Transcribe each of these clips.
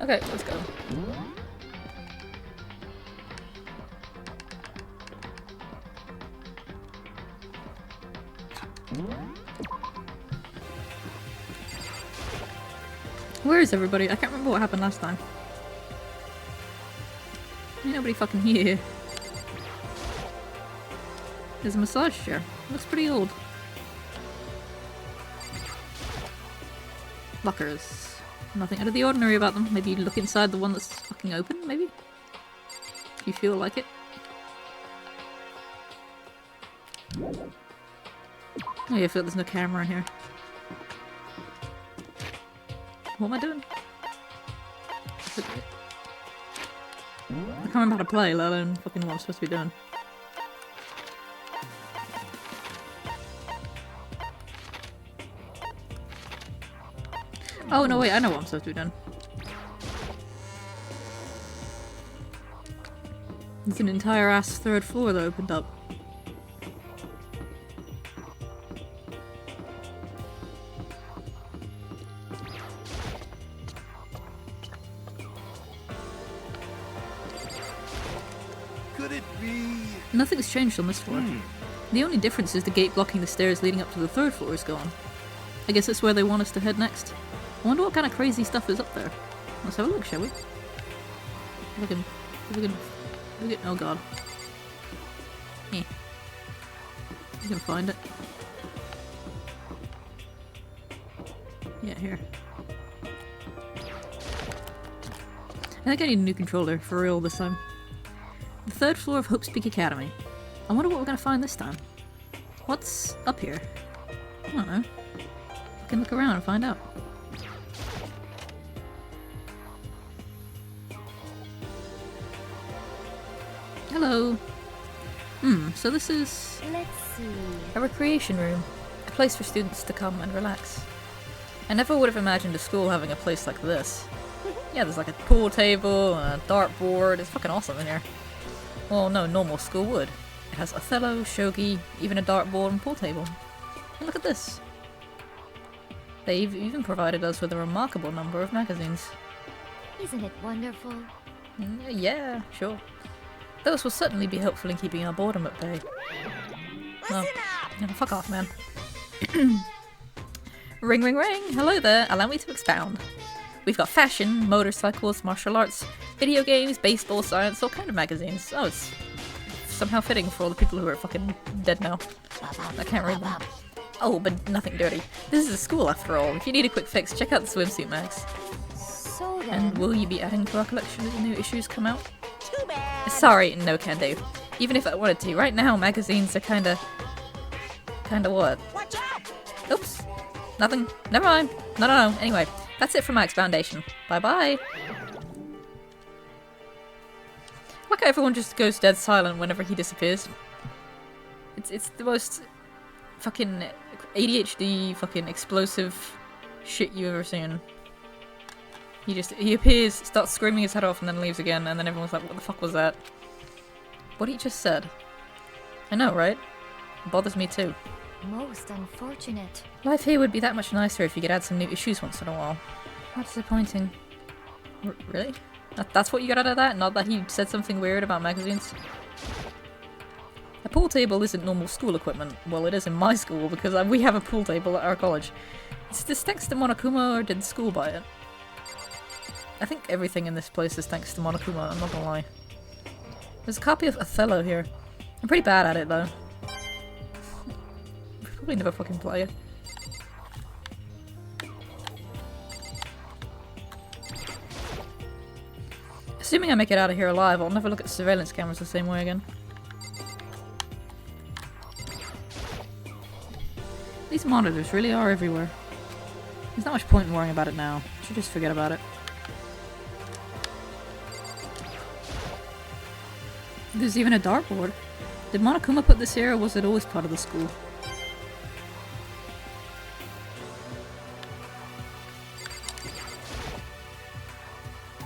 Okay, let's go. Where is everybody? I can't remember what happened last time. Ain't nobody fucking here. There's a massage chair. Looks pretty old. Lockers. Nothing out of the ordinary about them. Maybe you look inside the one that's fucking open, maybe? If you feel like it. Oh yeah, I feel like there's no camera in here. What am I doing? I can't remember how to play, let alone fucking what I'm supposed to be doing. Oh no wait, I know what I'm supposed to be doing. There's an entire ass third floor that opened up. Could it be? Nothing's changed on this floor. The only difference is the gate blocking the stairs leading up to the third floor is gone. I guess that's where they want us to head next. I wonder what kind of crazy stuff is up there. Let's have a look, shall we? Look at... oh god. Eh. You can find it. Yeah, here. I think I need a new controller, for real this time. The third floor of Hope's Peak Academy. I wonder what we're gonna find this time. What's up here? I don't know. I can look around and find out. Hello. So this is... Let's see. a recreation room. A place for students to come and relax. I never would have imagined a school having a place like this. Yeah, there's like a pool table, a dartboard. It's fucking awesome in here. Well, no normal school would. It has Othello, shogi, even a dartboard and pool table. And look at this. They've even provided us with a remarkable number of magazines. Isn't it wonderful? Yeah, sure. Those will certainly be helpful in keeping our boredom at bay. Well, yeah, fuck off, man. Ring, ring, ring! Hello there, allow me to expound. We've got fashion, motorcycles, martial arts, video games, baseball, science, all kind of magazines. Oh, it's somehow fitting for all the people who are fucking dead now. I can't read them. Oh, but nothing dirty. This is a school after all. If you need a quick fix, check out the swimsuit mags. So then... And will you be adding to our collection as the new issues come out? Too bad! Sorry, no can do. Even if I wanted to. Right now, magazines are kinda what? Watch out! Oops. Nothing. Never mind. No. Anyway, that's it for Mike's Foundation. Bye-bye. Like how everyone just goes dead silent whenever he disappears. It's the most fucking ADHD fucking explosive shit you've ever seen. He appears, starts screaming his head off and then leaves again, and then everyone's like, what the fuck was that? What he just said. I know, right? It bothers me too. Most unfortunate. Life here would be that much nicer if you could add some new issues once in a while. How disappointing. Really? That's what you got out of that? Not that he said something weird about magazines? A pool table isn't normal school equipment. Well, it is in my school because we have a pool table at our college. Is this thanks to Monokuma or did the school buy it? I think everything in this place is thanks to Monokuma, I'm not gonna lie. There's a copy of Othello here. I'm pretty bad at it though. Probably never fucking play it. Assuming I make it out of here alive, I'll never look at surveillance cameras the same way again. These monitors really are everywhere. There's not much point in worrying about it now. I should just forget about it. There's even a dartboard. Did Monokuma put this here or was it always part of the school?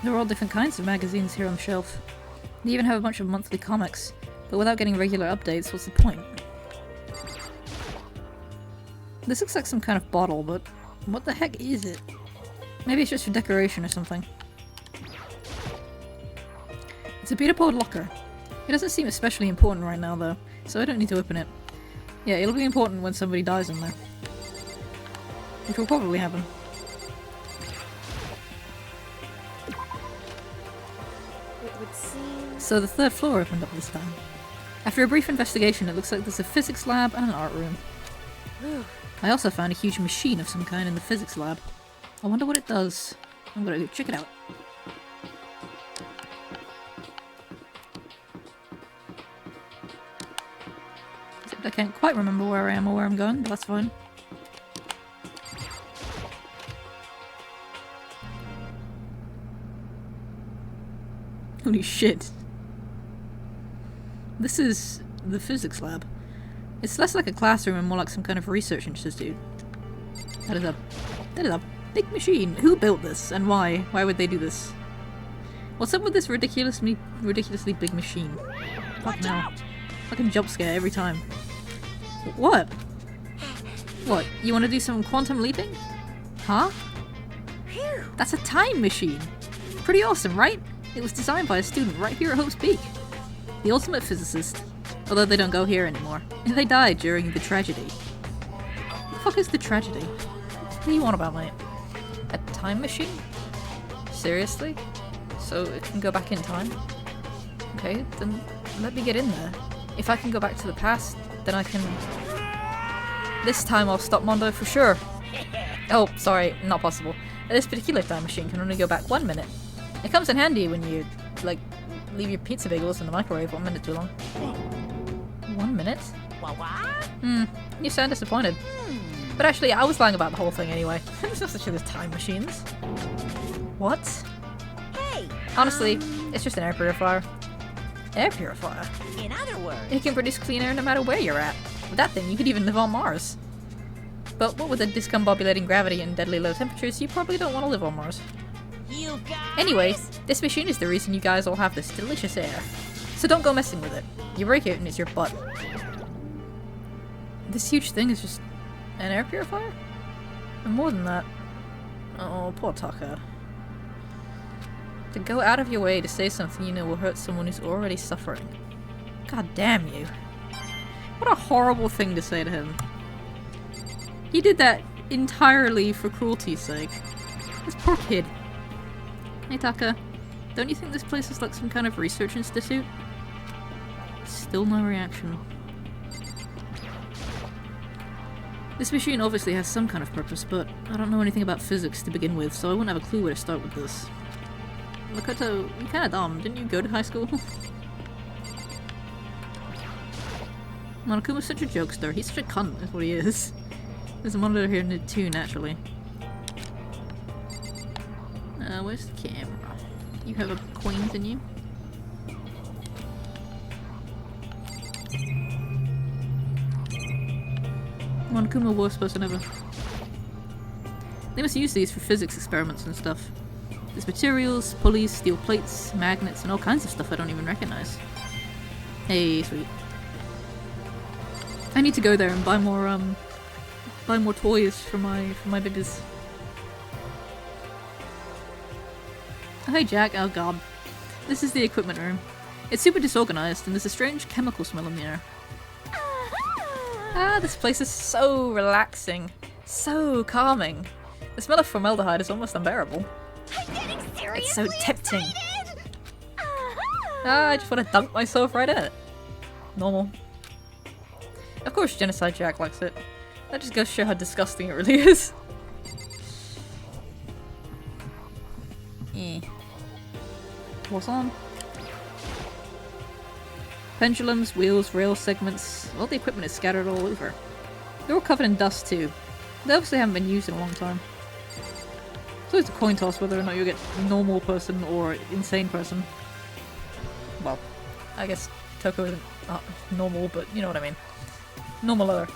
There are all different kinds of magazines here on the shelf. They even have a bunch of monthly comics, but without getting regular updates, what's the point? This looks like some kind of bottle, but what the heck is it? Maybe it's just for decoration or something. It's a beta pod locker. It doesn't seem especially important right now though, so I don't need to open it. Yeah, it'll be important when somebody dies in there. Which will probably happen. It would seem. So the third floor opened up this time. After a brief investigation, it looks like there's a physics lab and an art room. I also found a huge machine of some kind in the physics lab. I wonder what it does. I'm gonna go check it out. Except I can't quite remember where I am or where I'm going, but that's fine. Holy shit. This is the physics lab. It's less like a classroom and more like some kind of research institute. That is a big machine. Who built this and why? Why would they do this? What's up with this ridiculously big machine? Fuck no. Fucking jump scare every time. What? What? You want to do some quantum leaping? Huh? That's a time machine. Pretty awesome, right? It was designed by a student right here at Hope's Peak. The ultimate physicist. Although they don't go here anymore. And they died during the tragedy. What the fuck is the tragedy? What do you want about, mate? A time machine? Seriously? So it can go back in time? Okay, then let me get in there. If I can go back to the past, then I can... This time I'll stop Mondo for sure. Oh, sorry, not possible. This particular time machine can only go back 1 minute. It comes in handy when you, like, leave your pizza bagels in the microwave 1 minute too long. 1 minute? You sound disappointed. But actually, I was lying about the whole thing anyway. There's no such thing as time machines. What? Hey! Honestly, it's just an air purifier. Air purifier? In other words... It can produce clean air no matter where you're at. With that thing, you could even live on Mars. But what with the discombobulating gravity and deadly low temperatures, you probably don't want to live on Mars. You guys... Anyway, this machine is the reason you guys all have this delicious air. So don't go messing with it. You break it and it's your butt. This huge thing is just an air purifier? And more than that. Oh, poor Taka. To go out of your way to say something you know will hurt someone who's already suffering. God damn you. What a horrible thing to say to him. He did that entirely for cruelty's sake. This poor kid. Hey Taka, don't you think this place is like some kind of research institute? Still no reaction. This machine obviously has some kind of purpose, but I don't know anything about physics to begin with, so I wouldn't have a clue where to start with this. Makoto, you're kinda dumb. Didn't you go to high school? Monokuma's such a jokester. He's such a cunt, is what he is. There's a monitor here too, naturally. Where's the camera? You have a queens in you? Monokuma, worst person ever. They must use these for physics experiments and stuff. There's materials, pulleys, steel plates, magnets, and all kinds of stuff I don't even recognize. Hey, sweet. I need to go there and buy more toys for my babies. Oh, hey Jack, oh god. This is the equipment room. It's super disorganized and there's a strange chemical smell in the air. Ah, this place is so relaxing. So calming. The smell of formaldehyde is almost unbearable. I'm getting seriously It's so tempting. excited! Ah, I just want to dunk myself right in it. Normal. Of course Genocide Jack likes it. That just goes to show how disgusting it really is. What's on? Pendulums, wheels, rail segments, all the equipment is scattered all over. They're all covered in dust too. They obviously haven't been used in a long time. So it's a coin toss whether or not you get normal person or insane person. Well, I guess Toko isn't normal, but you know what I mean. Normal other.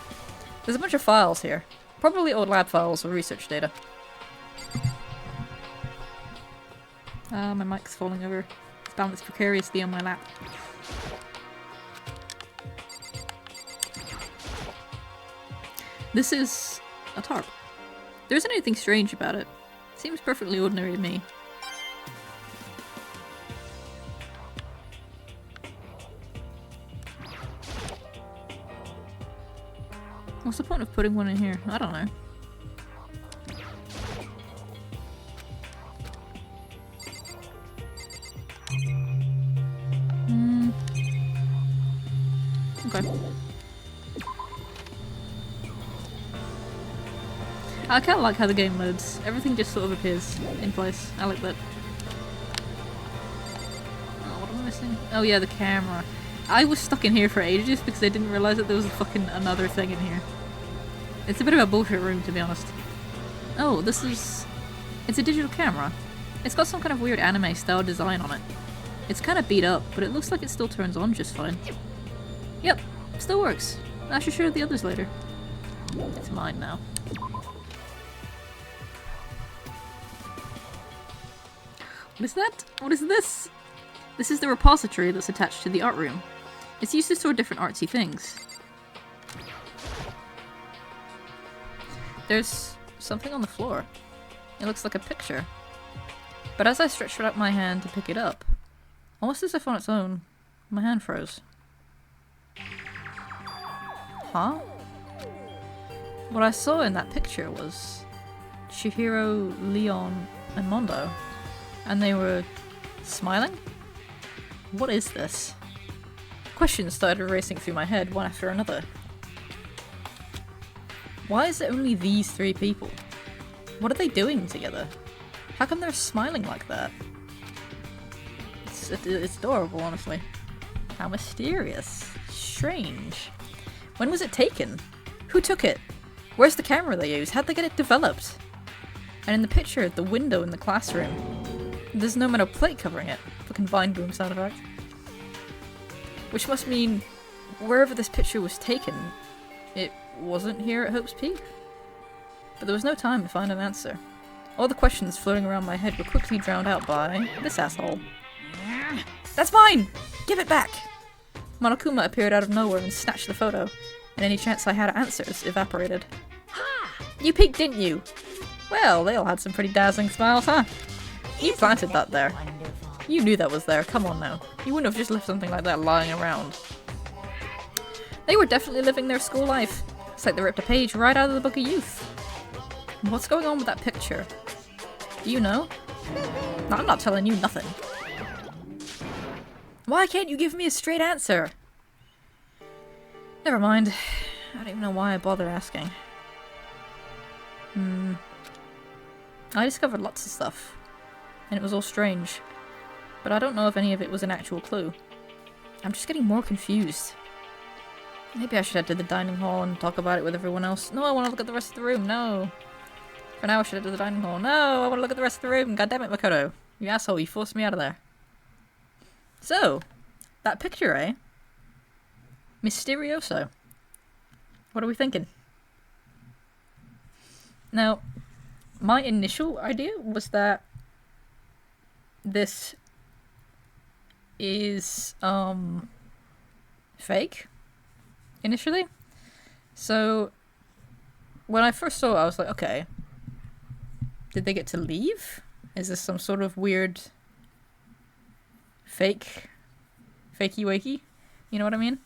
There's a bunch of files here. Probably old lab files or research data. My mic's falling over. It's balanced precariously on my lap. This is a tarp. There isn't anything strange about it. Seems perfectly ordinary to me. What's the point of putting one in here? I don't know. Okay. I kinda like how the game loads. Everything just sort of appears in place. I like that. Oh, what am I missing? Oh yeah, the camera. I was stuck in here for ages because I didn't realise that there was a fucking another thing in here. It's a bit of a bullshit room, to be honest. Oh, this is... It's a digital camera. It's got some kind of weird anime style design on it. It's kind of beat up, but it looks like it still turns on just fine. Yep, still works. I should show the others later. It's mine now. What is that? What is this? This is the repository that's attached to the art room. It's used to store different artsy things. There's something on the floor. It looks like a picture. But as I stretched out my hand to pick it up, almost as if on its own, my hand froze. Huh? What I saw in that picture was Chihiro, Leon, and Mondo. And they were smiling? What is this? Questions started racing through my head, one after another. Why is it only these three people? What are they doing together? How come they're smiling like that? It's adorable, honestly. How mysterious. Strange. When was it taken? Who took it? Where's the camera they use? How'd they get it developed? And in the picture, the window in the classroom, there's no metal plate covering it. Fucking Vine Boom sound effect. Which must mean, wherever this picture was taken, it wasn't here at Hope's Peak? But there was no time to find an answer. All the questions floating around my head were quickly drowned out by this asshole. That's mine! Give it back! Monokuma appeared out of nowhere and snatched the photo, and any chance I had at answers evaporated. You peeked, didn't you? Well, they all had some pretty dazzling smiles, huh? You planted that there. You knew that was there, come on now. You wouldn't have just left something like that lying around. They were definitely living their school life. It's like they ripped a page right out of the Book of Youth. What's going on with that picture? Do you know? No, I'm not telling you nothing. Why can't you give me a straight answer? Never mind. I don't even know why I bother asking. I discovered lots of stuff, and it was all strange. But I don't know if any of it was an actual clue. I'm just getting more confused. Maybe I should head to the dining hall and talk about it with everyone else. No, I want to look at the rest of the room. No. For now I should head to the dining hall. No, I want to look at the rest of the room. God damn it, Makoto. You asshole, you forced me out of there. So, that picture, eh? Mysterioso. What are we thinking? Now, my initial idea was that this is, fake, initially. So, when I first saw it, I was like, okay, did they get to leave? Is this some sort of weird fakey wakey? You know what I mean?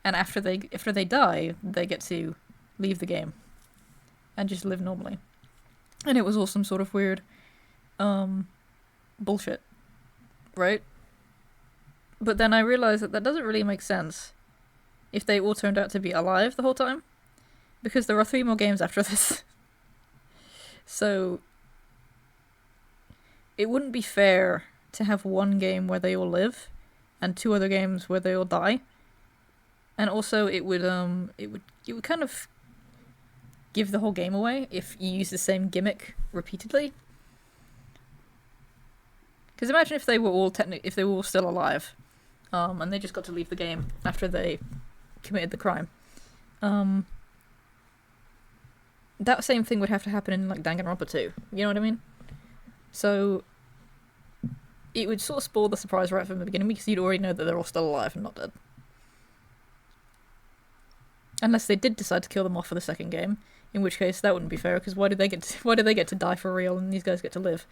And after they die, they get to leave the game and just live normally. And it was all some sort of weird bullshit, right? But then I realized that doesn't really make sense if they all turned out to be alive the whole time, because there are 3 more games after this. So it wouldn't be fair to have one game where they all live and 2 other games where they all die. And also it would kind of give the whole game away if you use the same gimmick repeatedly. Because imagine if they were all still alive, and they just got to leave the game after they committed the crime. That same thing would have to happen in like Danganronpa 2. You know what I mean? So it would sort of spoil the surprise right from the beginning because you'd already know that they're all still alive and not dead. Unless they did decide to kill them off for the second game, in which case that wouldn't be fair, because why do they get to die for real and these guys get to live?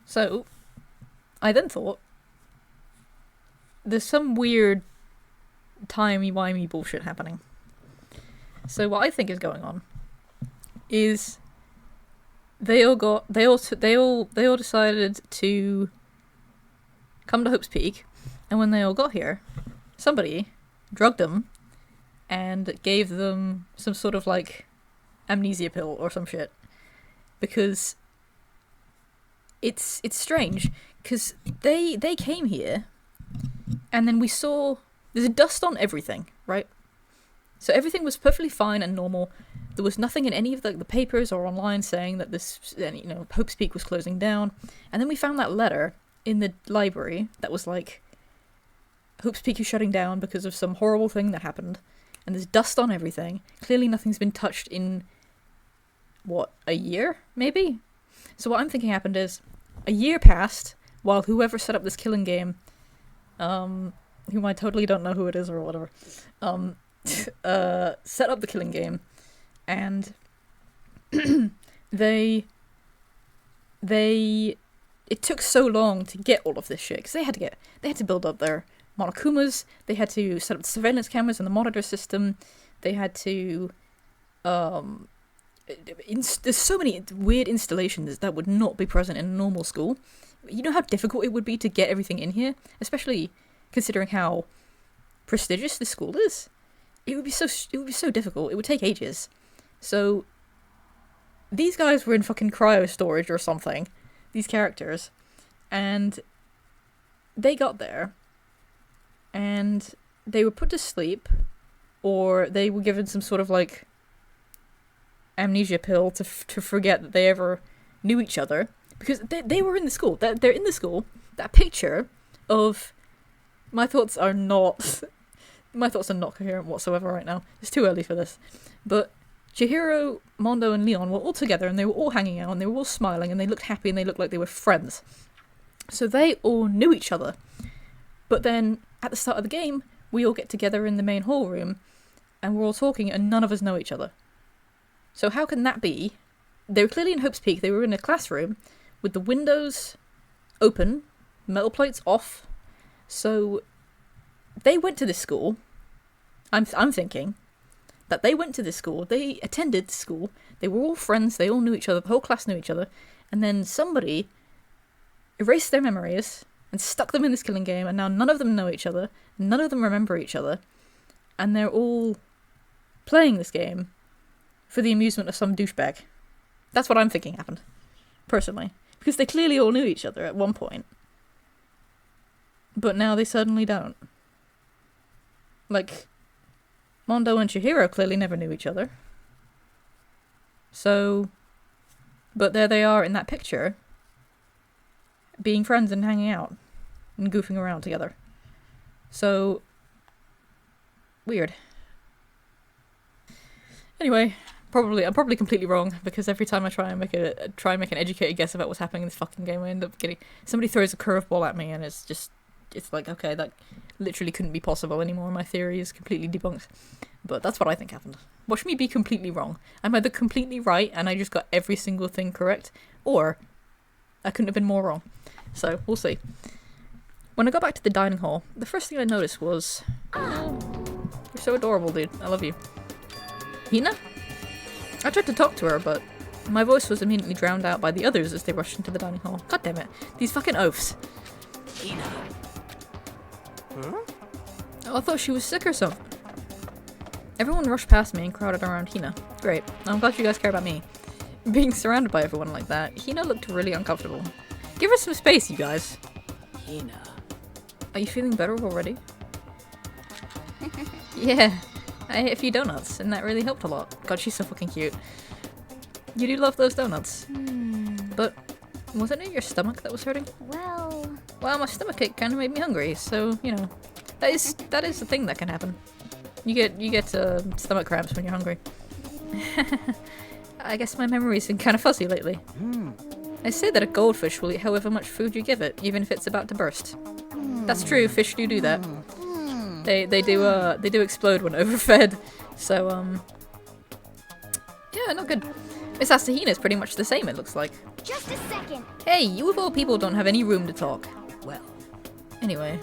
So I then thought, there's some weird timey-wimey bullshit happening. So what I think is going on is they all decided to come to Hope's Peak, and when they all got here, somebody drugged them and gave them some sort of like amnesia pill or some shit, because it's strange, because they came here and then we saw there's dust on everything, right? So everything was perfectly fine and normal. There was nothing in any of the papers or online saying that this, Hope's Peak was closing down. And then we found that letter in the library that was like, Hope's Peak is shutting down because of some horrible thing that happened. And there's dust on everything. Clearly nothing's been touched in, what, a year, maybe? So what I'm thinking happened is, a year passed while whoever set up this killing game, whom I totally don't know who it is or whatever, set up the killing game, and it took so long to get all of this shit, because they had to build up their Monokumas, they had to set up the surveillance cameras and the monitor system, they had to, there's so many weird installations that would not be present in a normal school. You know how difficult it would be to get everything in here, especially considering how prestigious this school is. It would be so difficult. It would take ages. So these guys were in fucking cryo storage or something, these characters, and they got there and they were put to sleep, or they were given some sort of like amnesia pill to forget that they ever knew each other, because they were in the school. They're in the school. That picture of my thoughts are not coherent whatsoever right now. It's too early for this. But Chihiro, Mondo, and Leon were all together, and they were all hanging out, and they were all smiling, and they looked happy, and they looked like they were friends. So they all knew each other. But then, at the start of the game, we all get together in the main hall room, and we're all talking, and none of us know each other. So how can that be? They were clearly in Hope's Peak. They were in a classroom with the windows open, metal plates off. So they went to this school. I'm thinking that they went to this school. They attended school. They were all friends. They all knew each other. The whole class knew each other. And then somebody erased their memories and stuck them in this killing game. And now none of them know each other. None of them remember each other. And they're all playing this game for the amusement of some douchebag. That's what I'm thinking happened, personally. Because they clearly all knew each other at one point. But now they suddenly don't. Like, Mondo and Chihiro clearly never knew each other. So, but there they are in that picture, being friends and hanging out, and goofing around together. So, weird. Anyway, I'm probably completely wrong, because every time I try and make an educated guess about what's happening in this fucking game, I end up getting, somebody throws a curveball at me, and it's like, okay, that literally couldn't be possible anymore. My theory is completely debunked. But that's what I think happened. Watch me be completely wrong. I'm either completely right and I just got every single thing correct, or I couldn't have been more wrong. So, we'll see. When I got back to the dining hall, the first thing I noticed was, you're so adorable, dude. I love you. Hina? I tried to talk to her, but my voice was immediately drowned out by the others as they rushed into the dining hall. God damn it. These fucking oafs. Hina. Huh? Oh, I thought she was sick or something. Everyone rushed past me and crowded around Hina. Great. I'm glad you guys care about me. Being surrounded by everyone like that, Hina looked really uncomfortable. Give her some space, you guys. Hina. Are you feeling better already? Yeah. I ate a few donuts, and that really helped a lot. God, she's so fucking cute. You do love those donuts. But wasn't it your stomach that was hurting? Well, Well, my stomachache kind of made me hungry, so, you know, that is the thing that can happen. You get stomach cramps when you're hungry. I guess my memory's been kind of fuzzy lately. I say that a goldfish will eat however much food you give it, even if it's about to burst. That's true, fish do that. They do explode when overfed, so, yeah, not good. Miss Asahina's pretty much the same, it looks like. just a second. Hey, you of all people don't have any room to talk. Well, Anyway,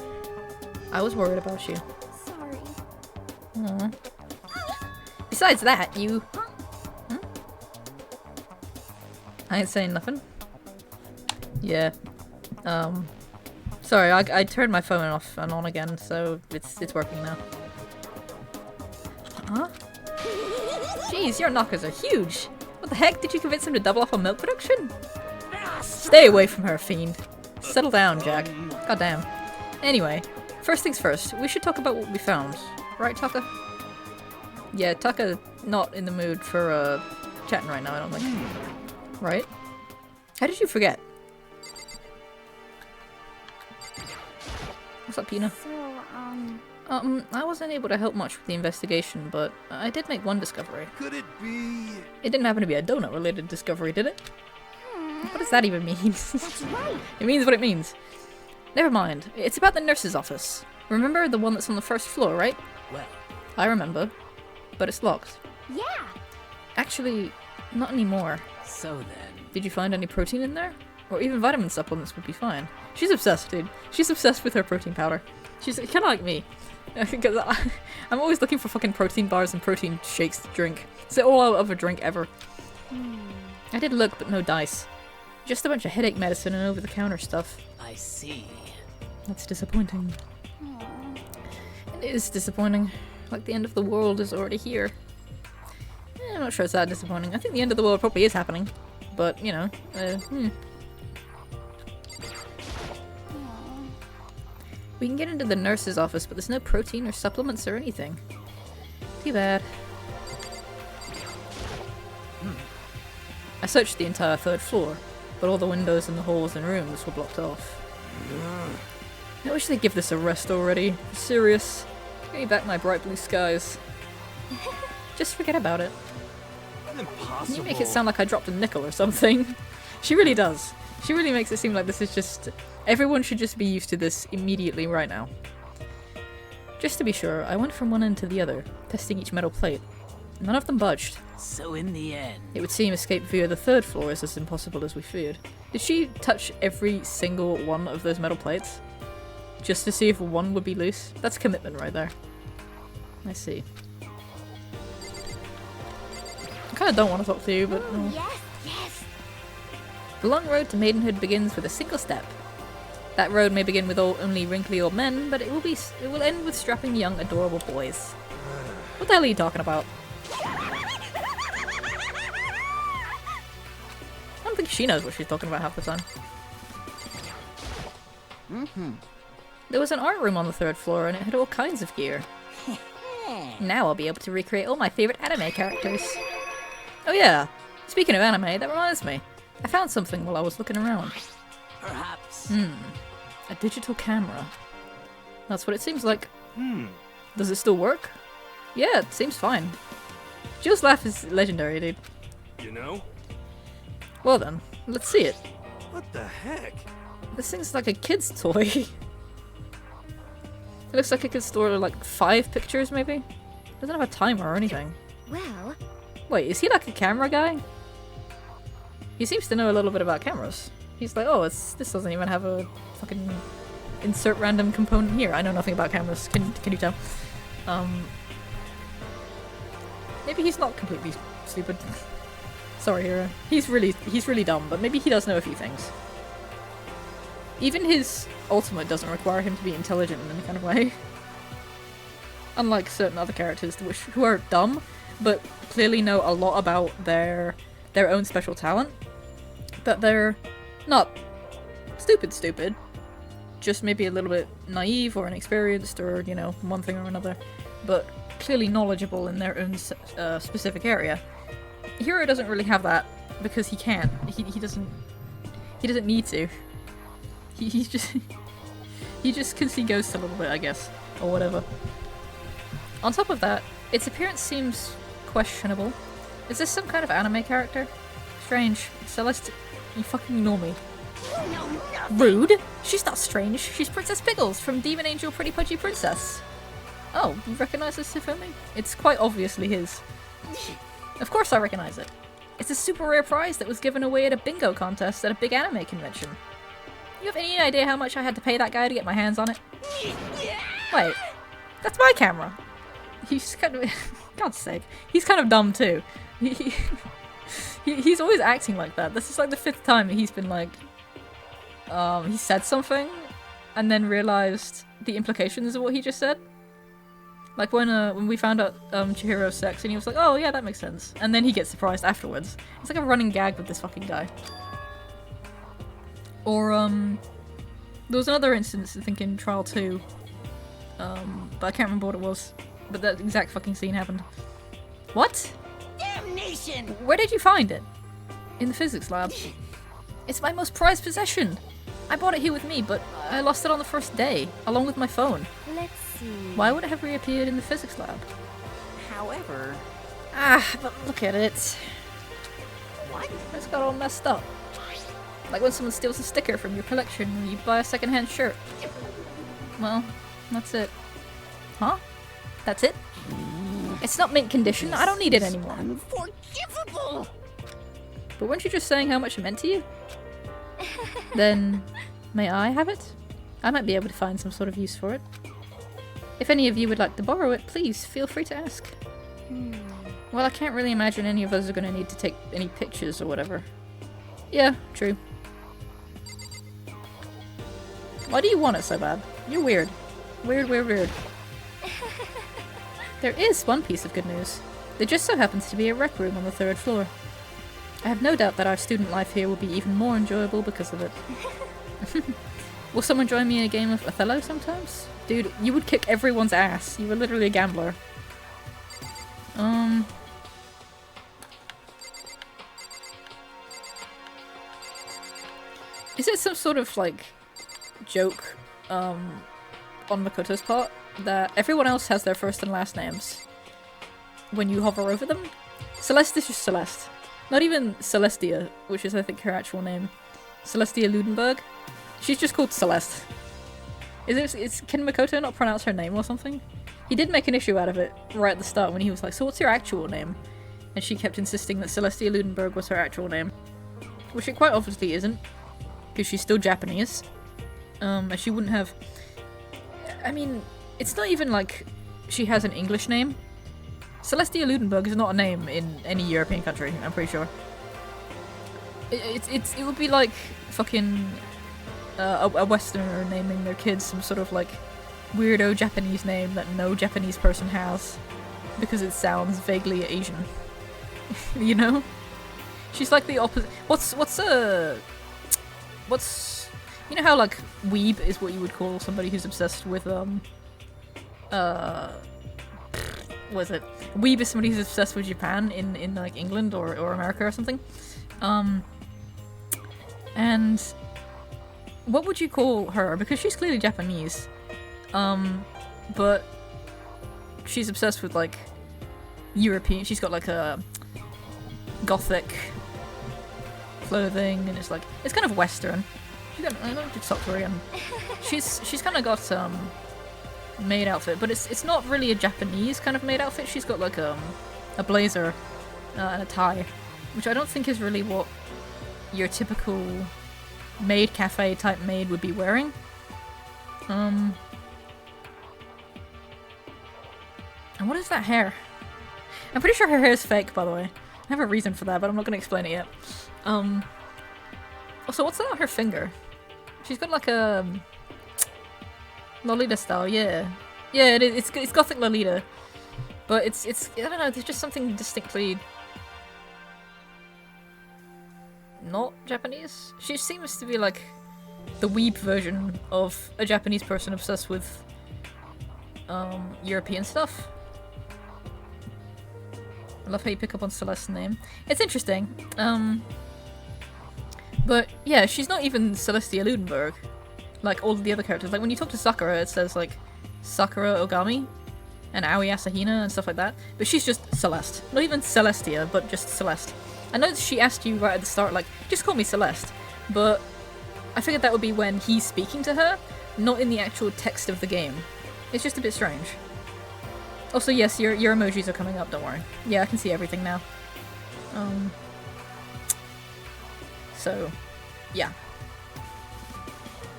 I was worried about you. Sorry. Aww. Besides that, you... Hmm? I ain't saying nothing. Yeah. Sorry, I turned my phone off and on again, so it's working now. Huh? Jeez, your knockers are huge! What the heck? Did you convince him to double up on milk production? Stay away from her, fiend. Settle down, Jack. Goddamn. Anyway, first things first, we should talk about what we found. Right, Tucker? Yeah, Tucker's not in the mood for, chatting right now, I don't think. Right? How did you forget? What's up, Pina? So, I wasn't able to help much with the investigation, but I did make one discovery. Could it be? It didn't happen to be a donut-related discovery, did it? What does that even mean? that's right. It means what it means. Never mind. It's about the nurse's office. Remember the one that's on the first floor, right? Well, I remember. But it's locked. Yeah. Actually, not anymore. so then. Did you find any protein in there? Or even vitamin supplements would be fine. She's obsessed, dude. She's obsessed with her protein powder. She's kind of like me. Because I'm always looking for fucking protein bars and protein shakes to drink. It's all out of a drink ever. I did look, but no dice. Just a bunch of headache medicine and over-the-counter stuff. I see. That's disappointing. It is disappointing. Like the end of the world is already here. I'm not sure it's that disappointing. I think the end of the world probably is happening. But, you know, We can get into the nurse's office, but there's no protein or supplements or anything. Too bad. I searched the entire third floor, but all the windows and the halls and rooms were blocked off. I wish they'd give this a rest already. Serious. Give me back my bright blue skies. Just forget about it. Impossible. You make it sound like I dropped a nickel or something. She really does. She really makes it seem like this is just... Everyone should just be used to this immediately right now. Just to be sure, I went from one end to the other, testing each metal plate. None of them budged. So in the end. It would seem escape via the third floor is as impossible as we feared. Did she touch every single one of those metal plates? Just to see if one would be loose? That's commitment right there. I see. I kinda don't want to talk to you, but... Ooh, yes, yes. The long road to maidenhood begins with a single step. That road may begin with only wrinkly old men, but it will end with strapping young, adorable boys. What the hell are you talking about? I don't think she knows what she's talking about half the time. There was an art room on the third floor, and it had all kinds of gear. Now I'll be able to recreate all my favorite anime characters. Oh yeah, speaking of anime, that reminds me. I found something while I was looking around. Perhaps. A digital camera. That's what it seems like. Does it still work? Yeah, it seems fine. Jill's laugh is legendary, dude. You know? Well then, let's see it. What the heck? This thing's like a kid's toy. It looks like it could store like 5 pictures, maybe? It doesn't have a timer or anything. Well, Wait, is he like a camera guy? He seems to know a little bit about cameras. He's like, oh, this doesn't even have a fucking insert random component here. I know nothing about cameras. Can you tell? Maybe he's not completely stupid. Sorry, Hero. He's really dumb, but maybe he does know a few things. Even his ultimate doesn't require him to be intelligent in any kind of way. Unlike certain other characters who are dumb, but clearly know a lot about their own special talent. But they're not stupid. Just maybe a little bit naive or inexperienced or, you know, one thing or another. But clearly knowledgeable in their own specific area. Hero doesn't really have that because he can't. He doesn't need to. He just because he goes a little bit, I guess, or whatever. On top of that, its appearance seems questionable. Is this some kind of anime character? Strange. Celeste, you fucking ignore me. Rude? She's not strange. She's Princess Pickles from Demon Angel Pretty Pudgy Princess. Oh, you recognize this Hifumi? It's quite obviously his. Of course I recognize it. It's a super rare prize that was given away at a bingo contest at a big anime convention. You have any idea how much I had to pay that guy to get my hands on it? Wait, that's my camera. He's kind of... God's sake. He's kind of dumb too. He's always acting like that. This is like the 5th time he's been like, he said something and then realized the implications of what he just said. Like when we found out Chihiro's sex and he was like, oh yeah, that makes sense. And then he gets surprised afterwards. It's like a running gag with this fucking guy. Or there was another instance I think in Trial 2, but I can't remember what it was. But that exact fucking scene happened. What? Damnation! Where did you find it? In the physics lab. It's my most prized possession. I brought it here with me, but I lost it on the first day, along with my phone. Let's see. Why would it have reappeared in the physics lab? However, But look at it. what? It's got all messed up. Like when someone steals a sticker from your collection or you buy a secondhand shirt. Well, that's it. Huh? That's it? It's not mint condition. I don't need it anymore. Unforgivable! But weren't you just saying how much it meant to you? Then, may I have it? I might be able to find some sort of use for it. If any of you would like to borrow it, please feel free to ask. Well, I can't really imagine any of us are going to need to take any pictures or whatever. Yeah, true. Why do you want it so bad? You're weird. Weird, weird, weird. There is one piece of good news. There just so happens to be a rec room on the 3rd floor. I have no doubt that our student life here will be even more enjoyable because of it. Will someone join me in a game of Othello sometimes? Dude, you would kick everyone's ass. You were literally a gambler. Is it some sort of, like, joke, on Makoto's part that everyone else has their first and last names when you hover over them? Celeste is just Celeste. Not even Celestia, which is I think her actual name. Celestia Ludenberg. She's just called Celeste. Can Makoto not pronounce her name or something? He did make an issue out of it right at the start when he was like, so what's your actual name? And she kept insisting that Celestia Ludenberg was her actual name. Which it quite obviously isn't. Because she's still Japanese. And she wouldn't have... I mean, it's not even like she has an English name. Celestia Ludenberg is not a name in any European country, I'm pretty sure. It would be like fucking a Westerner naming their kids some sort of like weirdo Japanese name that no Japanese person has because it sounds vaguely Asian. You know? She's like the opposite. What's you know how like weeb is what you would call somebody who's obsessed with what is it? Weeb is somebody who's obsessed with Japan in like England or America or something. And what would you call her? Because she's clearly Japanese. But she's obsessed with like European. She's got like a gothic clothing and it's kind of Western. I don't talk to her again. She's kind of got maid outfit, but it's not really a Japanese kind of maid outfit. She's got like a blazer and a tie, which I don't think is really what your typical maid cafe type maid would be wearing. And what is that hair? I'm pretty sure her hair is fake, by the way. I have a reason for that, but I'm not going to explain it yet. Also, what's that on her finger? She's got like a Lolita style, yeah. Yeah, it's gothic Lolita. But it's I don't know, there's just something distinctly not Japanese. She seems to be like the weeb version of a Japanese person obsessed with European stuff. I love how you pick up on Celeste's name. It's interesting. But yeah, she's not even Celestia Ludenberg, like all of the other characters. Like when you talk to Sakura, it says like Sakura Ogami and Aoi Asahina and stuff like that. But she's just Celeste. Not even Celestia, but just Celeste. I know that she asked you right at the start, like, just call me Celeste. But I figured that would be when he's speaking to her, not in the actual text of the game. It's just a bit strange. Also, yes, your emojis are coming up, don't worry. Yeah, I can see everything now. So, yeah.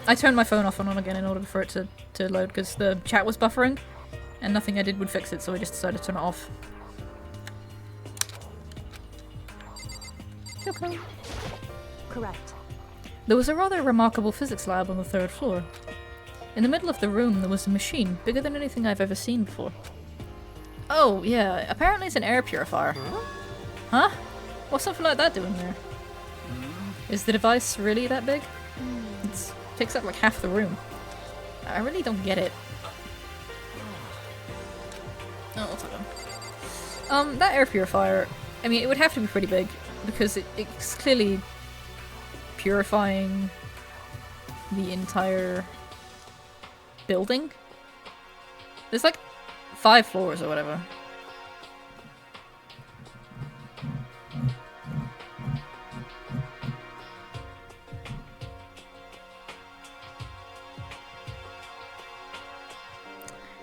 I turned my phone off and on again in order for it to load, because the chat was buffering, and nothing I did would fix it, so I just decided to turn it off. Kyoko. Correct. There was a rather remarkable physics lab on the 3rd floor. In the middle of the room there was a machine, bigger than anything I've ever seen before. Oh, yeah, apparently it's an air purifier. Huh? What's something like that doing there? Is the device really that big? It takes up like half the room. I really don't get it. Oh, what's that? That air purifier, I mean, it would have to be pretty big, because it's clearly purifying the entire building. There's like 5 floors or whatever.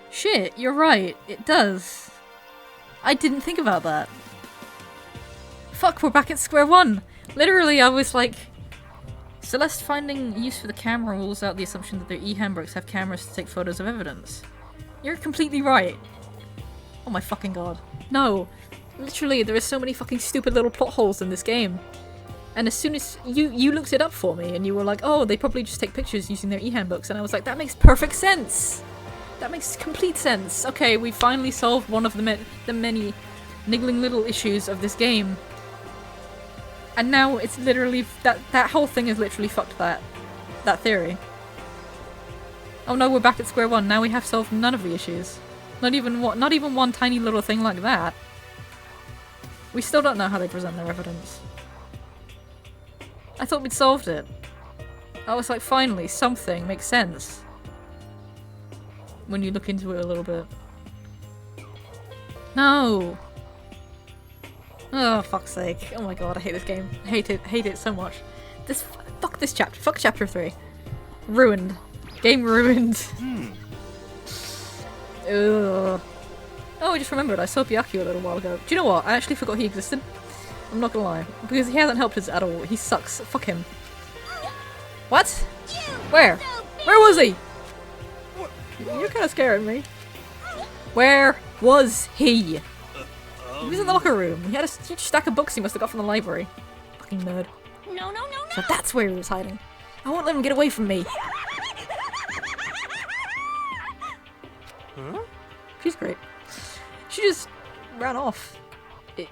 Shit, you're right, it does. I didn't think about that. Fuck, we're back at square one! Literally, I was like... Celeste finding use for the camera rules out the assumption that their e-handbooks have cameras to take photos of evidence. You're completely right. Oh my fucking god. No. Literally, there are so many fucking stupid little plot holes in this game. And as soon as you looked it up for me and you were like, oh, they probably just take pictures using their e-handbooks, and I was like, that makes perfect sense! That makes complete sense. Okay, we finally solved one of the many niggling little issues of this game. And now it's literally that whole thing has literally fucked that theory. Oh no, we're back at square one. Now we have solved none of the issues. Not even one tiny little thing like that. We still don't know how they present their evidence. I thought we'd solved it. I was like, finally, something makes sense. When you look into it a little bit. No! Oh, fuck's sake. Oh my god, I hate this game. Hate it so much. Fuck this chapter. Fuck chapter 3. Ruined. Game ruined. Ugh. Oh, I just remembered, I saw Byakuya a little while ago. Do you know what? I actually forgot he existed. I'm not gonna lie. Because he hasn't helped us at all. He sucks. Fuck him. What? Where? Where was he? You're kinda scaring me. Where was he? He was in the locker room. He had a huge stack of books he must have got from the library. Fucking nerd. No. So that's where he was hiding. I won't let him get away from me. Huh? She's great. She just ran off.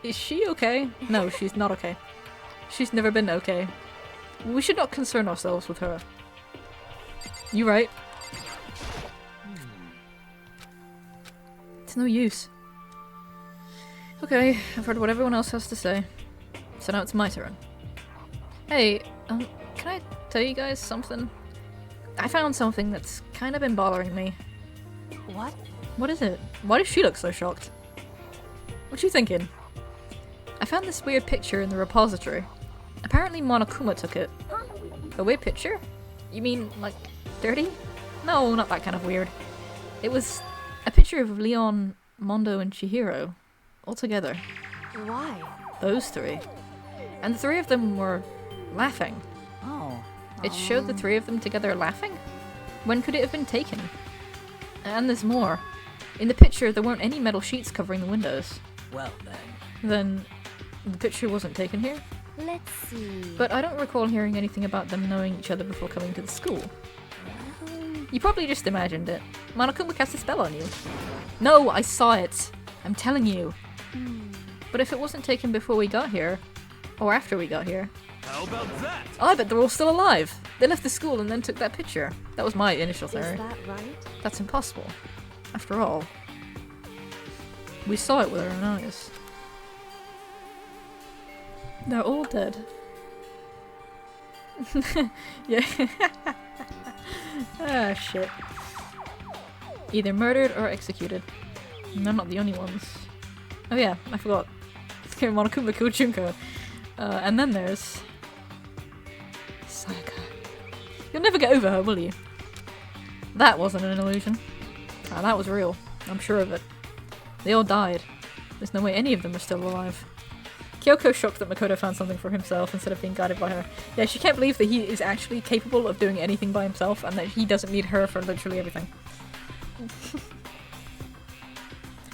Is she okay? No, she's not okay. She's never been okay. We should not concern ourselves with her. You right? It's no use. Okay, I've heard what everyone else has to say. So now it's my turn. Hey, can I tell you guys something? I found something that's kind of been bothering me. What? What is it? Why does she look so shocked? What you thinking? I found this weird picture in the repository. Apparently Monokuma took it. A weird picture? You mean, like, dirty? No, not that kind of weird. It was a picture of Leon, Mondo, and Chihiro. All together. Why? Those 3. And the 3 of them were laughing. Oh. It showed the 3 of them together laughing? When could it have been taken? And there's more. In the picture, there weren't any metal sheets covering the windows. Well then. Then the picture wasn't taken here? Let's see. But I don't recall hearing anything about them knowing each other before coming to the school. You probably just imagined it. Monokuma cast a spell on you. No, I saw it. I'm telling you. But if it wasn't taken before we got here, or after we got here, How about that? I bet they're all still alive. They left the school and then took that picture. That was my initial theory. Is that right? That's impossible. After all, we saw it with our own eyes. They're all dead. Yeah. Ah, shit. Either murdered or executed. And they're not the only ones. Oh yeah, I forgot. Monokuma killed Junko. And then there's... Sayaka. You'll never get over her, will you? That wasn't an illusion. Ah, that was real. I'm sure of it. They all died. There's no way any of them are still alive. Kyoko's shocked that Makoto found something for himself instead of being guided by her. Yeah, she can't believe that he is actually capable of doing anything by himself and that he doesn't need her for literally everything.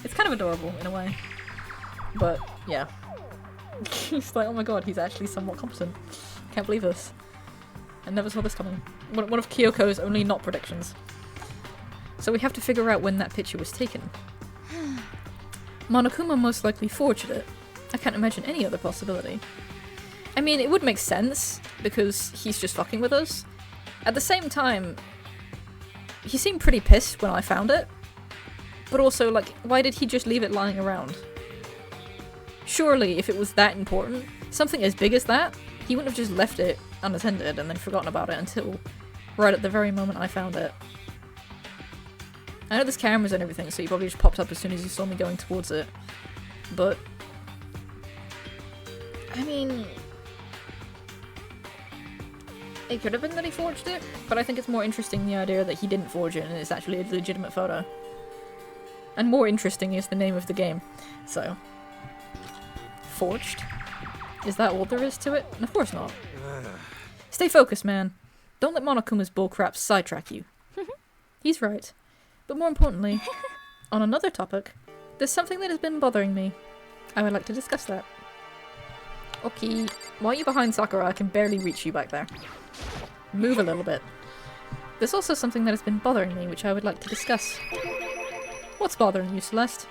It's kind of adorable, in a way. But, yeah. He's like, oh my god, he's actually somewhat competent. Can't believe this. I never saw this coming. One of Kyoko's only not predictions. So we have to figure out when that picture was taken. Monokuma most likely forged it. I can't imagine any other possibility. I mean, it would make sense, because he's just fucking with us. At the same time, he seemed pretty pissed when I found it. But also, like, why did he just leave it lying around? Surely, if it was that important, something as big as that, he wouldn't have just left it unattended and then forgotten about it until right at the very moment I found it. I know there's cameras and everything, so he probably just popped up as soon as he saw me going towards it. But I mean, it could have been that he forged it, but I think it's more interesting the idea that he didn't forge it and it's actually a legitimate photo. And more interesting is the name of the game. So, forged? Is that all there is to it? Of course not. Stay focused, man. Don't let Monokuma's bullcrap sidetrack you. He's right. But more importantly, on another topic, there's something that has been bothering me. I would like to discuss that. Okay, why are you behind Sakura? I can barely reach you back there. Move a little bit. There's also something that has been bothering me, which I would like to discuss. What's bothering you, Celeste?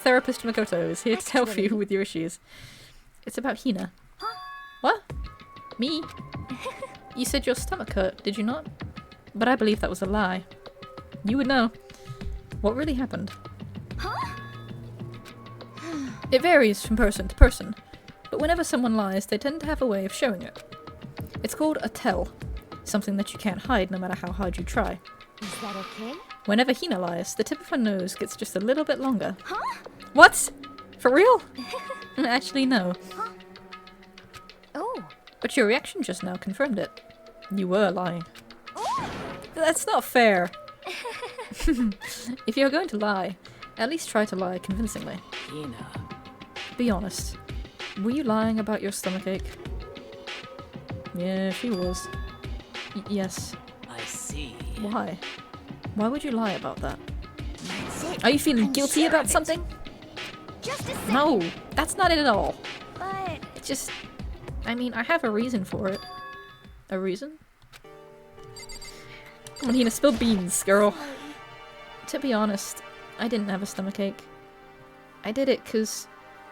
Therapist Makoto is here to help you with your issues. It's about Hina. What? Me? You said your stomach hurt, did you not? But I believe that was a lie. You would know. What really happened? It varies from person to person, but whenever someone lies, they tend to have a way of showing it. It's called a tell, something that you can't hide no matter how hard you try. Is that okay? Whenever Hina lies, the tip of her nose gets just a little bit longer. What? For real? Actually, no. Oh. But your reaction just now confirmed it. You were lying. That's not fair. If you're going to lie, at least try to lie convincingly. Hina. Be honest. Were you lying about your stomachache? Yeah, she was. Yes. I see. Why? Why would you lie about that? That's it. Are you feeling I'm guilty sure about of it. something? Just a second. No, that's not it at all. But It's just... I mean, I have a reason for it. A reason? Come on, Hina, spill beans, girl. To be honest, I didn't have a stomachache. I did it because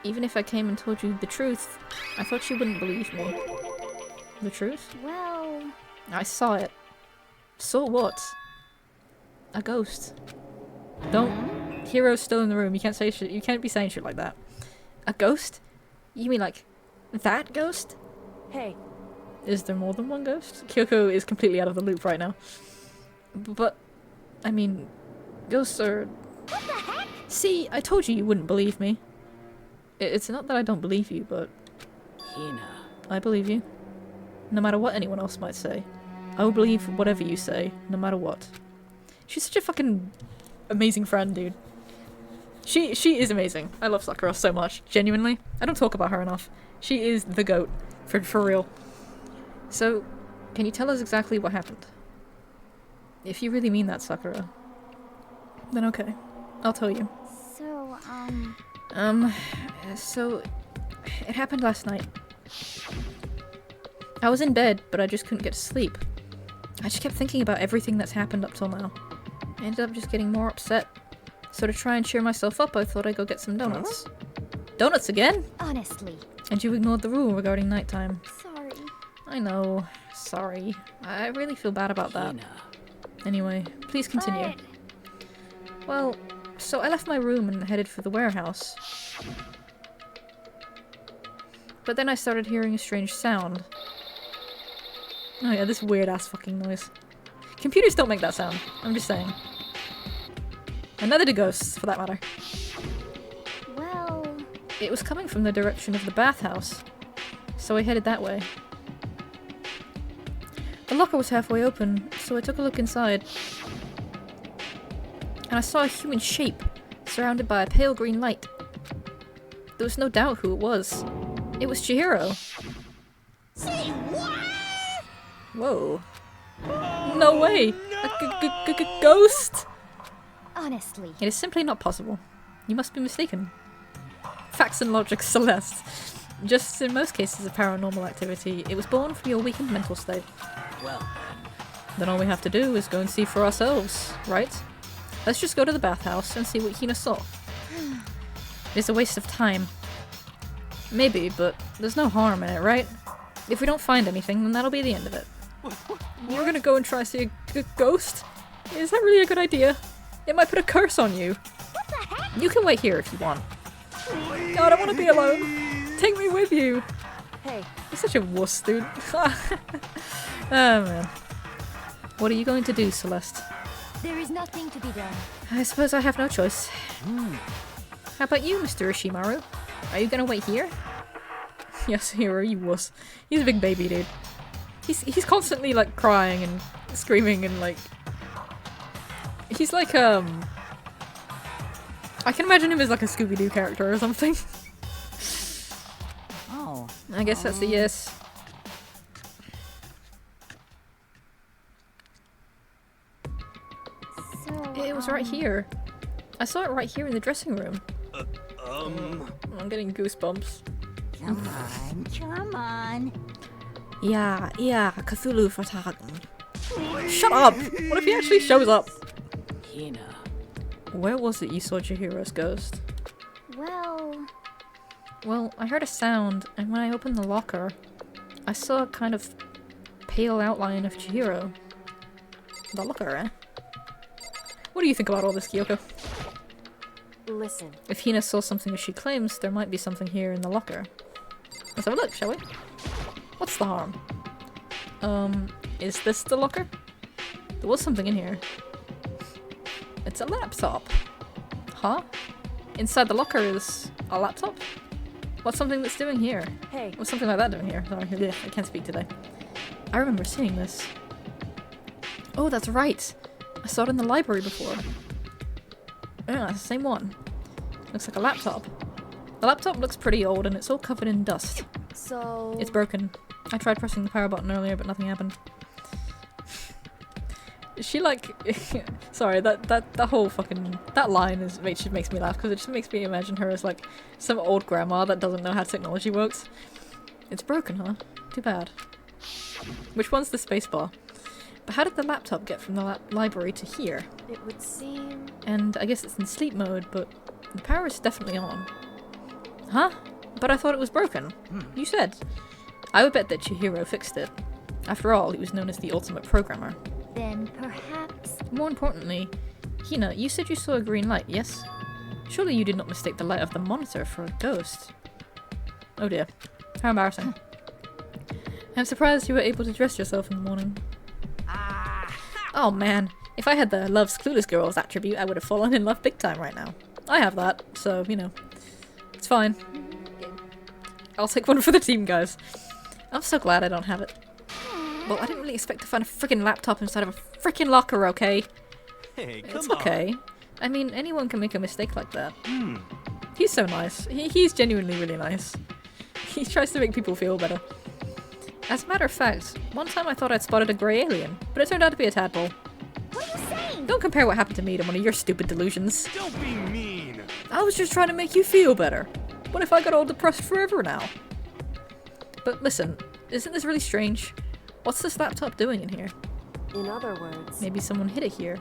even if I came and told you the truth, I thought you wouldn't believe me. The truth? well, I saw it. Saw what? A ghost. Don't. Hero's still in the room. You can't say shit. You can't be saying shit like that. A ghost? You mean like that ghost? hey, Is there more than one ghost? Kyoko is completely out of the loop right now. But, I mean, ghosts are... what the heck? See, I told you wouldn't believe me. It's not that I don't believe you, but Hina. I believe you. No matter what anyone else might say. I will believe whatever you say, no matter what. She's such a fucking amazing friend, dude. She is amazing. I love Sakura so much. Genuinely. I don't talk about her enough. She is the GOAT. For real. So, can you tell us exactly what happened? If you really mean that, Sakura, then okay. I'll tell you. So, So, it happened last night. I was in bed, but I just couldn't get to sleep. I just kept thinking about everything that's happened up till now. I ended up just getting more upset. So to try and cheer myself up, I thought I'd go get some donuts. Donuts again? honestly, And you ignored the rule regarding nighttime. sorry. I know. Sorry. I really feel bad about that. Hina. Anyway, please continue. But Well, so I left my room and headed for the warehouse. But then I started hearing a strange sound. Oh yeah, this weird ass fucking noise. Computers don't make that sound. I'm just saying. And neither do ghosts, for that matter. well, It was coming from the direction of the bathhouse. So I headed that way. The locker was halfway open, so I took a look inside. And I saw a human shape, surrounded by a pale green light. There was no doubt who it was. It was Chihiro. Say what? Whoa. No way! A ghost? honestly, It is simply not possible. You must be mistaken. Facts and logic, Celeste. just in most cases of paranormal activity, it was born from your weakened mental state. Well, Then all we have to do is go and see for ourselves, right? Let's just go to the bathhouse and see what Hina saw. It's a waste of time. Maybe, but there's no harm in it, right? If we don't find anything, then that'll be the end of it. You're gonna go and try to see a ghost? Is that really a good idea? It might put a curse on you. What the heck? You can wait here if you want. No, I don't want to be alone. Take me with you. Hey, You're such a wuss, dude. Oh, man. What are you going to do, Celeste? there is nothing to be done. I suppose I have no choice. How about you, Mr. Ishimaru? Are you gonna wait here? Yes, hero, you wuss. He's a big baby, dude. He's constantly, like, crying and screaming and, like... He's like, I can imagine him as, like, a Scooby-Doo character or something. oh. I guess that's a yes. So, It was right here. I saw it right here in the dressing room. I'm getting goosebumps. Come on. Yeah, Cthulhu Fatagen. Shut up! What if he actually shows up? Hina. Where was it you saw Chihiro's ghost? Well, I heard a sound, and when I opened the locker, I saw a kind of pale outline of Chihiro. The locker, eh? What do you think about all this, Kyoko? Listen. If Hina saw something as she claims, there might be something here in the locker. Let's have a look, shall we? What's the harm? Is this the locker? There was something in here. It's a laptop. Huh? Inside the locker is a laptop? What's something that's doing here? Hey. What's something like that doing here? Sorry, I can't speak today. I remember seeing this. Oh, that's right! I saw it in the library before. Yeah, it's the same one. Looks like a laptop. The laptop looks pretty old and it's all covered in dust. So... It's broken. I tried pressing the power button earlier, but nothing happened. Is she like... Sorry, that whole fucking... That line just makes me laugh, because it just makes me imagine her as like some old grandma that doesn't know how technology works. It's broken, huh? Too bad. Which one's the spacebar? But how did the laptop get from the library to here? It would seem... And I guess it's in sleep mode, but the power is definitely on. Huh? But I thought it was broken. You said. I would bet that Chihiro fixed it. After all, he was known as the ultimate programmer. Then perhaps... More importantly, Hina, you said you saw a green light, yes? Surely you did not mistake the light of the monitor for a ghost. Oh dear. How embarrassing. I'm surprised you were able to dress yourself in the morning. Oh man, if I had the loves clueless girls attribute, I would have fallen in love big time right now. I have that, so, you know. It's fine. I'll take one for the team, guys. I'm so glad I don't have it. Well, I didn't really expect to find a freaking laptop inside of a freaking locker, okay? Hey, come It's on. okay. I mean, anyone can make a mistake like that. He's so nice. He's genuinely really nice. He tries to make people feel better. As a matter of fact, one time I thought I'd spotted a grey alien, but it turned out to be a tadpole. What are you saying? Don't compare what happened to me to one of your stupid delusions. Don't be mean. I was just trying to make you feel better. What if I got all depressed forever now? But listen, isn't this really strange? What's this laptop doing in here? In other words... Maybe someone hid it here.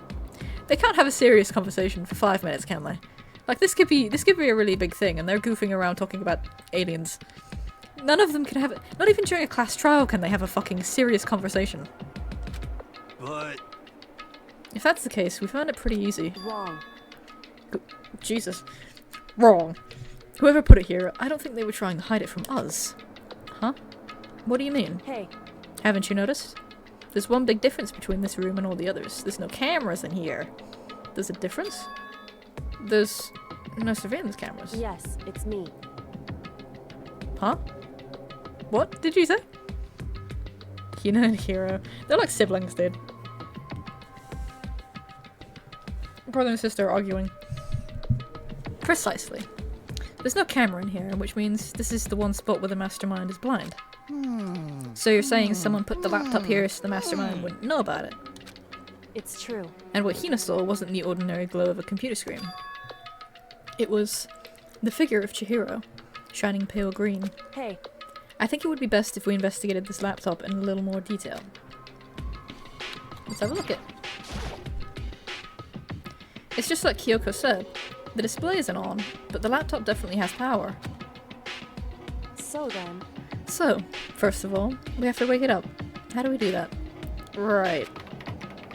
They can't have a serious conversation for 5 minutes, can they? Like, this could be a really big thing, and they're goofing around talking about aliens. None of them can have it. Not even during a class trial can they have a fucking serious conversation. But If that's the case, we found it pretty easy. Wrong. Jesus. Wrong. Whoever put it here, I don't think they were trying to hide it from us. Huh? What do you mean? Hey. Haven't you noticed? There's one big difference between this room and all the others. There's no cameras in here. There's a difference? There's no surveillance cameras. Yes, it's me. Huh? What did you say? Hina and Hiro. They're like siblings, dude. Brother and sister arguing. Precisely. There's no camera in here, which means this is the one spot where the mastermind is blind. So you're saying someone put the laptop here so the mastermind wouldn't know about it. It's true. And what Hina saw wasn't the ordinary glow of a computer screen. It was the figure of Chihiro, shining pale green. Hey, I think it would be best if we investigated this laptop in a little more detail. Let's have a look at it. It's just like Kyoko said. The display isn't on, but the laptop definitely has power. so then, So, first of all, we have to wake it up. How do we do that? Right.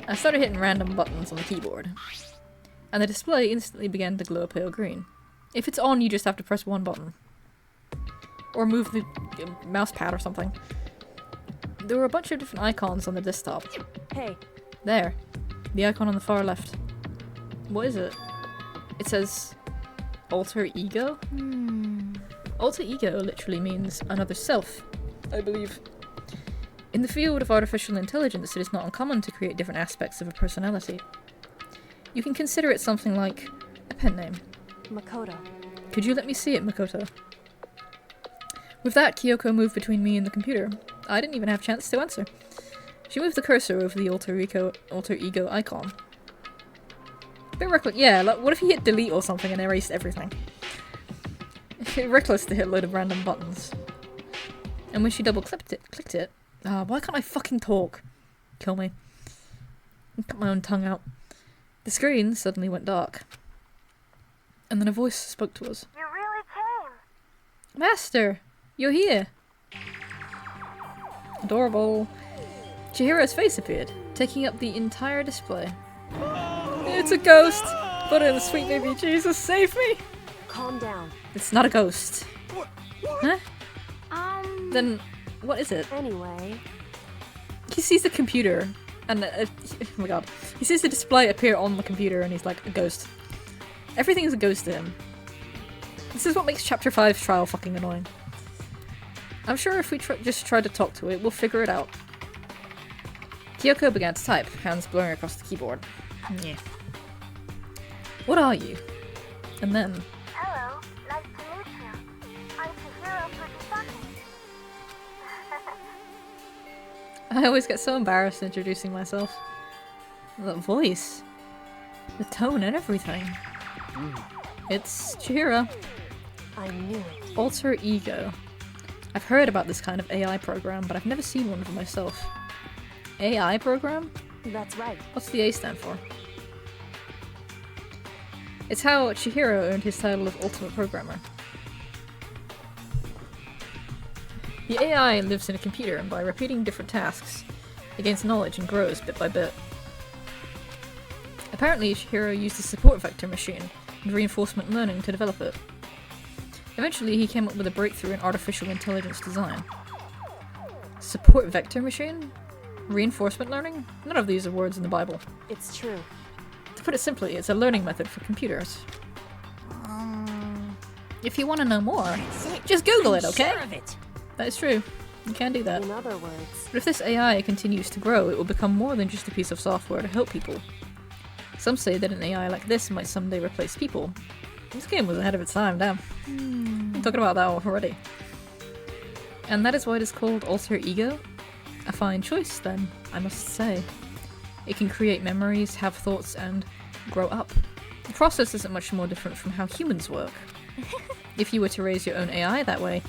I started hitting random buttons on the keyboard, and the display instantly began to glow pale green. If it's on, you just have to press one button. Or move the mouse pad or something. There were a bunch of different icons on the desktop. hey, There. The icon on the far left. What is it? It says alter ego? Alter ego literally means another self, I believe. In the field of artificial intelligence, it is not uncommon to create different aspects of a personality. You can consider it something like a pen name. Makoto. Could you let me see it, Makoto? With that, Kyoko moved between me and the computer. I didn't even have a chance to answer. She moved the cursor over the alter ego icon. Bit reckless. Yeah, like, what if he hit delete or something and erased everything? Reckless to hit a load of random buttons. And when she clicked it. Why can't I fucking talk? Kill me. I cut my own tongue out. The screen suddenly went dark. And then a voice spoke to us. You really came. Master! You're here! Adorable. Chihiro's face appeared, taking up the entire display. It's a ghost! Put in, sweet baby Jesus, save me! Calm down. It's not a ghost. Huh? Then, what is it? Anyway, He sees the computer, and oh my god. He sees the display appear on the computer, and he's like, a ghost. Everything is a ghost to him. This is what makes Chapter 5's trial fucking annoying. I'm sure if we just try to talk to it, we'll figure it out. Kyoko began to type, hands blurring across the keyboard. Yeah. What are you? And then... Hello, nice to meet you. I'm Chihiro Fujisaki. I always get so embarrassed introducing myself. The voice. The tone and everything. It's Chihiro. I knew it. Alter ego. I've heard about this kind of AI program, but I've never seen one for myself. AI program? That's right. What's the A stand for? It's how Chihiro earned his title of Ultimate Programmer. The AI lives in a computer, and by repeating different tasks, it gains knowledge and grows bit by bit. Apparently, Chihiro used a support vector machine and reinforcement learning to develop it. Eventually, he came up with a breakthrough in artificial intelligence design. Support vector machine? Reinforcement learning? None of these are words in the Bible. It's true. To put it simply, it's a learning method for computers. If you want to know more, just Google it, okay? Sure of it. That is true. You can do that. In other words, But if this AI continues to grow, it will become more than just a piece of software to help people. Some say that an AI like this might someday replace people. This game was ahead of its time, damn. I'm talking about that already. And that is why it is called Alter Ego? A fine choice, then, I must say. It can create memories, have thoughts, and grow up. The process isn't much more different from how humans work. If you were to raise your own AI that way,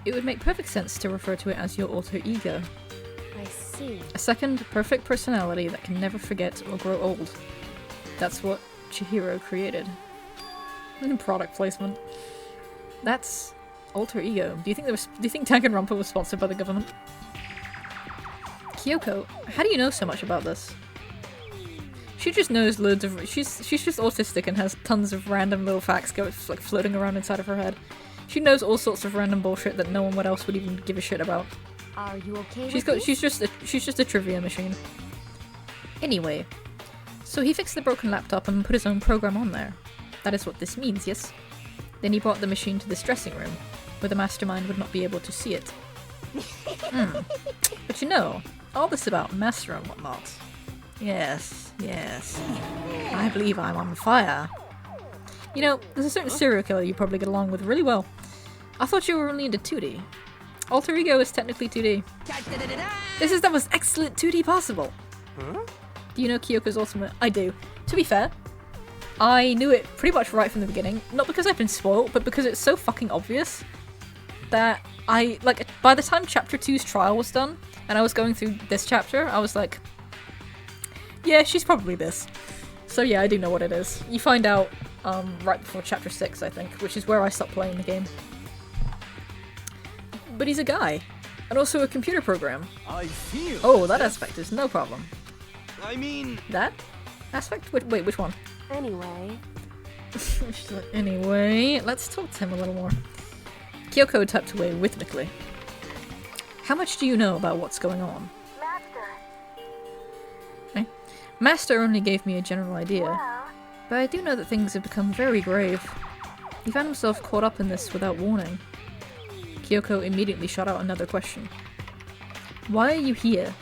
it would make perfect sense to refer to it as your alter ego. I see. A second, perfect personality that can never forget or grow old. That's what Chihiro created. Product placement. That's alter ego. Do you think Danganronpa was sponsored by the government? Kyoko, how do you know so much about this? She just knows loads of. She's just autistic and has tons of random little facts like floating around inside of her head. She knows all sorts of random bullshit that no one else would even give a shit about. Are you okay She's with this? she's just a trivia machine. Anyway, so he fixed the broken laptop and put his own program on there. That is what this means, yes? Then he brought the machine to this dressing room, where the mastermind would not be able to see it. But you know, all this about master and whatnot. Yes. I believe I'm on fire. You know, there's a certain serial killer you probably get along with really well. I thought you were only into 2D. Alter Ego is technically 2D. This is the most excellent 2D possible. Huh? Do you know Kyoko's Ultimate? I do. To be fair, I knew it pretty much right from the beginning. Not because I've been spoiled, but because it's so fucking obvious. that like by the time chapter 2's trial was done and I was going through this chapter, I was like, yeah, she's probably this. So yeah, I do know what it is. You find out right before chapter 6, I think, which is where I stopped playing the game. But he's a guy, and also a computer program. I feel. Oh, that aspect is no problem. I mean, That aspect? Wait, which one? Anyway, She's like, anyway, let's talk to him a little more. Kyoko typed away rhythmically. How much do you know about what's going on? Master. Eh? Master only gave me a general idea, Well, but I do know that things have become very grave. He found himself caught up in this without warning. Kyoko immediately shot out another question. Why are you here?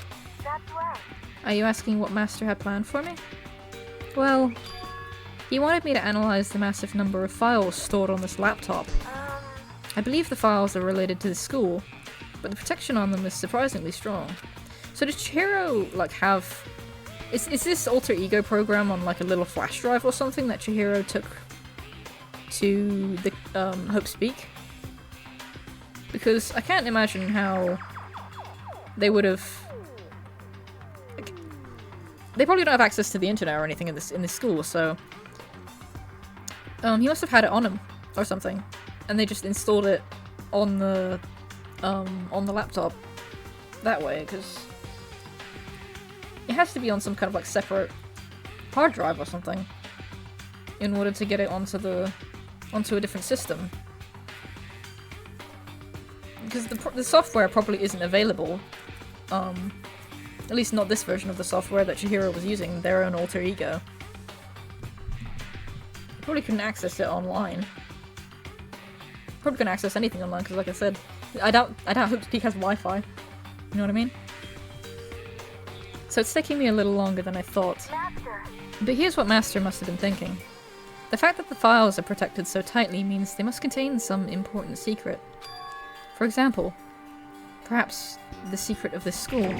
that's right. Are you asking what Master had planned for me? Well, he wanted me to analyze the massive number of files stored on this laptop. I believe the files are related to the school, but the protection on them is surprisingly strong. So did Chihiro, like, have... Is this alter ego program on, like, a little flash drive or something that Chihiro took to the, Hope's Peak? Because I can't imagine how they would have... Like, they probably don't have access to the internet or anything in this school, so... he must have had it on him, or something. And they just installed it on the laptop that way, because it has to be on some kind of like separate hard drive or something in order to get it onto a different system. Because the software probably isn't available, at least not this version of the software that Chihiro was using, their own alter ego. Probably couldn't access it online. Probably couldn't access anything online because, like I said, I doubt Hope's Peak has Wi-Fi. You know what I mean? So it's taking me a little longer than I thought. Master. But here's what Master must have been thinking. The fact that the files are protected so tightly means they must contain some important secret. For example, perhaps the secret of this school.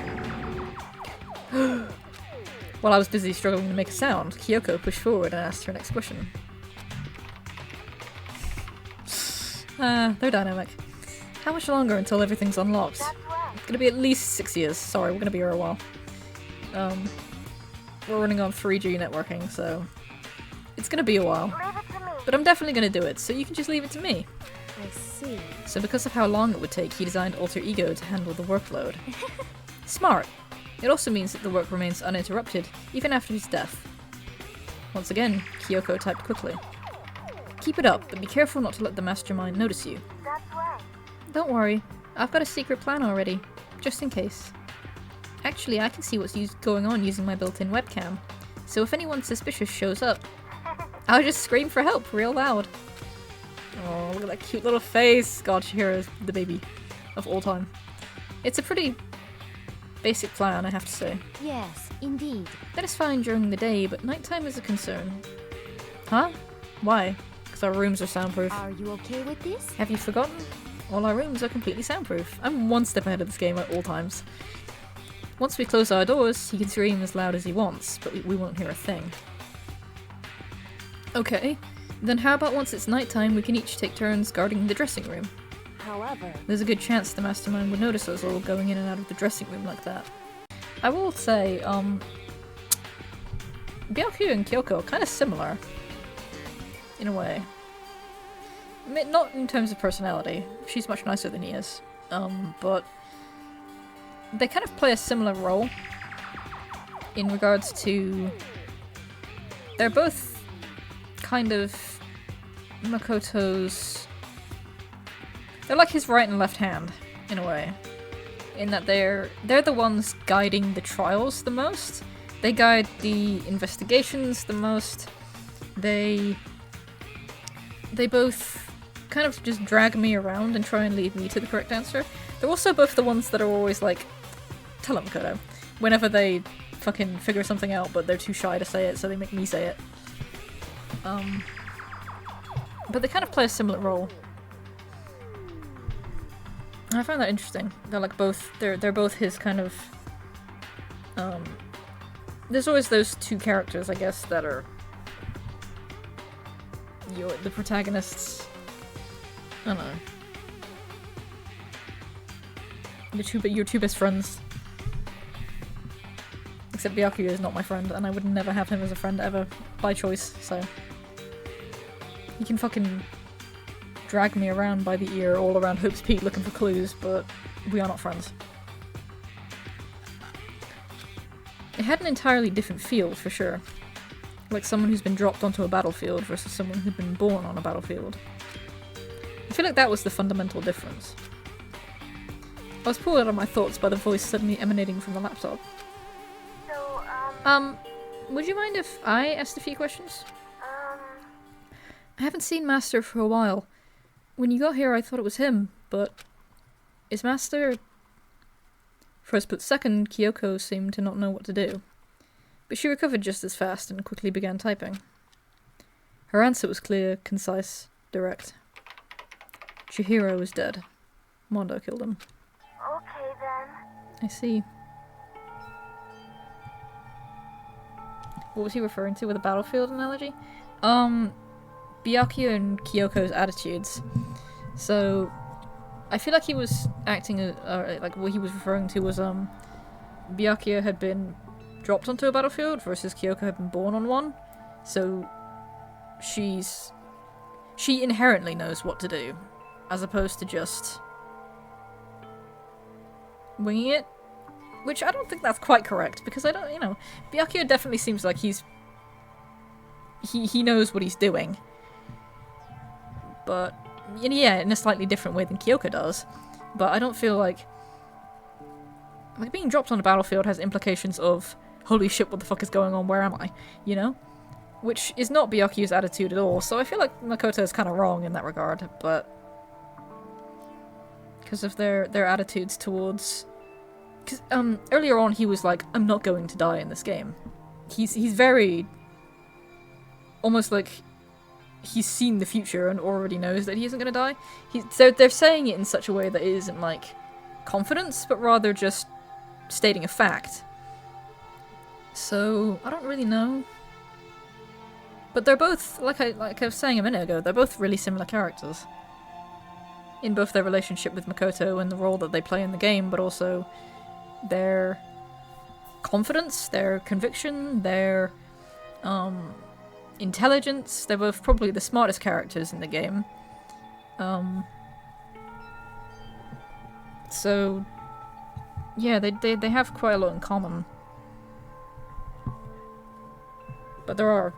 While I was busy struggling to make a sound, Kyoko pushed forward and asked her next question. They're dynamic. How much longer until everything's unlocked? That's right. It's gonna be at least 6 years. Sorry, we're gonna be here a while. We're running on 3G networking, so it's gonna be a while. Leave it to me. But I'm definitely gonna do it, so you can just leave it to me. I see. So because of how long it would take, he designed Alter Ego to handle the workload. Smart. It also means that the work remains uninterrupted, even after his death. Once again, Kyoko typed quickly. Keep it up, but be careful not to let the mastermind notice you. That's right. Don't worry, I've got a secret plan already, just in case. Actually, I can see what's going on using my built-in webcam, so if anyone suspicious shows up, I'll just scream for help real loud. Oh, look at that cute little face! God, Chihiro is the baby of all time. It's a pretty basic plan, I have to say. Yes, indeed. That is fine during the day, but nighttime is a concern. Huh? Why? Because our rooms are soundproof. Are you okay with this? Have you forgotten? All our rooms are completely soundproof. I'm one step ahead of this game at all times. Once we close our doors, he can scream as loud as he wants, but we won't hear a thing. Okay, then how about once it's nighttime we can each take turns guarding the dressing room? However, There's a good chance the mastermind would notice us all going in and out of the dressing room like that. I will say, Byaku and Kyoko are kind of similar. In a way. Not in terms of personality. She's much nicer than he is. But they kind of play a similar role in regards to... They're both kind of Makoto's... They're like his right and left hand, in a way. In that they're the ones guiding the trials the most. They guide the investigations the most. They both kind of just drag me around and try and lead me to the correct answer. They're also both the ones that are always like, tell them, Makoto. Whenever they fucking figure something out, but they're too shy to say it, so they make me say it. But they kind of play a similar role. And I find that interesting. They're like both, they're both his kind of, there's always those two characters, I guess, that are the protagonists. I don't know. You're two best friends. Except Byakuya is not my friend, and I would never have him as a friend ever, by choice, so... He can fucking drag me around by the ear all around Hope's Peak looking for clues, but we are not friends. It had an entirely different feel, for sure. Like someone who's been dropped onto a battlefield versus someone who'd been born on a battlefield. I feel like that was the fundamental difference. I was pulled out of my thoughts by the voice suddenly emanating from the laptop. So, Would you mind if I asked a few questions? I haven't seen Master for a while. When you got here I thought it was him, but... Is Master... First but second, Kyoko seemed to not know what to do. But she recovered just as fast and quickly began typing. Her answer was clear, concise, direct. Chihiro is dead. Mondo killed him. okay then. I see. What was he referring to with a battlefield analogy? Byakuya and Kyoko's attitudes. So, I feel like he was acting like what he was referring to was Byakuya had been dropped onto a battlefield versus Kyoko had been born on one. So, she inherently knows what to do, as opposed to just winging it. Which I don't think that's quite correct, because I don't, Byakuya definitely seems like he knows what he's doing. But, yeah, in a slightly different way than Kyoko does. But I don't feel like being dropped on a battlefield has implications of, holy shit, what the fuck is going on, where am I? You know? Which is not Byakuya's attitude at all, so I feel like Makoto is kind of wrong in that regard, but... because of their attitudes towards... Because earlier on he was like, I'm not going to die in this game. He's very... almost like he's seen the future and already knows that he isn't going to die. They're saying it in such a way that it isn't like confidence, but rather just stating a fact. So, I don't really know. But they're both, like I was saying a minute ago, they're both really similar characters. In both their relationship with Makoto and the role that they play in the game, but also their confidence, their conviction, their intelligence. They're both probably the smartest characters in the game. So, yeah, they have quite a lot in common. But there are,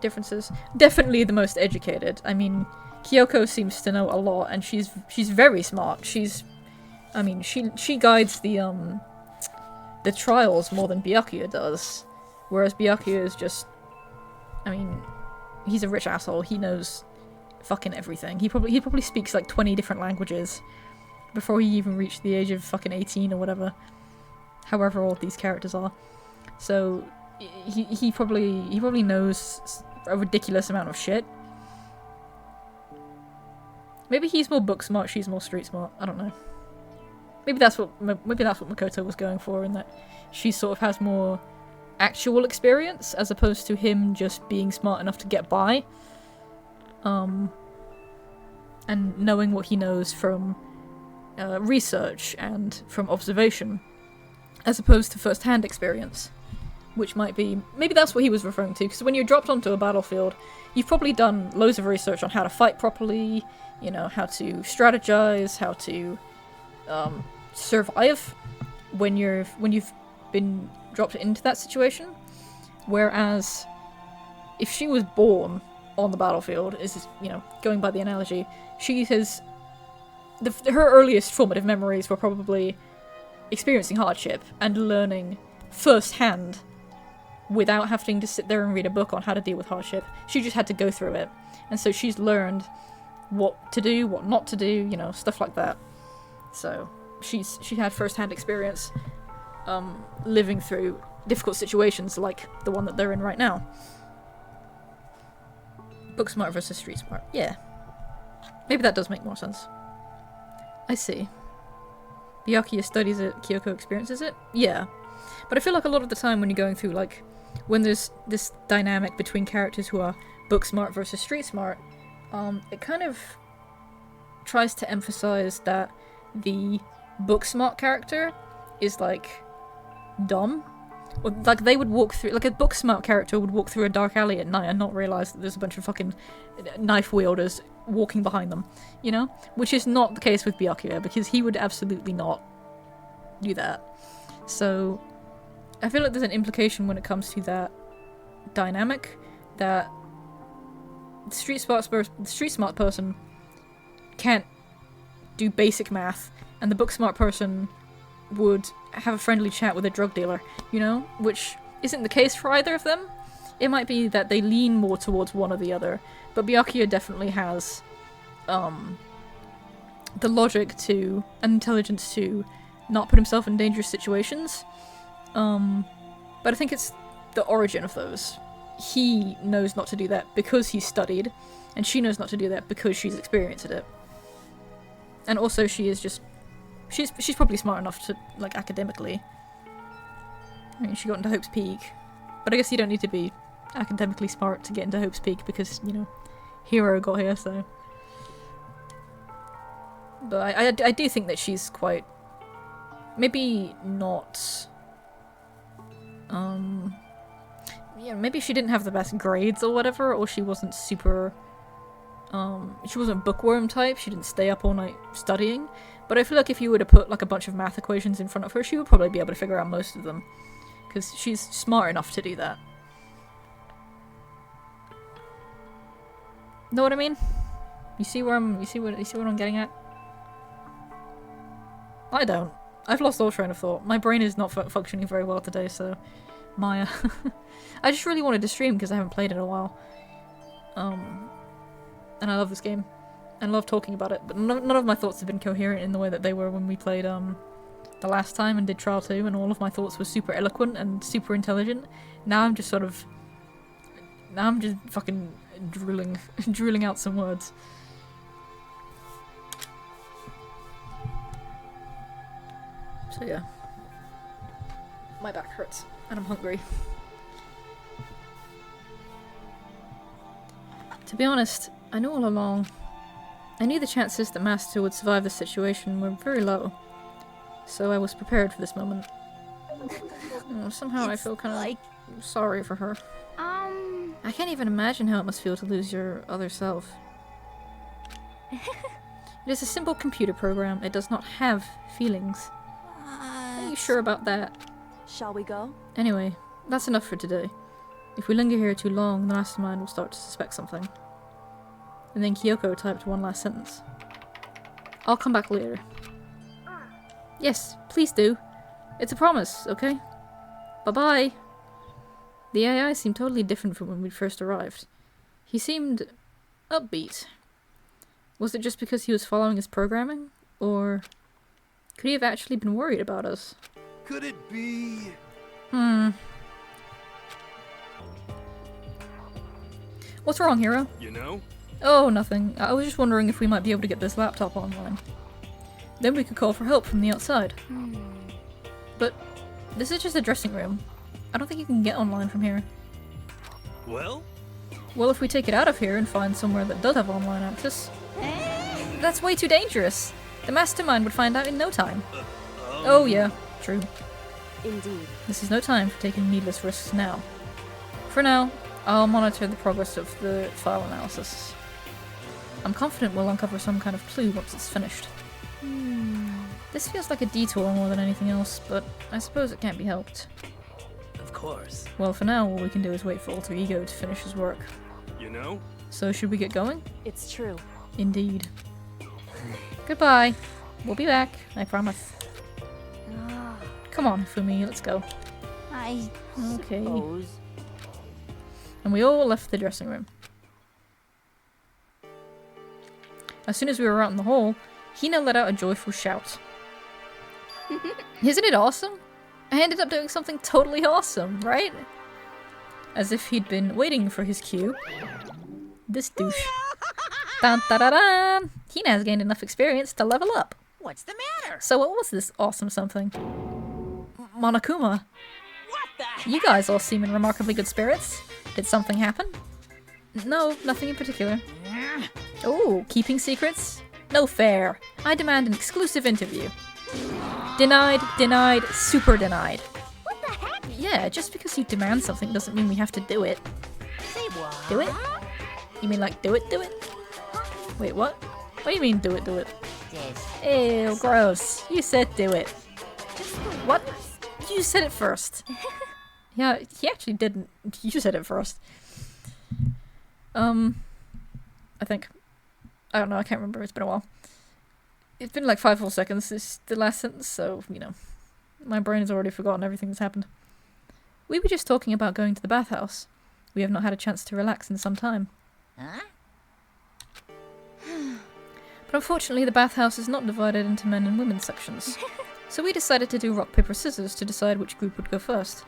differences. Definitely the most educated. I mean, Kyoko seems to know a lot, and she's very smart. She guides the trials more than Byakuya does, whereas Byakuya is just, he's a rich asshole. He knows fucking everything. He probably speaks like 20 different languages before he even reached the age of fucking 18 or whatever. However old these characters are. So he probably knows a ridiculous amount of shit. Maybe he's more book smart, she's more street smart. I don't know. Maybe that's what Makoto was going for, in that she sort of has more actual experience as opposed to him just being smart enough to get by. And knowing what he knows from research and from observation, as opposed to first-hand experience. Which might be... maybe that's what he was referring to, because when you're dropped onto a battlefield, you've probably done loads of research on how to fight properly, how to strategize, how to survive when you've been dropped into that situation. Whereas if she was born on the battlefield, going by the analogy, she has... her earliest formative memories were probably experiencing hardship and learning firsthand without having to sit there and read a book on how to deal with hardship. She just had to go through it. And so she's learned what to do, what not to do, stuff like that. So she had first-hand experience living through difficult situations like the one that they're in right now. Book smart versus street smart. Yeah. Maybe that does make more sense. I see. Byakuya studies it, Kyoko experiences it? Yeah. But I feel like a lot of the time when you're going through, when there's this dynamic between characters who are book smart versus street smart, it kind of tries to emphasize that the book smart character is like dumb. Or, like they would walk through, like a book smart character would walk through a dark alley at night and not realize that there's a bunch of fucking knife wielders walking behind them, you know? Which is not the case with Byakuya, because he would absolutely not do that. So I feel like there's an implication when it comes to that dynamic that the street smart person can't do basic math, and the book smart person would have a friendly chat with a drug dealer, you know? Which isn't the case for either of them. It might be that they lean more towards one or the other, but Byakuya definitely has the logic to, and intelligence to, not put himself in dangerous situations. But I think it's the origin of those. He knows not to do that because he's studied, and she knows not to do that because she's experienced it. And also she is just... She's probably smart enough to, like, academically. I mean, she got into Hope's Peak. But I guess you don't need to be academically smart to get into Hope's Peak because, you know, Hero got here, so... But I do think that she's quite... Maybe not... Yeah, maybe she didn't have the best grades or whatever, or she wasn't super... she wasn't bookworm type, she didn't stay up all night studying. But I feel like if you were to put like a bunch of math equations in front of her, she would probably be able to figure out most of them. Because she's smart enough to do that. Know what I mean? You see what I'm getting at? I don't. I've lost all train of thought. My brain is not functioning very well today, so... Maya. I just really wanted to stream because I haven't played it in a while. And I love this game. And love talking about it, but none of my thoughts have been coherent in the way that they were when we played the last time and did Trial 2, and all of my thoughts were super eloquent and super intelligent. Now I'm just sort of... Now I'm just fucking drooling out some words. So yeah. My back hurts, and I'm hungry. To be honest, I knew all along. I knew the chances that Master would survive the situation were very low. So I was prepared for this moment. Somehow I feel kind of sorry for her. I can't even imagine how it must feel to lose your other self. It is a simple computer program. It does not have feelings. Are you sure about that? Shall we go? Anyway, that's enough for today. If we linger here too long, the mastermind will start to suspect something. And then Kyoko typed one last sentence. I'll come back later. Yes, please do. It's a promise, okay? Bye-bye. The AI seemed totally different from when we first arrived. He seemed upbeat. Was it just because he was following his programming? Or could he have actually been worried about us? Could it be? What's wrong, Hero? You know? Oh, nothing. I was just wondering if we might be able to get this laptop online. Then we could call for help from the outside. But this is just a dressing room. I don't think you can get online from here. Well? Well, if we take it out of here and find somewhere that does have online access... That's way too dangerous! The mastermind would find out in no time. Oh yeah, true. Indeed. This is no time for taking needless risks now. For now, I'll monitor the progress of the file analysis. I'm confident we'll uncover some kind of clue once it's finished. This feels like a detour more than anything else, but I suppose it can't be helped. Of course. Well, for now, all we can do is wait for Alter Ego to finish his work. You know? So should we get going? It's true. Indeed. Goodbye. We'll be back, I promise. Come on, Fumi, let's go. I Okay. suppose. And we all left the dressing room. As soon as we were out in the hall, Hina let out a joyful shout. Isn't it awesome? I ended up doing something totally awesome, right? As if he'd been waiting for his cue. This douche. Dun da da dun! Hina has gained enough experience to level up. What's the matter? So what was this awesome something? Monokuma. What the You guys all seem in remarkably good spirits. Did something happen? No, nothing in particular. Oh, keeping secrets? No fair. I demand an exclusive interview. Denied, denied, super denied. What the heck? Yeah, just because you demand something doesn't mean we have to do it. Say what? Do it? You mean like do it, do it? Wait, what? What do you mean do it, do it? Ew, gross. You said do it. What? You said it first. Yeah, he actually didn't. You said it first. I think. I don't know, I can't remember, it's been a while. It's been like 5 full seconds, this is the last sentence, so, you know. My brain has already forgotten everything that's happened. We were just talking about going to the bathhouse. We have not had a chance to relax in some time. Huh? But unfortunately, the bathhouse is not divided into men and women sections. So we decided to do rock, paper, scissors to decide which group would go first.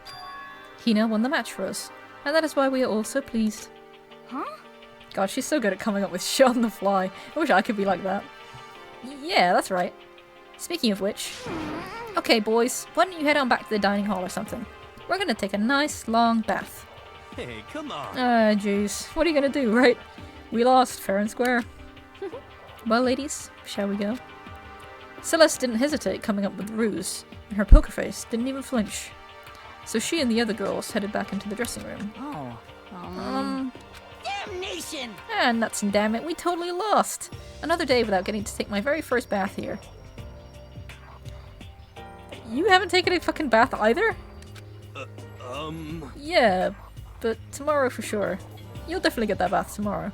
Hina won the match for us, and that is why we are all so pleased. Huh? God, she's so good at coming up with shit on the fly. I wish I could be like that. Yeah, that's right. Speaking of which... Okay, boys, why don't you head on back to the dining hall or something? We're gonna take a nice, long bath. Hey, come on. Ah, jeez. What are you gonna do, right? We lost, fair and square. Well, ladies, shall we go? Celeste didn't hesitate coming up with the ruse, and her poker face didn't even flinch. So she and the other girls headed back into the dressing room. Oh. Damnation! Ah, nuts and damn it, we totally lost! Another day without getting to take my very first bath here. You haven't taken a fucking bath either? Yeah, but tomorrow for sure. You'll definitely get that bath tomorrow.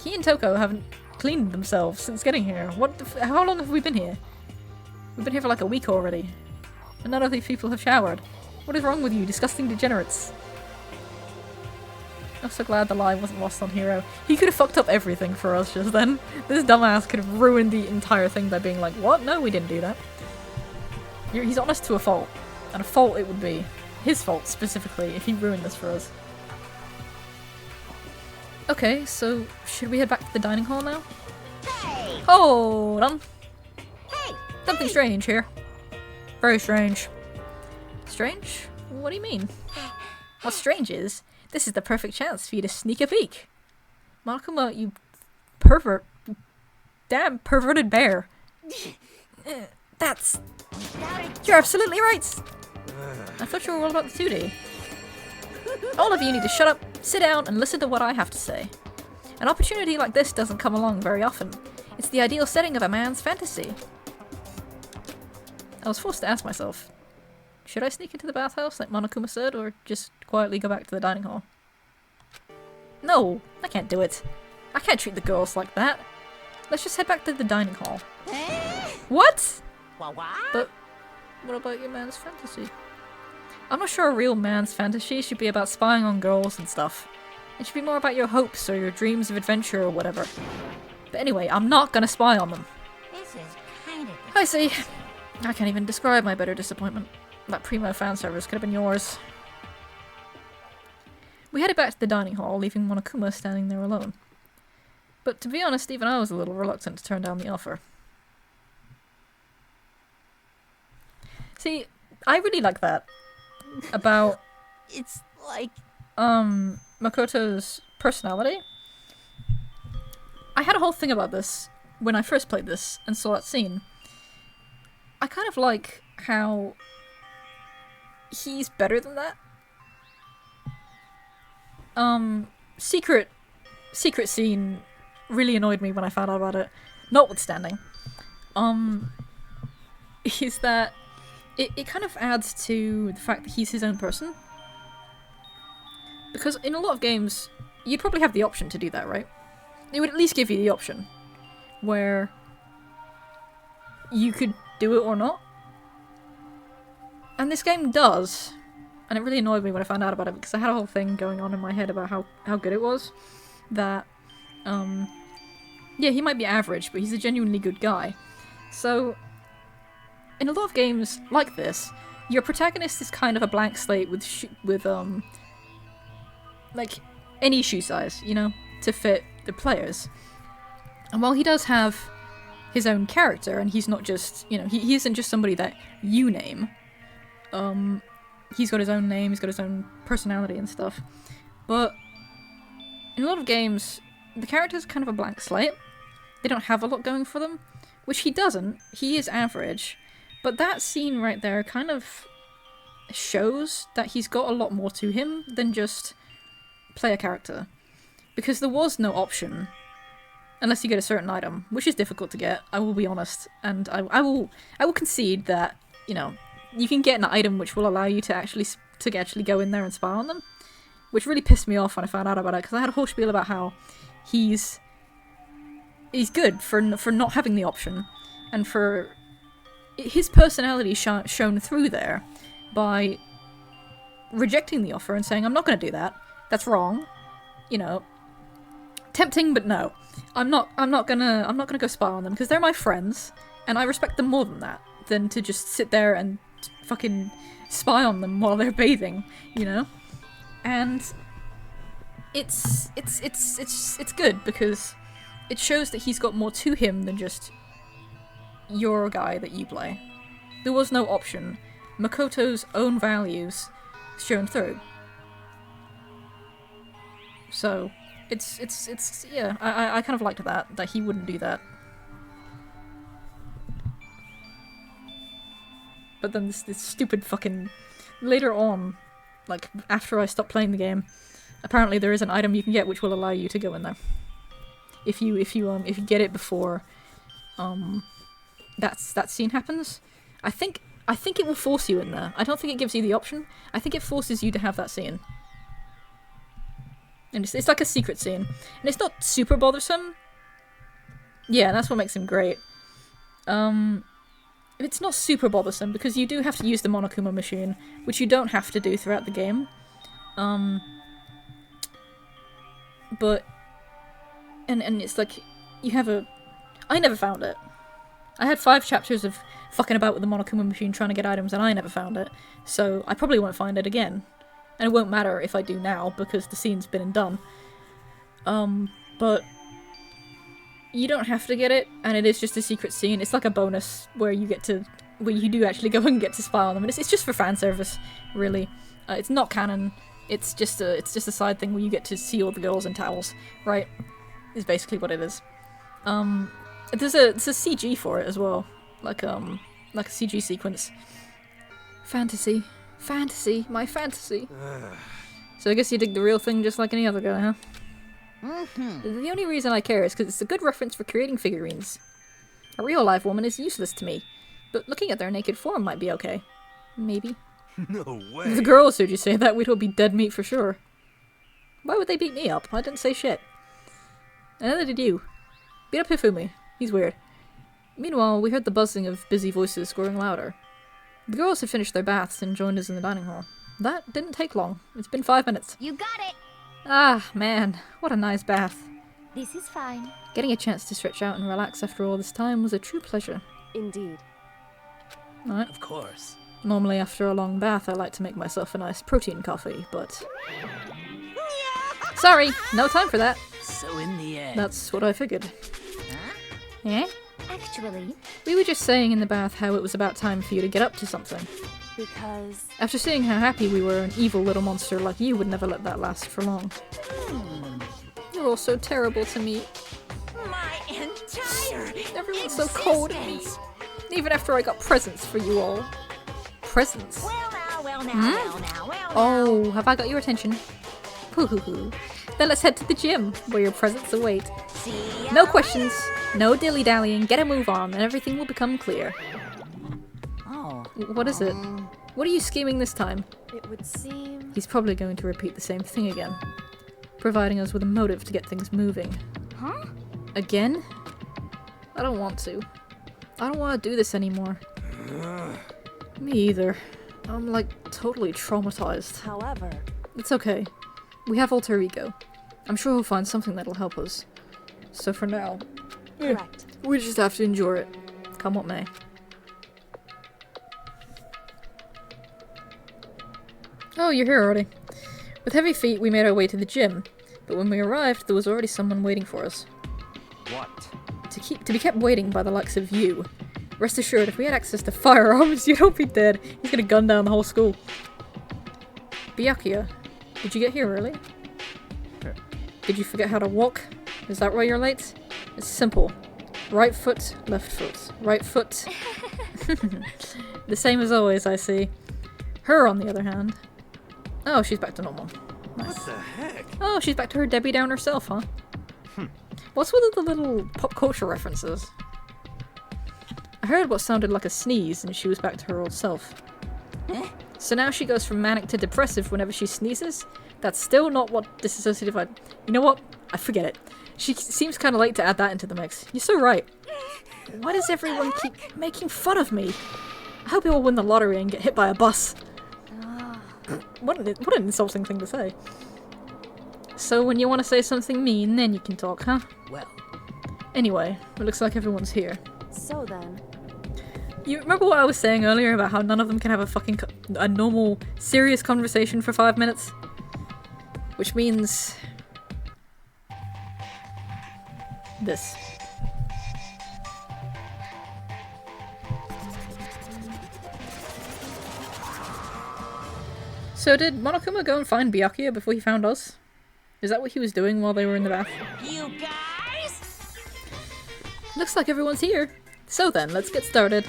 He and Toko haven't cleaned themselves since getting here. What the how long have we been here? We've been here for like a week already. And none of these people have showered. What is wrong with you, disgusting degenerates? I'm so glad the lie wasn't lost on Hero. He could have fucked up everything for us just then. This dumbass could have ruined the entire thing by being like, what? No, we didn't do that. He's honest to a fault. And a fault it would be. His fault, specifically, if he ruined this for us. Okay, so should we head back to the dining hall now? Hey! Hold on. Hey! Something strange here. Very strange. Strange? What do you mean? What's strange is, this is the perfect chance for you to sneak a peek. Monokuma, you pervert. Damn perverted bear. That's... You're absolutely right! I thought you were all about the 2D. All of you need to shut up, sit down, and listen to what I have to say. An opportunity like this doesn't come along very often. It's the ideal setting of a man's fantasy. I was forced to ask myself, should I sneak into the bathhouse like Monokuma said, or just quietly go back to the dining hall? No, I can't do it. I can't treat the girls like that. Let's just head back to the dining hall. What? What? But what about your man's fantasy? I'm not sure a real man's fantasy should be about spying on girls and stuff. It should be more about your hopes or your dreams of adventure or whatever. But anyway, I'm not gonna spy on them. This is kind of... I see. I can't even describe my bitter disappointment. That primo fan service could have been yours. We headed back to the dining hall, leaving Monokuma standing there alone. But to be honest, even I was a little reluctant to turn down the offer. See, I really like that. About It's like... Makoto's personality. I had a whole thing about this when I first played this and saw that scene. I kind of like how he's better than that. Secret scene really annoyed me when I found out about it. Notwithstanding, is that it kind of adds to the fact that he's his own person. Because in a lot of games, you'd probably have the option to do that, right? It would at least give you the option where you could do it or not. And this game does. And it really annoyed me when I found out about it because I had a whole thing going on in my head about how good it was. That, yeah, he might be average, but he's a genuinely good guy. So, in a lot of games like this, your protagonist is kind of a blank slate with like, any shoe size, you know, to fit the players. And while he does have his own character, and he's not just, you know, he isn't just somebody that you name, he's got his own name, he's got his own personality and stuff. But in a lot of games, the character's kind of a blank slate. They don't have a lot going for them, which he doesn't. He is average, But that scene right there kind of shows that he's got a lot more to him than just play a character. Because there was no option, unless you get a certain item, which is difficult to get, I will be honest. And I will concede that, you know, you can get an item which will allow you to actually go in there and spy on them. Which really pissed me off when I found out about it, because I had a whole spiel about how he's good for not having the option, and for his personality shown through there by rejecting the offer and saying, I'm not going to do that. That's wrong. You know, tempting, but no. I'm not gonna go spy on them because they're my friends, and I respect them more than to just sit there and fucking spy on them while they're bathing, you know? And it's good because it shows that he's got more to him than just you're a guy that you play. There was no option. Makoto's own values shown through. So it's yeah, I kind of liked that he wouldn't do that. But then this stupid fucking later on, like after I stopped playing the game, apparently there is an item you can get which will allow you to go in there. If you get it before that scene happens. I think it will force you in there. I don't think it gives you the option. I think it forces you to have that scene. And it's like a secret scene. And it's not super bothersome. Yeah, that's what makes him great. It's not super bothersome because you do have to use the Monokuma machine, which you don't have to do throughout the game. But and it's like you have I never found it. I had 5 chapters of fucking about with the Monokuma machine trying to get items and I never found it. So I probably won't find it again. And it won't matter if I do now because the scene's been and done. But you don't have to get it, and it is just a secret scene. It's like a bonus where you do actually go and get to spy on them, and it's just for fan service, really. It's not canon. It's just a side thing where you get to see all the girls in towels, right? Is basically what it is. There's a CG for it as well, like a CG sequence. Fantasy, my fantasy. So I guess you dig the real thing just like any other guy, huh? The only reason I care is because it's a good reference for creating figurines. A real live woman is useless to me, but looking at their naked form might be okay. Maybe. No way. If the girls heard you say that, we'd all be dead meat for sure. Why would they beat me up? I didn't say shit. And neither did you. Beat up Hifumi. He's weird. Meanwhile, we heard the buzzing of busy voices growing louder. The girls had finished their baths and joined us in the dining hall. That didn't take long. It's been 5 minutes. You got it! Ah, man. What a nice bath. This is fine. Getting a chance to stretch out and relax after all this time was a true pleasure. Indeed. Alright. Of course. Normally after a long bath I like to make myself a nice protein coffee, but... Sorry! No time for that! So in the end... That's what I figured. Yeah? Actually, We were just saying in the bath how it was about time for you to get up to something. Because After seeing how happy we were, an evil little monster like you would never let that last for long. You're all so terrible to me. my entire Everyone's so cold to me. Even after I got presents for you all. Presents? Well now, well Oh, have I got your attention? Hoo-hoo-hoo. Then let's head to the gym, where your presents await. See ya No questions, later. no dilly-dallying, get a move on, and everything will become clear. Oh. What is it? What are you scheming this time? it would seem... He's probably going to repeat the same thing again. Providing us with a motive to get things moving. Huh? Again? I don't want to. I don't want to do this anymore. Me either. I'm like totally traumatized. However, It's okay. We have alter ego. I'm sure he'll find something that'll help us. So for now, correct. we just have to endure it. Come what may. Oh, you're here already. With heavy feet, we made our way to the gym. But when we arrived, there was already someone waiting for us. What? To be kept waiting by the likes of you. Rest assured, if we had access to firearms, you'd all be dead. He's gonna gun down the whole school. Byakuya, did you get here early? Did you forget how to walk? Is that why you're late? It's simple. Right foot, left foot. Right foot. The same as always, I see. Her, on the other hand. Oh, she's back to normal. Nice. What the heck? Oh, she's back to her Debbie Downer self, huh? What's with all the little pop culture references? I heard what sounded like a sneeze and she was back to her old self. So now she goes from manic to depressive whenever she sneezes? That's still not what disassociative You know what? I forget it. She seems kind of late to add that into the mix. You're so right. Why does everyone keep making fun of me? I hope you all win the lottery and get hit by a bus. What an insulting thing to say. So when you want to say something mean, then you can talk, huh? Well. Anyway, it looks like everyone's here. So then, You remember what I was saying earlier about how none of them can have a normal, serious conversation for 5 minutes? Which means... this. So did Monokuma go and find Byakuya before he found us? Is that what he was doing while they were in the bath? You guys? Looks like everyone's here. So then, let's get started.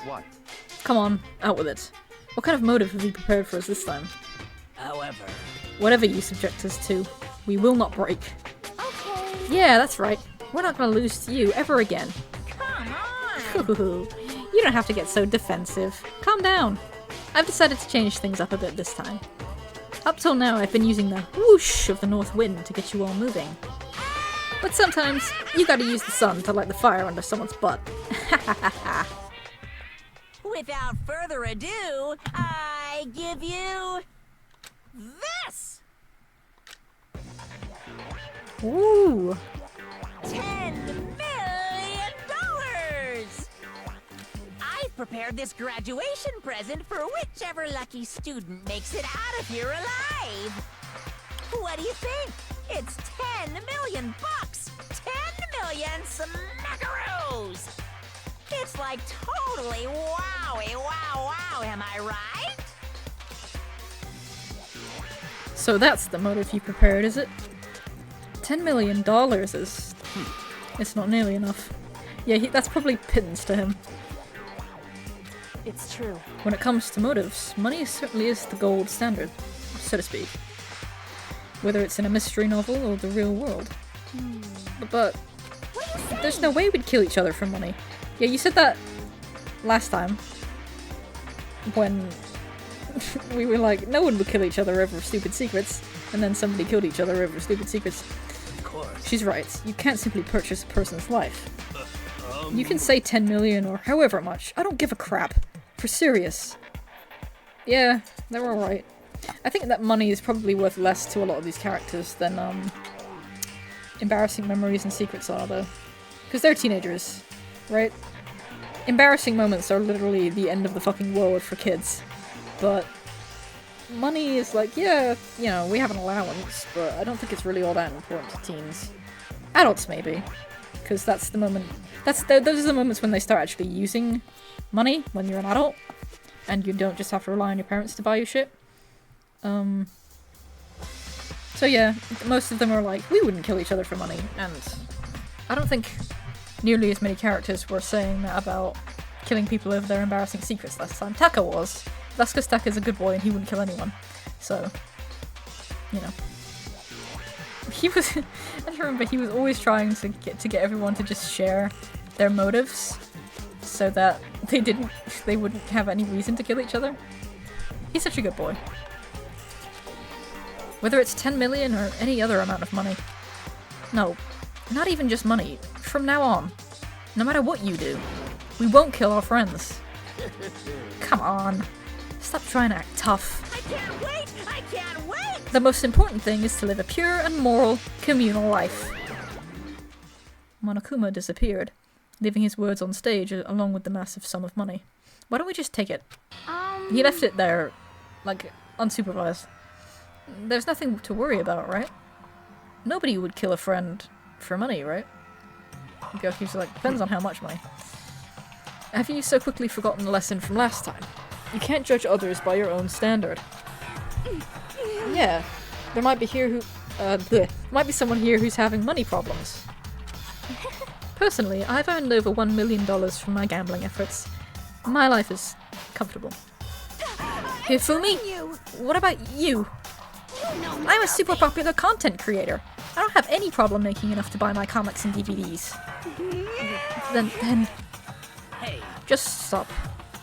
What? Come on, out with it. What kind of motive have you prepared for us this time? However. Whatever you subject us to, we will not break. okay. Yeah, that's right. We're not gonna lose to you ever again. Come on. You don't have to get so defensive. Calm down. I've decided to change things up a bit this time. Up till now, I've been using the whoosh of the north wind to get you all moving. But sometimes, you gotta use the sun to light the fire under someone's butt. Without further ado, I give you this. Ooh. $10 million! I've prepared this graduation present for whichever lucky student makes it out of here alive. What do you think? It's 10 million bucks! 10 million smackaroos! It's like totally wowie wow, am I right? So that's the motive you prepared, is it? $10 million is... It's not nearly enough. Yeah, that's probably pittance to him. It's true. When it comes to motives, money certainly is the gold standard, so to speak. Whether it's in a mystery novel or the real world. But there's no way we'd kill each other for money. Yeah, you said that last time. When we were like, no one would kill each other over stupid secrets. And then somebody killed each other over stupid secrets. Of course. She's right. You can't simply purchase a person's life. You can say 10 million or however much. I don't give a crap. For serious. Yeah, they're alright. I think that money is probably worth less to a lot of these characters than embarrassing memories and secrets are, though. Because they're teenagers, right? Embarrassing moments are literally the end of the fucking world for kids. But money is like, yeah, you know, we have an allowance, but I don't think it's really all that important to teens. Adults, maybe. Because that's the moment... those are the moments when they start actually using money, when you're an adult. And you don't just have to rely on your parents to buy you shit. So yeah, most of them are like, we wouldn't kill each other for money, and I don't think nearly as many characters were saying that about killing people over their embarrassing secrets last time. Taka was. That's because Taka's a good boy and he wouldn't kill anyone. So, you know. He was... I just remember he was always trying to get everyone to just share their motives so that they wouldn't have any reason to kill each other. He's such a good boy. Whether it's 10 million or any other amount of money. No, not even just money. From now on, no matter what you do, we won't kill our friends. Come on. Stop trying to act tough. I can't wait! I can't wait! The most important thing is to live a pure and moral, communal life. Monokuma disappeared, leaving his words on stage along with the massive sum of money. Why don't we just take it? He left it there, like, unsupervised. There's nothing to worry about, right? Nobody would kill a friend for money, right? Byakuya's like, depends on how much money. Have you so quickly forgotten the lesson from last time? You can't judge others by your own standard. Yeah, there might be someone here who's having money problems. Personally, I've earned over $1 million from my gambling efforts. My life is comfortable. Hifumi, what about you? I'm a super popular content creator. I don't have any problem making enough to buy my comics and DVDs. Then... Hey, Just stop.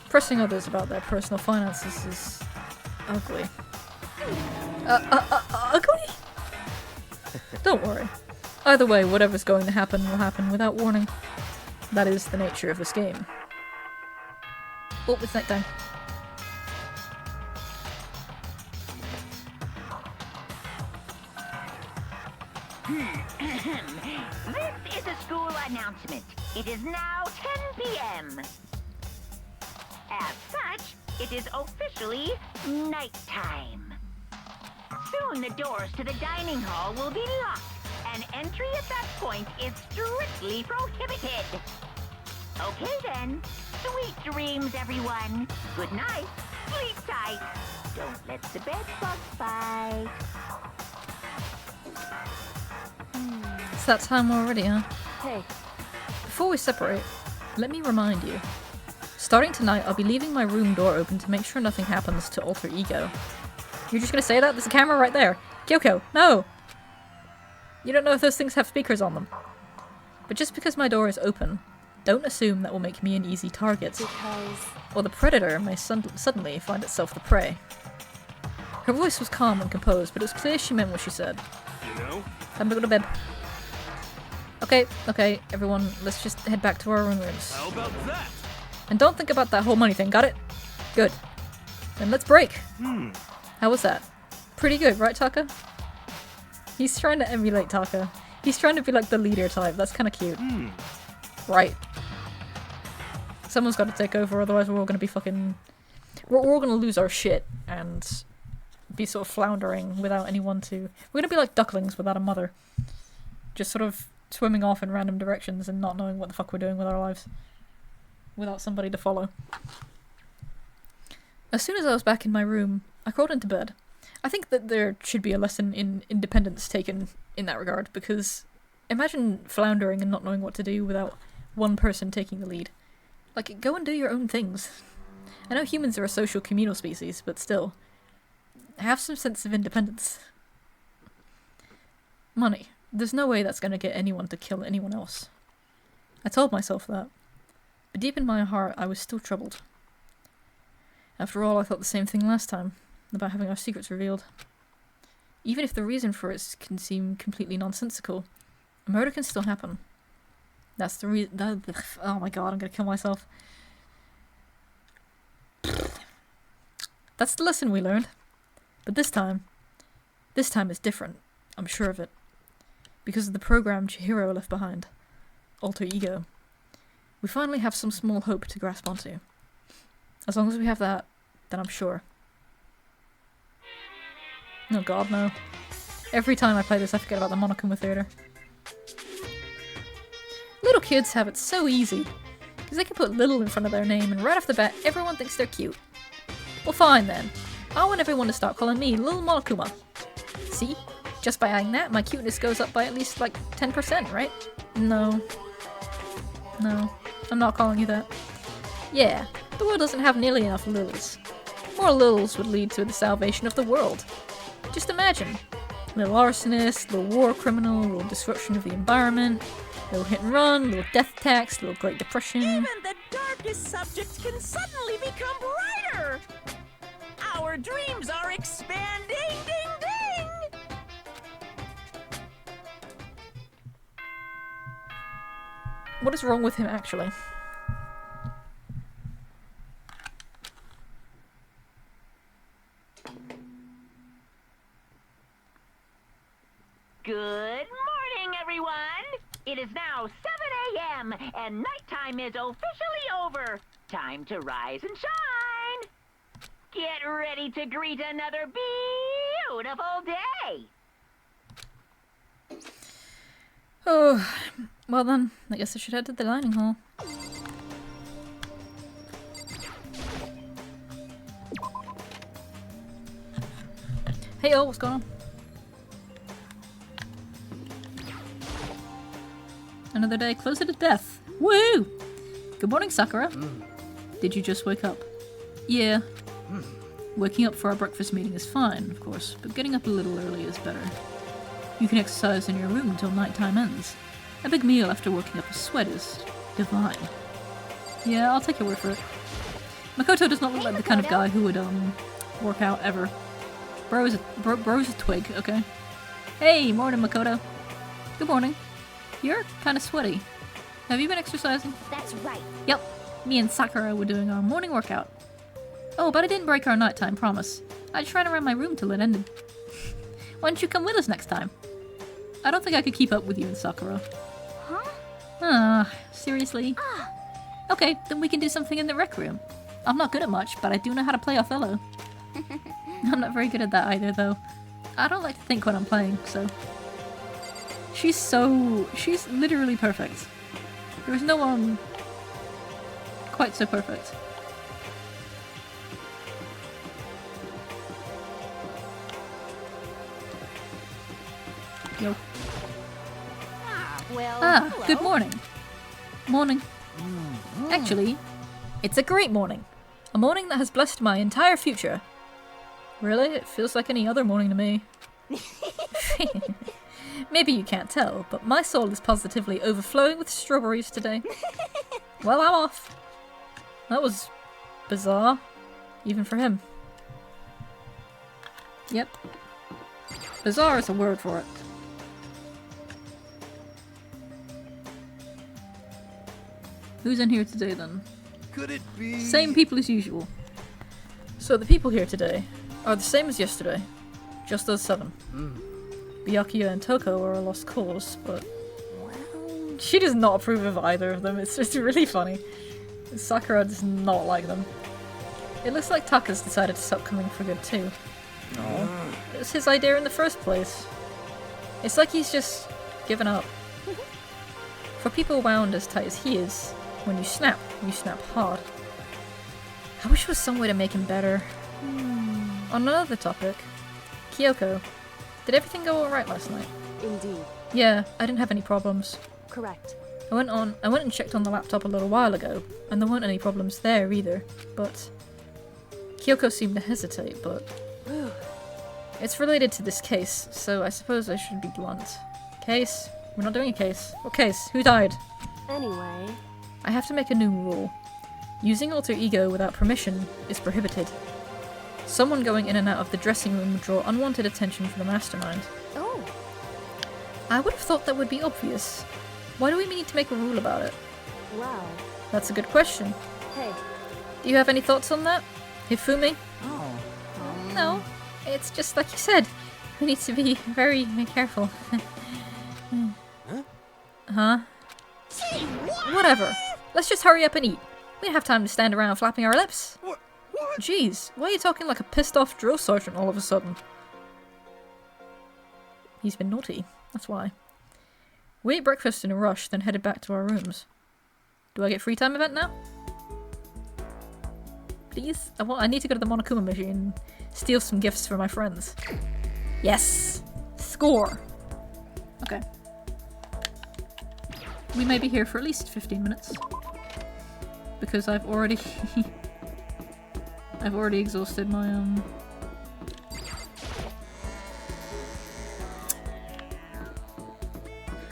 Pressing others about their personal finances is... ugly. Ugly? Don't worry. Either way, whatever's going to happen will happen without warning. That is the nature of this game. Oh, it's night time. This is a school announcement. It is now 10 p.m. As such, it is officially nighttime. Soon the doors to the dining hall will be locked, and entry at that point is strictly prohibited. Okay then. Sweet dreams, everyone. Good night. Sleep tight. Don't let the bed bugs bite. It's that time already, huh? Hey, Before we separate, let me remind you. Starting tonight, I'll be leaving my room door open to make sure nothing happens to Alter Ego. You're just gonna say that? There's a camera right there! Kyoko, no! You don't know if those things have speakers on them. But just because my door is open, don't assume that will make me an easy target. because... Or the predator may suddenly find itself the prey. Her voice was calm and composed, but it was clear she meant what she said. you know? Time to go to bed. Okay, everyone, let's just head back to our own rooms. How about that? And don't think about that whole money thing, got it? Good. Then let's break. How was that? Pretty good, right, Taka? He's trying to emulate Taka. He's trying to be like the leader type, that's kind of cute. Right. Someone's got to take over, otherwise we're all going to be fucking... We're all going to lose our shit and be sort of floundering without anyone to... We're going to be like ducklings without a mother. Just sort of swimming off in random directions and not knowing what the fuck we're doing with our lives. Without somebody to follow. As soon as I was back in my room, I crawled into bed. I think that there should be a lesson in independence taken in that regard, because imagine floundering and not knowing what to do without one person taking the lead. Like, go and do your own things. I know humans are a social communal species, but still. Have some sense of independence. Money. There's no way that's going to get anyone to kill anyone else. I told myself that. But deep in my heart, I was still troubled. After all, I thought the same thing last time, about having our secrets revealed. Even if the reason for it can seem completely nonsensical, a murder can still happen. That's the reason. Oh my god, I'm gonna kill myself. That's the lesson we learned. But this time is different. I'm sure of it. Because of the program Chihiro left behind. Alter Ego. We finally have some small hope to grasp onto. As long as we have that, then I'm sure. Oh god, no. Every time I play this, I forget about the Monokuma Theater. Little kids have it so easy. Because they can put little in front of their name, and right off the bat, everyone thinks they're cute. Well, fine then. I want everyone to start calling me Little Monokuma. See? Just by adding that, my cuteness goes up by at least, like, 10%, right? No. No. I'm not calling you that. Yeah, the world doesn't have nearly enough Lils. More Lils would lead to the salvation of the world. Just imagine. Little arsonist, little war criminal, little disruption of the environment, little hit and run, little death tax, little Great Depression. Even the darkest subjects can suddenly become brighter! Our dreams are expanding! Ding ding! What is wrong with him, actually? Good morning, everyone! It is now 7 a.m. and nighttime is officially over. Time to rise and shine! Get ready to greet another beautiful day! Oh, well then, I guess I should head to the dining hall. Hey, oh, what's going on? Another day closer to death. Woo! Good morning, Sakura. Did you just wake up? Yeah. Waking up for our breakfast meeting is fine, of course, but getting up a little early is better. You can exercise in your room until nighttime ends. A big meal after waking up a sweat is divine. Yeah, I'll take your word for it. Makoto does not look like the kind of guy who would, work out ever. Bro's a twig, okay? Hey, morning, Makoto. Good morning. You're kinda sweaty. Have you been exercising? That's right. Yep. Me and Sakura were doing our morning workout. Oh, but I didn't break our nighttime promise. I just ran around my room till it ended. Why don't you come with us next time? I don't think I could keep up with you and Sakura. Huh? Seriously? Okay, then we can do something in the rec room. I'm not good at much, but I do know how to play Othello. I'm not very good at that either, though. I don't like to think when I'm playing, so... She's literally perfect. There's no one quite so perfect. Yo. Well, hello. Good morning. Morning. Actually, it's a great morning. A morning that has blessed my entire future. Really? It feels like any other morning to me. Maybe you can't tell, but my soul is positively overflowing with strawberries today. Well, I'm off. That was bizarre. Even for him. Yep. Bizarre is a word for it. Who's in here today then? Could it be? Same people as usual. So the people here today are the same as yesterday. Just those 7. Byakuya and Toko are a lost cause, but... She does not approve of either of them. It's just really funny. Sakura does not like them. It looks like Taka's decided to stop coming for good too. Oh. It was his idea in the first place. It's like he's just given up. For people wound as tight as he is, when you snap hard. I wish there was some way to make him better. On another topic, Kyoko, did everything go alright last night? Indeed. Yeah, I didn't have any problems. Correct. I went and checked on the laptop a little while ago, and there weren't any problems there either, but... Kyoko seemed to hesitate, but... It's related to this case, so I suppose I should be blunt. Case? We're not doing a case. What case? Who died? Anyway. I have to make a new rule. Using alter ego without permission is prohibited. Someone going in and out of the dressing room would draw unwanted attention from the mastermind. Oh. I would have thought that would be obvious. Why do we need to make a rule about it? Wow. That's a good question. Hey. Do you have any thoughts on that? Hifumi? Oh. No. It's just like you said. We need to be very careful. Huh? Whatever. Let's just hurry up and eat. We don't have time to stand around flapping our lips. What? Jeez, why are you talking like a pissed off drill sergeant all of a sudden? He's been naughty, that's why. We ate breakfast in a rush, then headed back to our rooms. Do I get free time event now? Please? I need to go to the Monokuma machine and steal some gifts for my friends. Yes! Score! Okay. We may be here for at least 15 minutes. Because I've already... I've already exhausted my,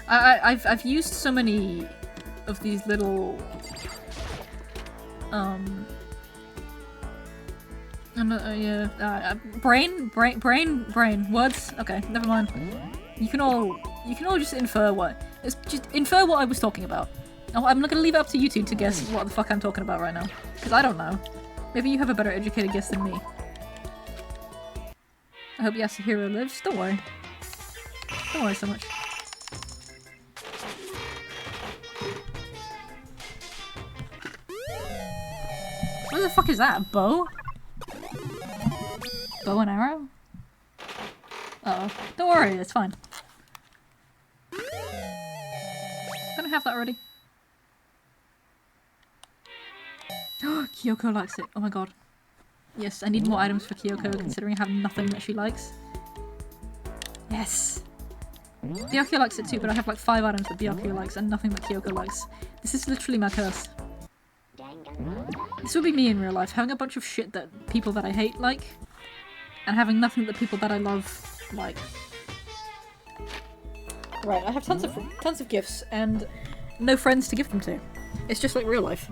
I've used so many of these little... brain words? Okay, never mind. You can all just infer what... Just infer what I was talking about. Oh, I'm not gonna leave it up to you two to guess what the fuck I'm talking about right now. Because I don't know. Maybe you have a better educated guess than me. I hope Yasuhiro lives. Don't worry. Don't worry so much. What the fuck is that? A bow? Bow and arrow? Uh-oh. Don't worry, it's fine. Don't I have that already? Kyoko likes it. Oh my god. Yes, I need more items for Kyoko, considering I have nothing that she likes. Yes! Byakuya likes it too, but I have like 5 items that Byakuya likes and nothing that Kyoko likes. This is literally my curse. This would be me in real life, having a bunch of shit that people that I hate like, and having nothing that people that I love like. Right, I have tons of gifts and no friends to give them to. It's just like real life.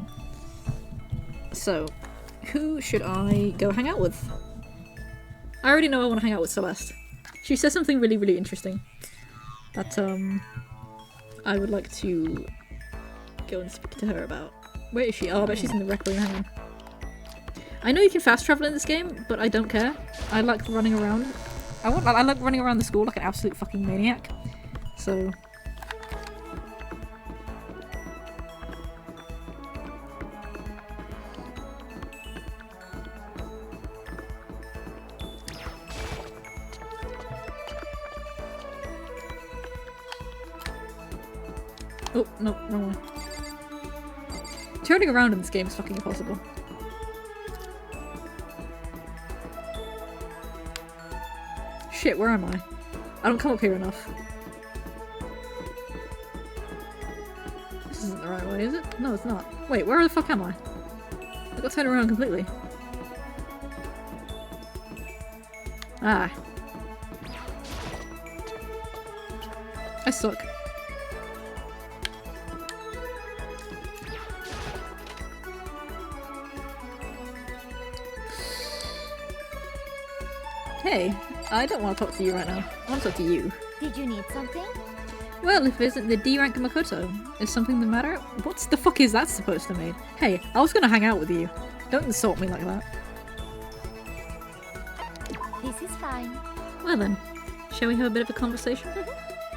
So, who should I go hang out with? I already know I want to hang out with Celeste. She says something really, really interesting that I would like to go and speak to her about. Where is she? Oh, I bet she's in the rec room. Hang on. I know you can fast travel in this game, but I don't care. I like running around. I like running around the school like an absolute fucking maniac. So. Oh, no, wrong one. Turning around in this game is fucking impossible. Shit, where am I? I don't come up here enough. This isn't the right way, is it? No, it's not. Wait, where the fuck am I? I got turned around completely. Ah. I suck. Hey, I don't want to talk to you right now. I want to talk to you. Did you need something? Well, if it isn't the D-rank Makoto, is something the matter? What the fuck is that supposed to mean? Hey, I was gonna hang out with you. Don't insult me like that. This is fine. Well then, shall we have a bit of a conversation?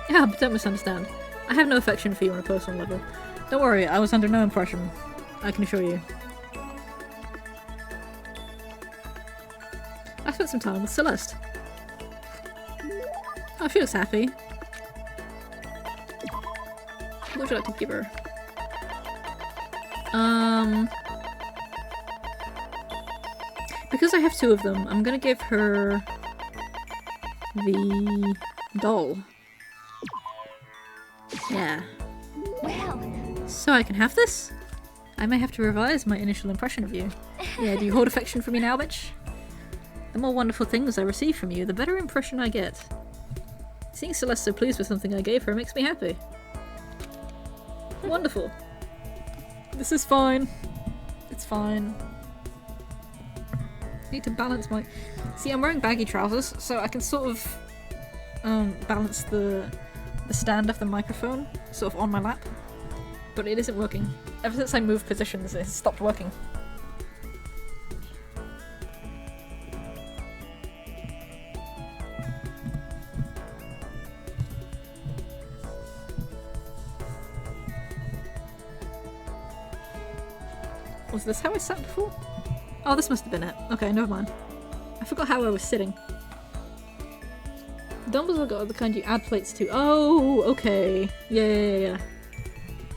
Yeah, but don't misunderstand. I have no affection for you on a personal level. Don't worry, I was under no impression. I can assure you. I spent some time with Celeste. Oh, she looks happy. What would you like to give her? Because I have 2 of them, I'm gonna give her the doll. Yeah. Well, So I can have this? I may have to revise my initial impression of you. Yeah, do you hold affection for me now, bitch? The more wonderful things I receive from you, the better impression I get. Seeing Celeste so pleased with something I gave her makes me happy. Wonderful. This is fine. It's fine. I need to balance my... See, I'm wearing baggy trousers, so I can sort of balance the stand of the microphone sort of on my lap. But it isn't working. Ever since I moved positions, it's stopped working. Was this how I sat before? Oh, this must have been it. Okay, never mind. I forgot how I was sitting. Dumbbells have got the kind you add plates to. Oh, okay. Yeah.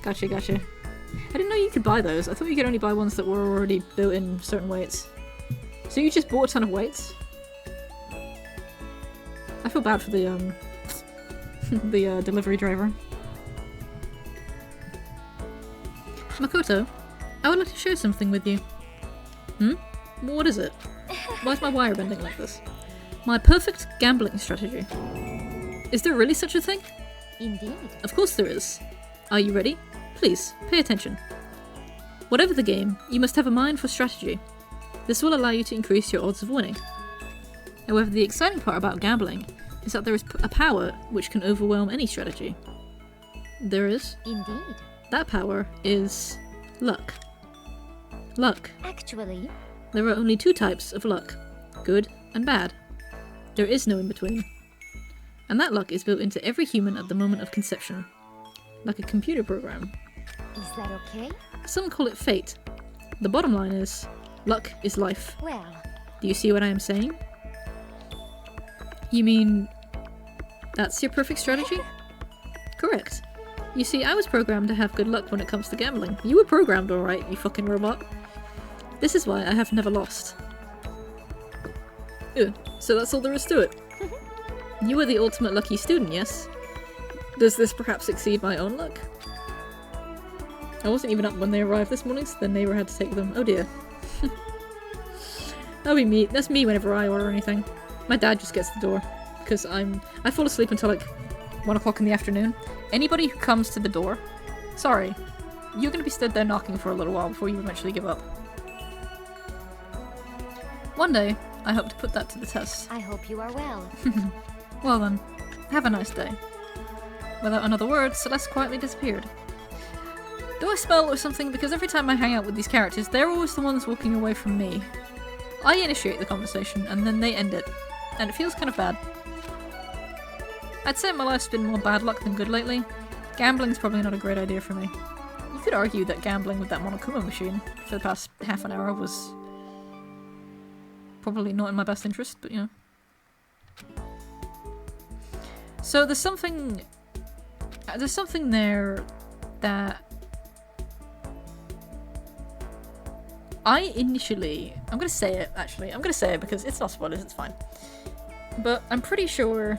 Gotcha. I didn't know you could buy those. I thought you could only buy ones that were already built in certain weights. So you just bought a ton of weights? I feel bad for the, the delivery driver. Makoto, I would like to share something with you. What is it? Why is my wire bending like this? My perfect gambling strategy. Is there really such a thing? indeed. Of course there is. Are you ready? Please, pay attention. Whatever the game, you must have a mind for strategy. This will allow you to increase your odds of winning. However, the exciting part about gambling is that there is a power which can overwhelm any strategy. There is. Indeed. That power is luck. Luck. Actually, There are only 2 types of luck, good and bad. There is no in between. And that luck is built into every human at the moment of conception, like a computer program. is that okay? Some call it fate. The bottom line is, luck is life. Well, Do you see what I am saying? You mean, that's your perfect strategy? Correct. You see, I was programmed to have good luck when it comes to gambling. You were programmed alright, you fucking robot. This is why I have never lost. So that's all there is to it. You are the ultimate lucky student, yes? Does this perhaps exceed my own luck? I wasn't even up when they arrived this morning, so the neighbour had to take them. Oh dear. That'll be me. That's me whenever I order anything. My dad just gets the door, because I fall asleep until like 1 o'clock in the afternoon. Anybody who comes to the door, sorry, you're gonna be stood there knocking for a little while before you eventually give up. One day, I hope to put that to the test. I hope you are well. Well then, have a nice day. Without another word, Celeste quietly disappeared. Do I smell or something? Because every time I hang out with these characters, they're always the ones walking away from me. I initiate the conversation, and then they end it. And it feels kind of bad. I'd say my life's been more bad luck than good lately. Gambling's probably not a great idea for me. You could argue that gambling with that Monokuma machine for the past half an hour was probably not in my best interest, but you know. So there's something there that I initially, I'm gonna say it actually, I'm gonna say it because it's not spoilers, it's fine. But I'm pretty sure,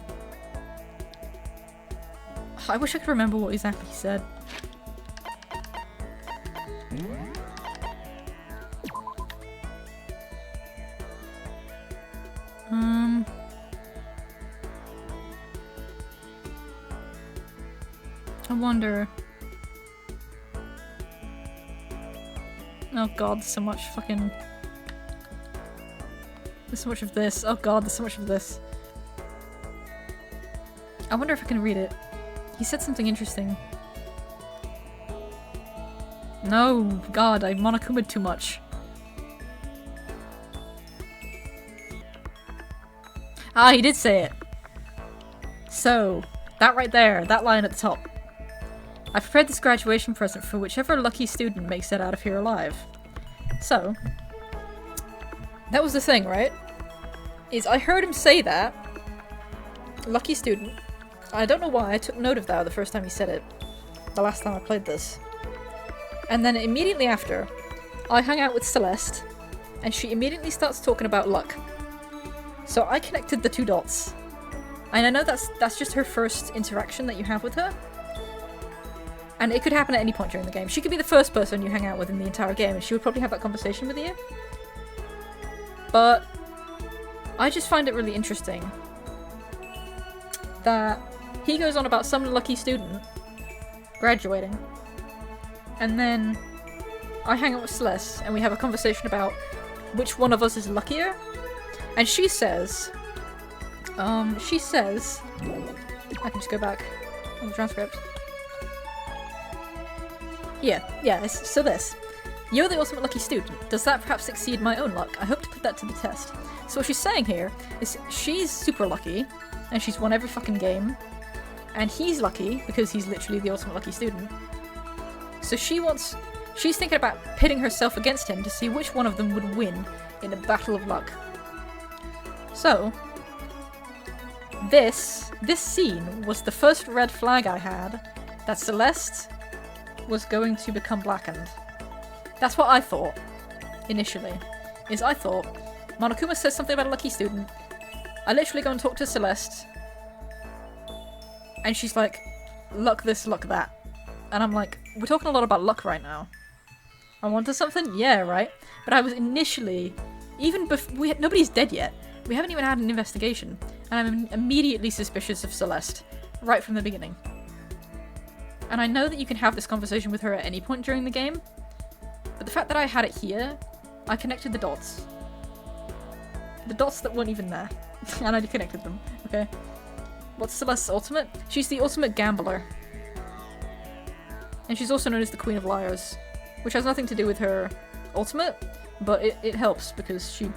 I wish I could remember what exactly he said. I wonder. Oh god, there's so much fucking... There's so much of this. Oh god, there's so much of this. I wonder if I can read it. He said something interesting. No, god, I Monokuma'd too much. Ah, he did say it. So, that right there, that line at the top. I prepared this graduation present for whichever lucky student makes it out of here alive. So, that was the thing, right? Is I heard him say that. Lucky student. I don't know why I took note of that the first time he said it. The last time I played this. And then immediately after, I hung out with Celeste, and she immediately starts talking about luck. So I connected the two dots. And I know that's just her first interaction that you have with her. And it could happen at any point during the game. She could be the first person you hang out with in the entire game, and she would probably have that conversation with you. But I just find it really interesting that he goes on about some lucky student graduating, and then I hang out with Celeste and we have a conversation about which one of us is luckier, and she says, I can just go back on the transcript. Yeah, so this. You're the ultimate lucky student. Does that perhaps exceed my own luck? I hope to put that to the test. So what she's saying here is she's super lucky, and she's won every fucking game, and he's lucky because he's literally the ultimate lucky student. So she's thinking about pitting herself against him to see which one of them would win in a battle of luck. So, this scene was the first red flag I had that Celeste was going to become blackened. That's what I thought, initially. I thought, Monokuma says something about a lucky student, I literally go and talk to Celeste, and she's like, luck this, luck that. And I'm like, we're talking a lot about luck right now. I wanted something? Yeah, right? But I was initially, even before, nobody's dead yet. We haven't even had an investigation, and I'm immediately suspicious of Celeste, right from the beginning. And I know that you can have this conversation with her at any point during the game, but the fact that I had it here, I connected the dots. The dots that weren't even there. And I connected them, okay? What's Celeste's ultimate? She's the ultimate gambler. And she's also known as the Queen of Liars, which has nothing to do with her ultimate, but it helps because she's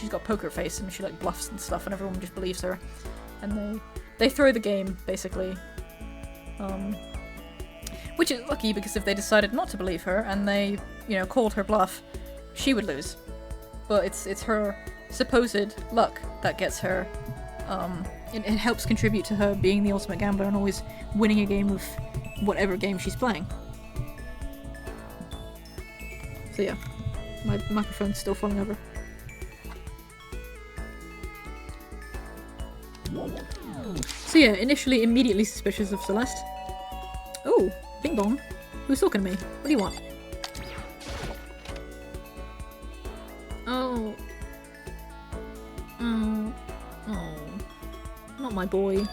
got poker face and she like bluffs and stuff and everyone just believes her. And they throw the game, basically. Which is lucky because if they decided not to believe her and they, called her bluff, she would lose. But it's her supposed luck that gets her, it helps contribute to her being the ultimate gambler and always winning a game of whatever game she's playing. So yeah, my microphone's still falling over. So So yeah, initially immediately suspicious of Celeste. Oh, bing bong. Who's talking to me? What do you want? Oh. Oh. Oh. Not my boy.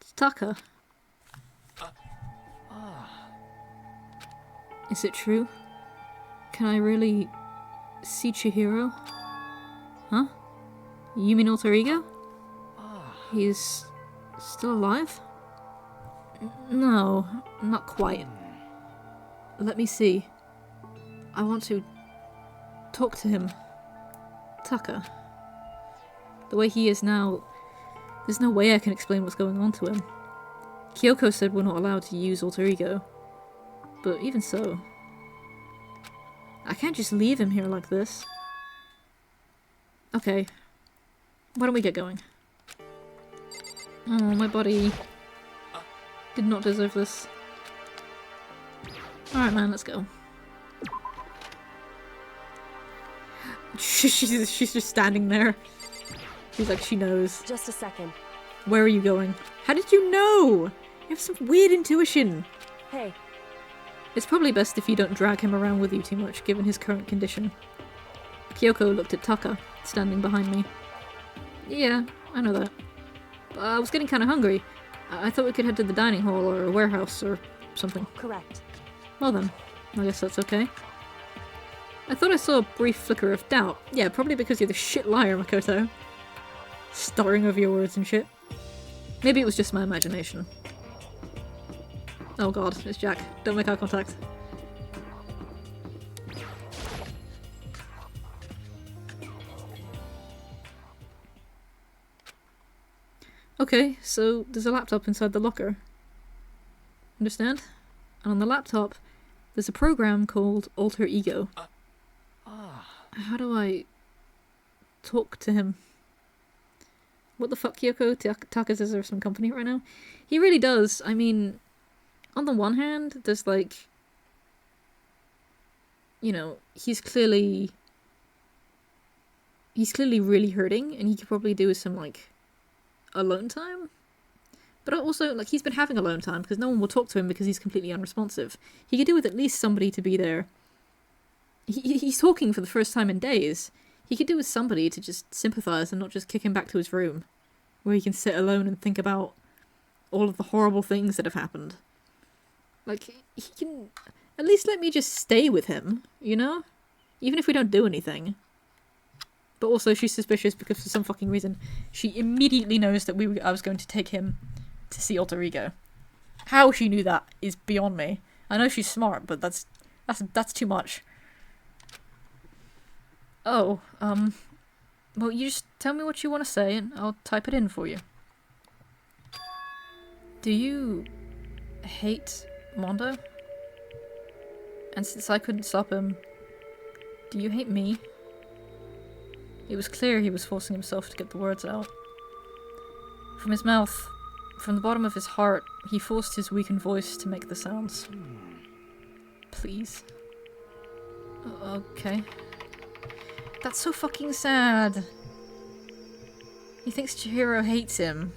It's Tucker. Is it true? Can I really see Chihiro? Huh? You mean alter ego? He's still alive? No, not quite. Let me see. I want to talk to him. Tucker. The way he is now, there's no way I can explain what's going on to him. Kyoko said we're not allowed to use alter ego. But even so, I can't just leave him here like this. Okay, why don't we get going? Oh, my body did not deserve this. Alright man, let's go. She's just standing there. She's like, she knows. Just a second. Where are you going? How did you know? You have some weird intuition. Hey. It's probably best if you don't drag him around with you too much, given his current condition. Kyoko looked at Taka, standing behind me. Yeah, I know that. But I was getting kinda hungry. I thought we could head to the dining hall or a warehouse or something. Correct. Well then, I guess that's okay. I thought I saw a brief flicker of doubt. Yeah, probably because you're the shit liar, Makoto. Stuttering over your words and shit. Maybe it was just my imagination. Oh god, it's Jack. Don't make eye contact. Okay, so there's a laptop inside the locker. Understand? And on the laptop, there's a program called Alter Ego. How do I talk to him? What the fuck, Kyoko? Taka's is there some company right now? He really does. I mean, on the one hand, there's like, you know, he's clearly really hurting, and he could probably do with some like alone time. But also, like, he's been having alone time because no one will talk to him because he's completely unresponsive. He could do with at least somebody to be there. He's talking for the first time in days. He could do with somebody to just sympathize and not just kick him back to his room, where he can sit alone and think about all of the horrible things that have happened. Like, he can at least let me just stay with him, you know? Even if we don't do anything. But also, she's suspicious because for some fucking reason, she immediately knows that I was going to take him to see Alter Ego. How she knew that is beyond me. I know she's smart, but that's too much. Oh, well, you just tell me what you want to say and I'll type it in for you. Do you hate Mondo? And since I couldn't stop him, do you hate me? It was clear he was forcing himself to get the words out. From his mouth, from the bottom of his heart, he forced his weakened voice to make the sounds. Please. Okay. That's so fucking sad. He thinks Chihiro hates him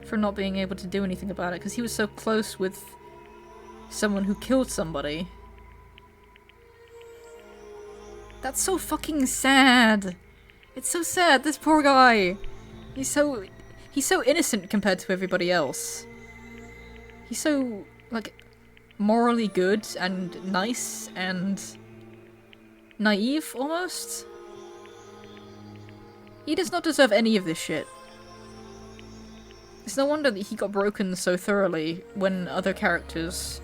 for not being able to do anything about it because he was so close with someone who killed somebody. That's so fucking sad. It's so sad, this poor guy. He's so innocent compared to everybody else. He's so, like, morally good and nice and naive, almost. He does not deserve any of this shit. It's no wonder that he got broken so thoroughly when other characters...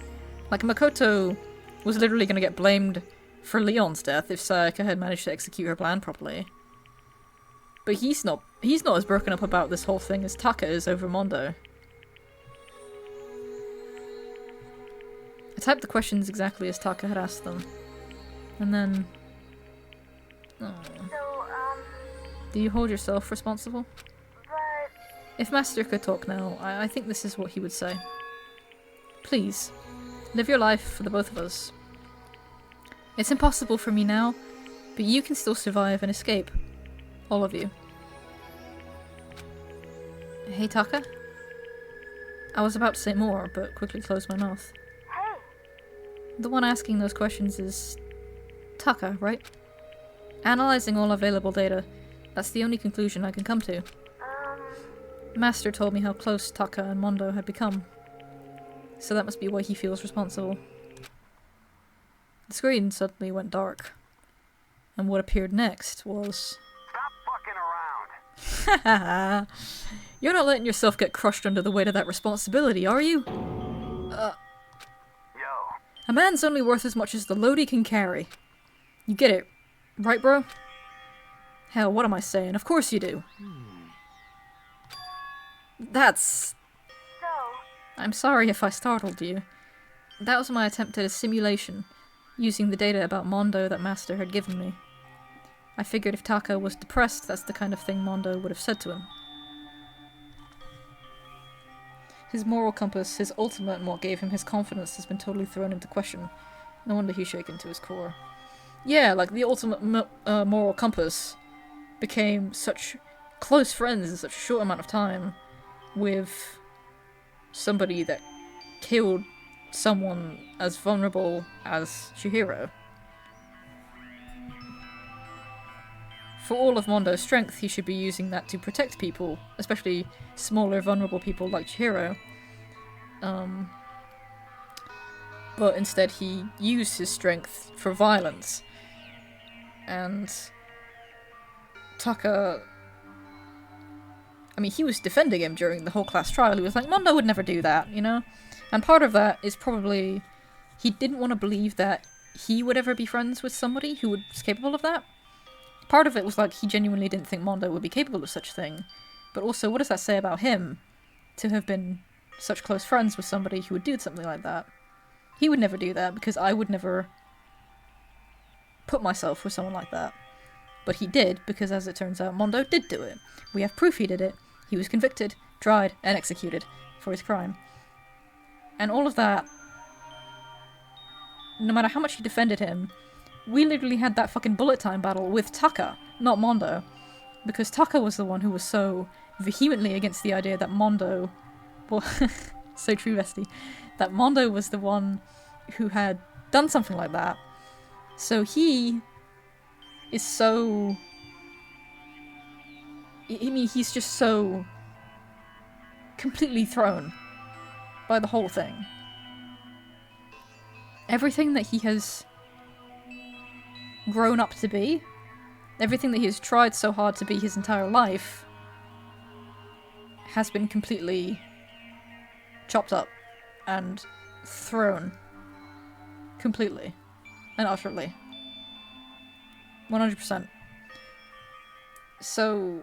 Like, Makoto was literally going to get blamed for Leon's death if Sayaka had managed to execute her plan properly. But he's not as broken up about this whole thing as Taka is over Mondo. I typed the questions exactly as Taka had asked them. And then... Oh. So, Do you hold yourself responsible? but If Master could talk now, I think this is what he would say. Please, live your life for the both of us. It's impossible for me now, but you can still survive and escape. All of you. Hey, Taka? I was about to say more, but quickly closed my mouth. Hey, The one asking those questions is Taka, right? Analyzing all available data, that's the only conclusion I can come to. Master told me how close Taka and Mondo had become. So that must be why he feels responsible. The screen suddenly went dark. And what appeared next was... Stop fucking around. You're not letting yourself get crushed under the weight of that responsibility, are you? Yo. A man's only worth as much as the load he can carry. You get it, right, bro? Hell, what am I saying? Of course you do. That's... so, I'm sorry if I startled you. That was my attempt at a simulation, using the data about Mondo that Master had given me. I figured if Taka was depressed, that's the kind of thing Mondo would have said to him. His moral compass, his ultimate and what gave him his confidence, has been totally thrown into question. No wonder he's shaken to his core. Yeah, like the ultimate moral compass became such close friends in such a short amount of time with somebody that killed someone as vulnerable as Chihiro. For all of Mondo's strength, he should be using that to protect people, especially smaller, vulnerable people like Chihiro. But instead he used his strength for violence. And Taka... I mean, he was defending him during the whole class trial. He was like, Mondo would never do that, you know? And part of that is probably he didn't want to believe that he would ever be friends with somebody who was capable of that. Part of it was like he genuinely didn't think Mondo would be capable of such a thing. But also, what does that say about him to have been such close friends with somebody who would do something like that? He would never do that because I would never put myself with someone like that. But he did, because as it turns out, Mondo did do it. We have proof he did it. He was convicted, tried, and executed for his crime. And all of that, no matter how much he defended him, we literally had that fucking bullet time battle with Taka, not Mondo. Because Taka was the one who was so vehemently against the idea that Mondo... Well, so true, Vesti. That Mondo was the one who had done something like that. So he is so... I mean, he's just so completely thrown by the whole thing. Everything that he has grown up to be, everything that he has tried so hard to be his entire life, has been completely chopped up and thrown completely and utterly. 100%. So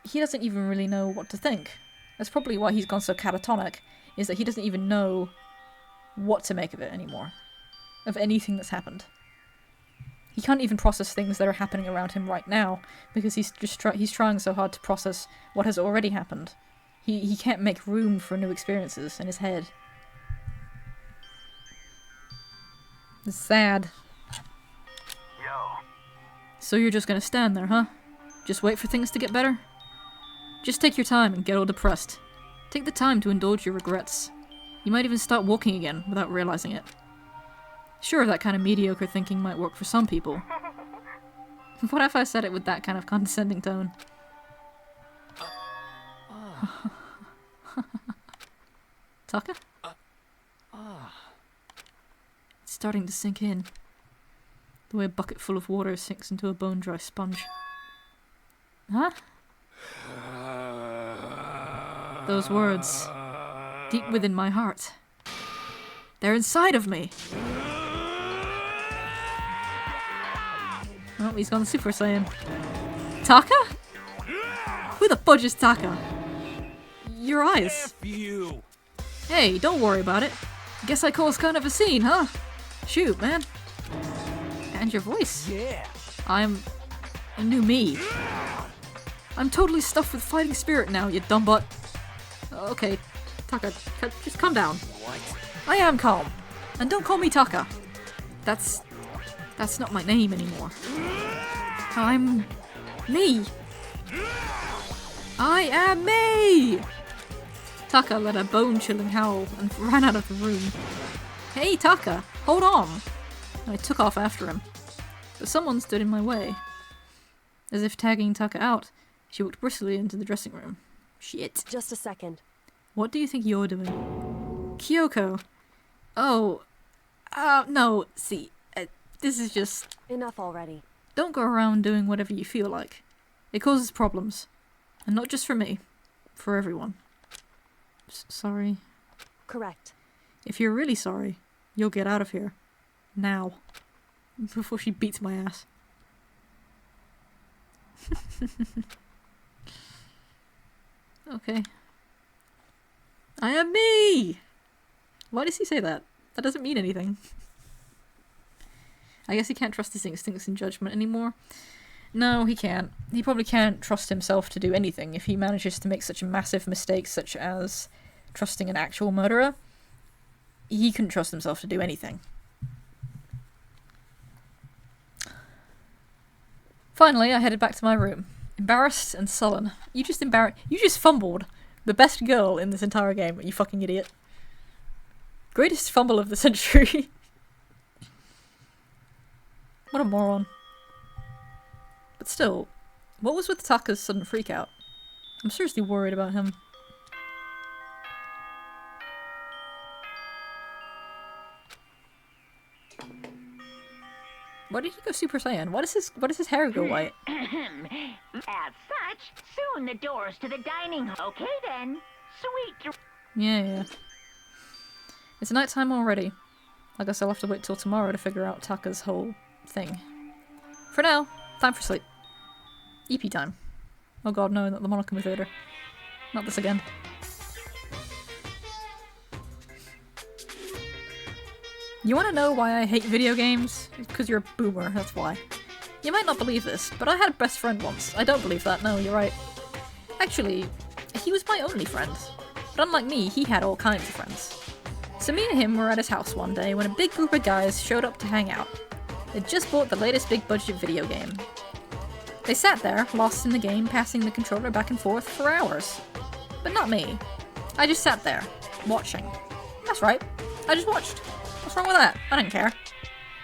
he doesn't even really know what to think. That's probably why he's gone so catatonic, is that he doesn't even know what to make of it anymore. Of anything that's happened. He can't even process things that are happening around him right now, because he's just he's trying so hard to process what has already happened. He can't make room for new experiences in his head. It's sad. Yo. So you're just gonna stand there, huh? Just wait for things to get better? Just take your time and get all depressed. Take the time to indulge your regrets. You might even start walking again without realizing it. Sure, that kind of mediocre thinking might work for some people. What if I said it with that kind of condescending tone? Taka? It's starting to sink in. The way a bucket full of water sinks into a bone-dry sponge. Huh? Those words, deep within my heart. They're inside of me. Oh, he's gone Super Saiyan. Taka? Who the fudge is Taka? Your eyes. F you. Hey, don't worry about it. Guess I caused kind of a scene, huh? Shoot, man. And your voice. Yeah. I'm a new me. I'm totally stuffed with fighting spirit now, you dumb butt. Okay, Taka, just calm down. What? I am calm. And don't call me Taka. That's not my name anymore. I'm me. I am me! Taka let a bone-chilling howl and ran out of the room. Hey, Taka! Hold on! And I took off after him. But someone stood in my way. As if tagging Taka out, she walked briskly into the dressing room. Shit. Just a second. What do you think you're doing? Kyoko! Oh... no, see, this is just... Enough already. Don't go around doing whatever you feel like. It causes problems. And not just for me. For everyone. Sorry. Correct. If you're really sorry, you'll get out of here. Now. Before she beats my ass. Okay. I am me! Why does he say that? That doesn't mean anything. I guess he can't trust his instincts and judgment anymore. No, he can't. He probably can't trust himself to do anything if he manages to make such a massive mistake such as trusting an actual murderer. He couldn't trust himself to do anything. Finally, I headed back to my room. Embarrassed and sullen. You just fumbled the best girl in this entire game, you fucking idiot. Greatest fumble of the century. What a moron. But still, what was with Taka's sudden freakout? I'm seriously worried about him. Why did he go Super Saiyan? Why does his hair go white? As such, soon the doors to the dining hall. Okay then. Sweet. Yeah. It's nighttime already. I guess I'll have to wait till tomorrow to figure out Taka's whole thing. For now, time for sleep. EP time. Oh god, no, not the Monokuma Theater. Not this again. You wanna know why I hate video games? It's because you're a boomer, that's why. You might not believe this, but I had a best friend once. I don't believe that, no, you're right. Actually, he was my only friend. But unlike me, he had all kinds of friends. So me and him were at his house one day when a big group of guys showed up to hang out. They'd just bought the latest big budget video game. They sat there, lost in the game, passing the controller back and forth for hours. But not me. I just sat there, watching. That's right, I just watched. What's wrong with that? I didn't care.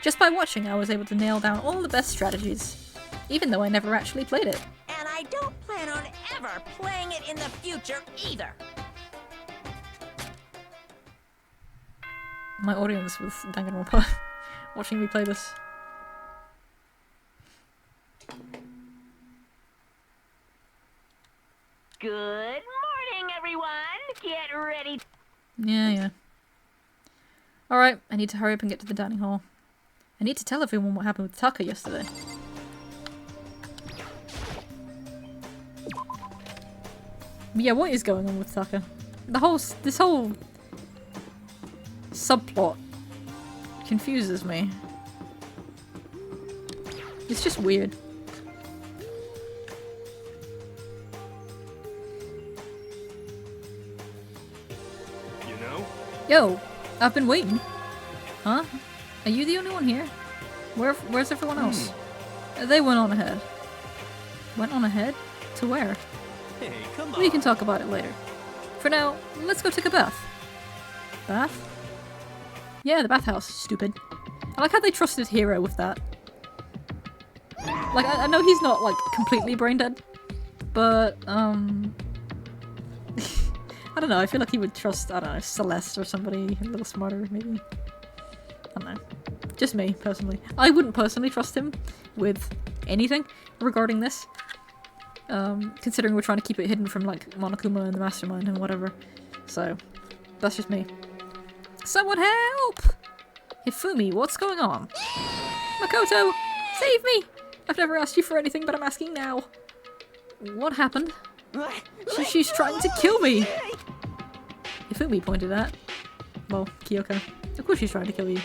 Just by watching, I was able to nail down all the best strategies, even though I never actually played it. And I don't plan on ever playing it in the future either. My audience with Danganronpa watching me play this. Good morning, everyone. Get ready. Yeah. Alright, I need to hurry up and get to the dining hall. I need to tell everyone what happened with Taka yesterday. But yeah, what is going on with Taka? This whole subplot confuses me. It's just weird. You know? Yo, I've been waiting. Huh? Are you the only one here? Where's everyone else? They went on ahead. Went on ahead? To where? Hey, come on. We can talk about it later. For now, let's go take a bath. Bath? Yeah, the bathhouse. Stupid. I like how they trusted Hero with that. Like, I know he's not, like, completely brain dead, but, I don't know, I feel like he would trust, I don't know, Celeste or somebody a little smarter, maybe. I don't know. Just me, personally. I wouldn't personally trust him with anything regarding this. Considering we're trying to keep it hidden from, like, Monokuma and the Mastermind and whatever. So, that's just me. Someone help! Hifumi, what's going on? Makoto, save me! I've never asked you for anything, but I'm asking now. What happened? She's trying to kill me! Hifumi pointed at. Well, Kyoko. Of course she's trying to kill you.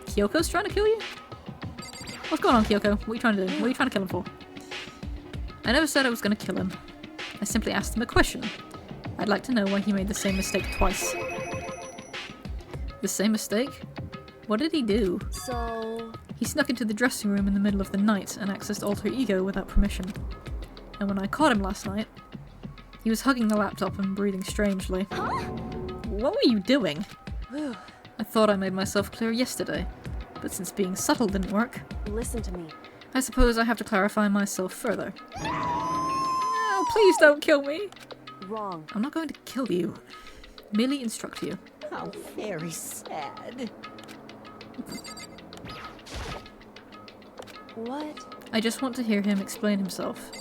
Kyoko's trying to kill you? What's going on, Kyoko? What are you trying to do? What are you trying to kill him for? I never said I was going to kill him. I simply asked him a question. I'd like to know why he made the same mistake twice. The same mistake? What did he do? So... He snuck into the dressing room in the middle of the night and accessed Alter Ego without permission. And when I caught him last night, He was hugging the laptop and breathing strangely. Huh? What were you doing? Whew. I thought I made myself clear yesterday, but since being subtle didn't work, Listen to me. I suppose I have to clarify myself further. Oh, please don't kill me! Wrong. I'm not going to kill you. Merely instruct you. How very sad. What? I just want to hear him explain himself.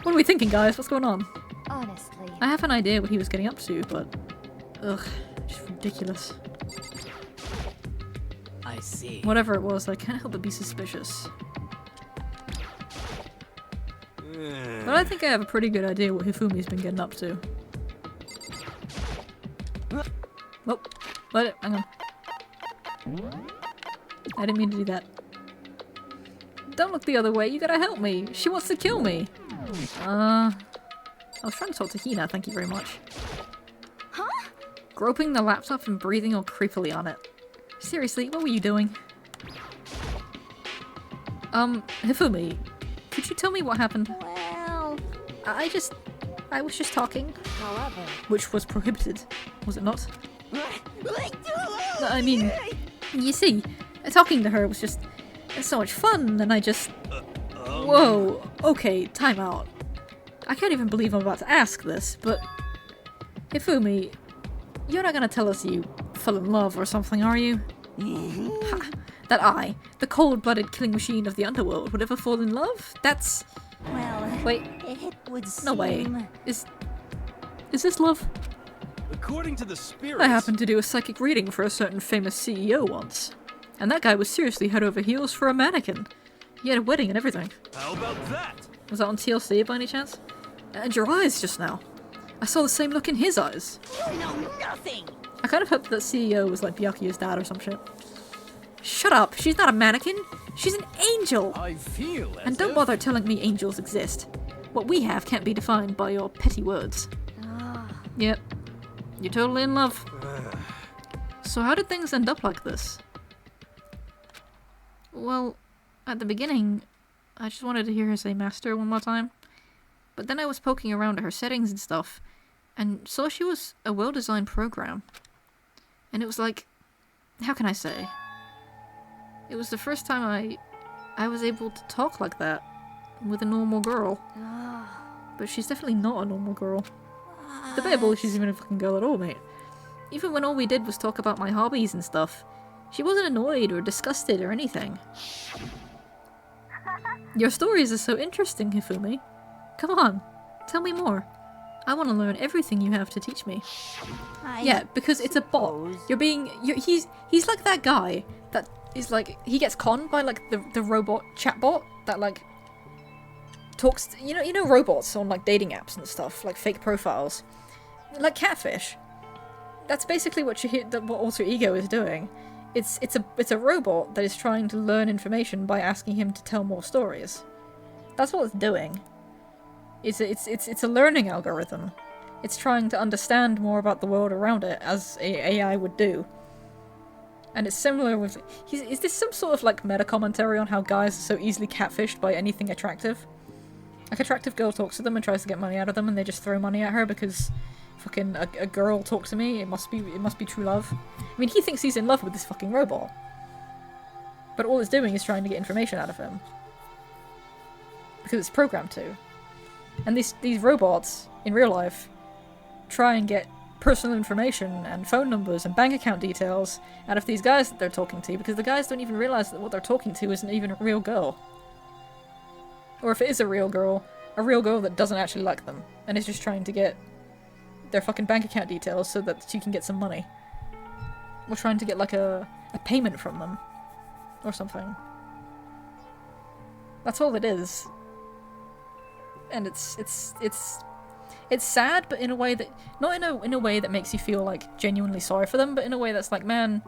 What are we thinking, guys? What's going on? Honestly. I have an idea what he was getting up to, but... ugh, just ridiculous. I see. Whatever it was, I can't help but be suspicious. But I think I have a pretty good idea what Hifumi's been getting up to. Oh, what? Hang on. I didn't mean to do that. Don't look the other way, you gotta help me! She wants to kill me! I was trying to talk to Hina, thank you very much. Huh? Groping the laptop and breathing all creepily on it. Seriously, what were you doing? Hifumi, could you tell me what happened? Well, I was just talking. However, Which was prohibited, was it not? I mean, you see, talking to her was just so much fun, and I just... Whoa, okay, time out. I can't even believe I'm about to ask this, but... Hifumi, you're not gonna tell us you fell in love or something, are you? Ha, that I, the cold-blooded killing machine of the underworld, would ever fall in love? That's... Well, Wait, it would no way. seem- Is this love? According to the spirits. I happened to do a psychic reading for a certain famous CEO once. And that guy was seriously head over heels for a mannequin. He had a wedding and everything. How about that? Was that on TLC by any chance? And your eyes just now. I saw the same look in his eyes. You know nothing! I kind of hoped that CEO was like Byakuya's dad or some shit. Shut up! She's not a mannequin! She's an angel! I feel as And don't if- bother telling me angels exist. What we have can't be defined by your petty words. Yep. You're totally in love. So how did things end up like this? Well, at the beginning, I just wanted to hear her say master one more time. But then I was poking around at her settings and stuff, and saw she was a well-designed program. And it was like, how can I say? It was the first time I was able to talk like that with a normal girl. But she's definitely not a normal girl. Debatable if she's even a fucking girl at all, mate. Even when all we did was talk about my hobbies and stuff, she wasn't annoyed or disgusted or anything. Your stories are so interesting, Hifumi. Come on, tell me more. I want to learn everything you have to teach me. Yeah, because it's a bot. He's like that guy that is like, he gets conned by like the robot chatbot that like talks to, you know robots on like dating apps and stuff, like fake profiles. Like catfish. That's basically what what Alter Ego is doing. It's a robot that is trying to learn information by asking him to tell more stories. That's what it's doing. It's a learning algorithm. It's trying to understand more about the world around it, as AI would do. And it's similar with... Is this some sort of like meta commentary on how guys are so easily catfished by anything attractive? Like, attractive girl talks to them and tries to get money out of them, and they just throw money at her because fucking a girl talked to me. It must be true love. I mean, he thinks he's in love with this fucking robot, but all it's doing is trying to get information out of him because it's programmed to. And these robots in real life try and get personal information and phone numbers and bank account details out of these guys that they're talking to, because the guys don't even realize that what they're talking to isn't even a real girl. Or if it is a real girl that doesn't actually like them and is just trying to get their fucking bank account details so that she can get some money. Or trying to get like a payment from them or something. That's all it is. And it's sad, but in a way that not in a way that makes you feel like genuinely sorry for them, but in a way that's like, man,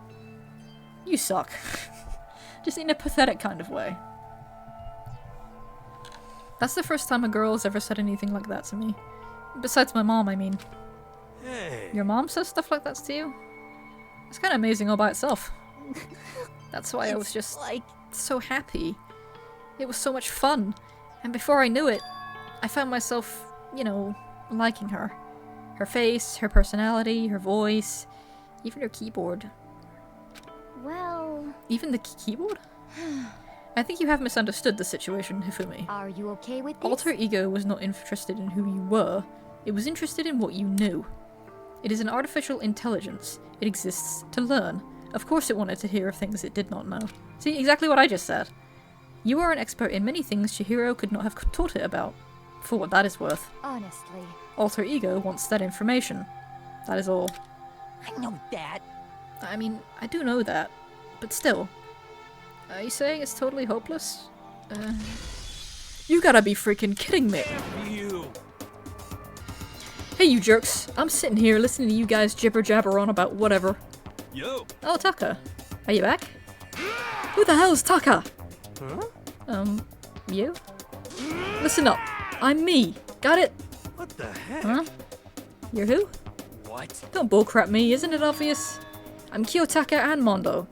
you suck. Just in a pathetic kind of way. That's the first time a girl has ever said anything like that to me. Besides my mom, I mean. Hey. Your mom says stuff like that to you? It's kind of amazing all by itself. That's why I was just like so happy. It was so much fun. And before I knew it, I found myself you know, liking her. Her face, her personality, her voice, even her keyboard. Well, Even the keyboard? I think you have misunderstood the situation, Hifumi. are you okay with this? Alter Ego was not interested in who you were, it was interested in what you knew. It is an artificial intelligence. It exists to learn. Of course it wanted to hear of things it did not know. See, exactly what I just said. You are an expert in many things Chihiro could not have taught it about. For what that is worth. Honestly. Alter Ego wants that information. That is all. I know that. I mean, I do know that. But still. Are you saying it's totally hopeless? You gotta be freaking kidding me! You. Hey you jerks! I'm sitting here listening to you guys jibber jabber on about whatever. Yo. Oh, Taka. Are you back? Who the hell's Taka? Huh? You? Listen up. I'm me. Got it? What the heck? Huh? You're who? What? Don't bullcrap me, isn't it obvious? I'm Kiyotaka and Mondo.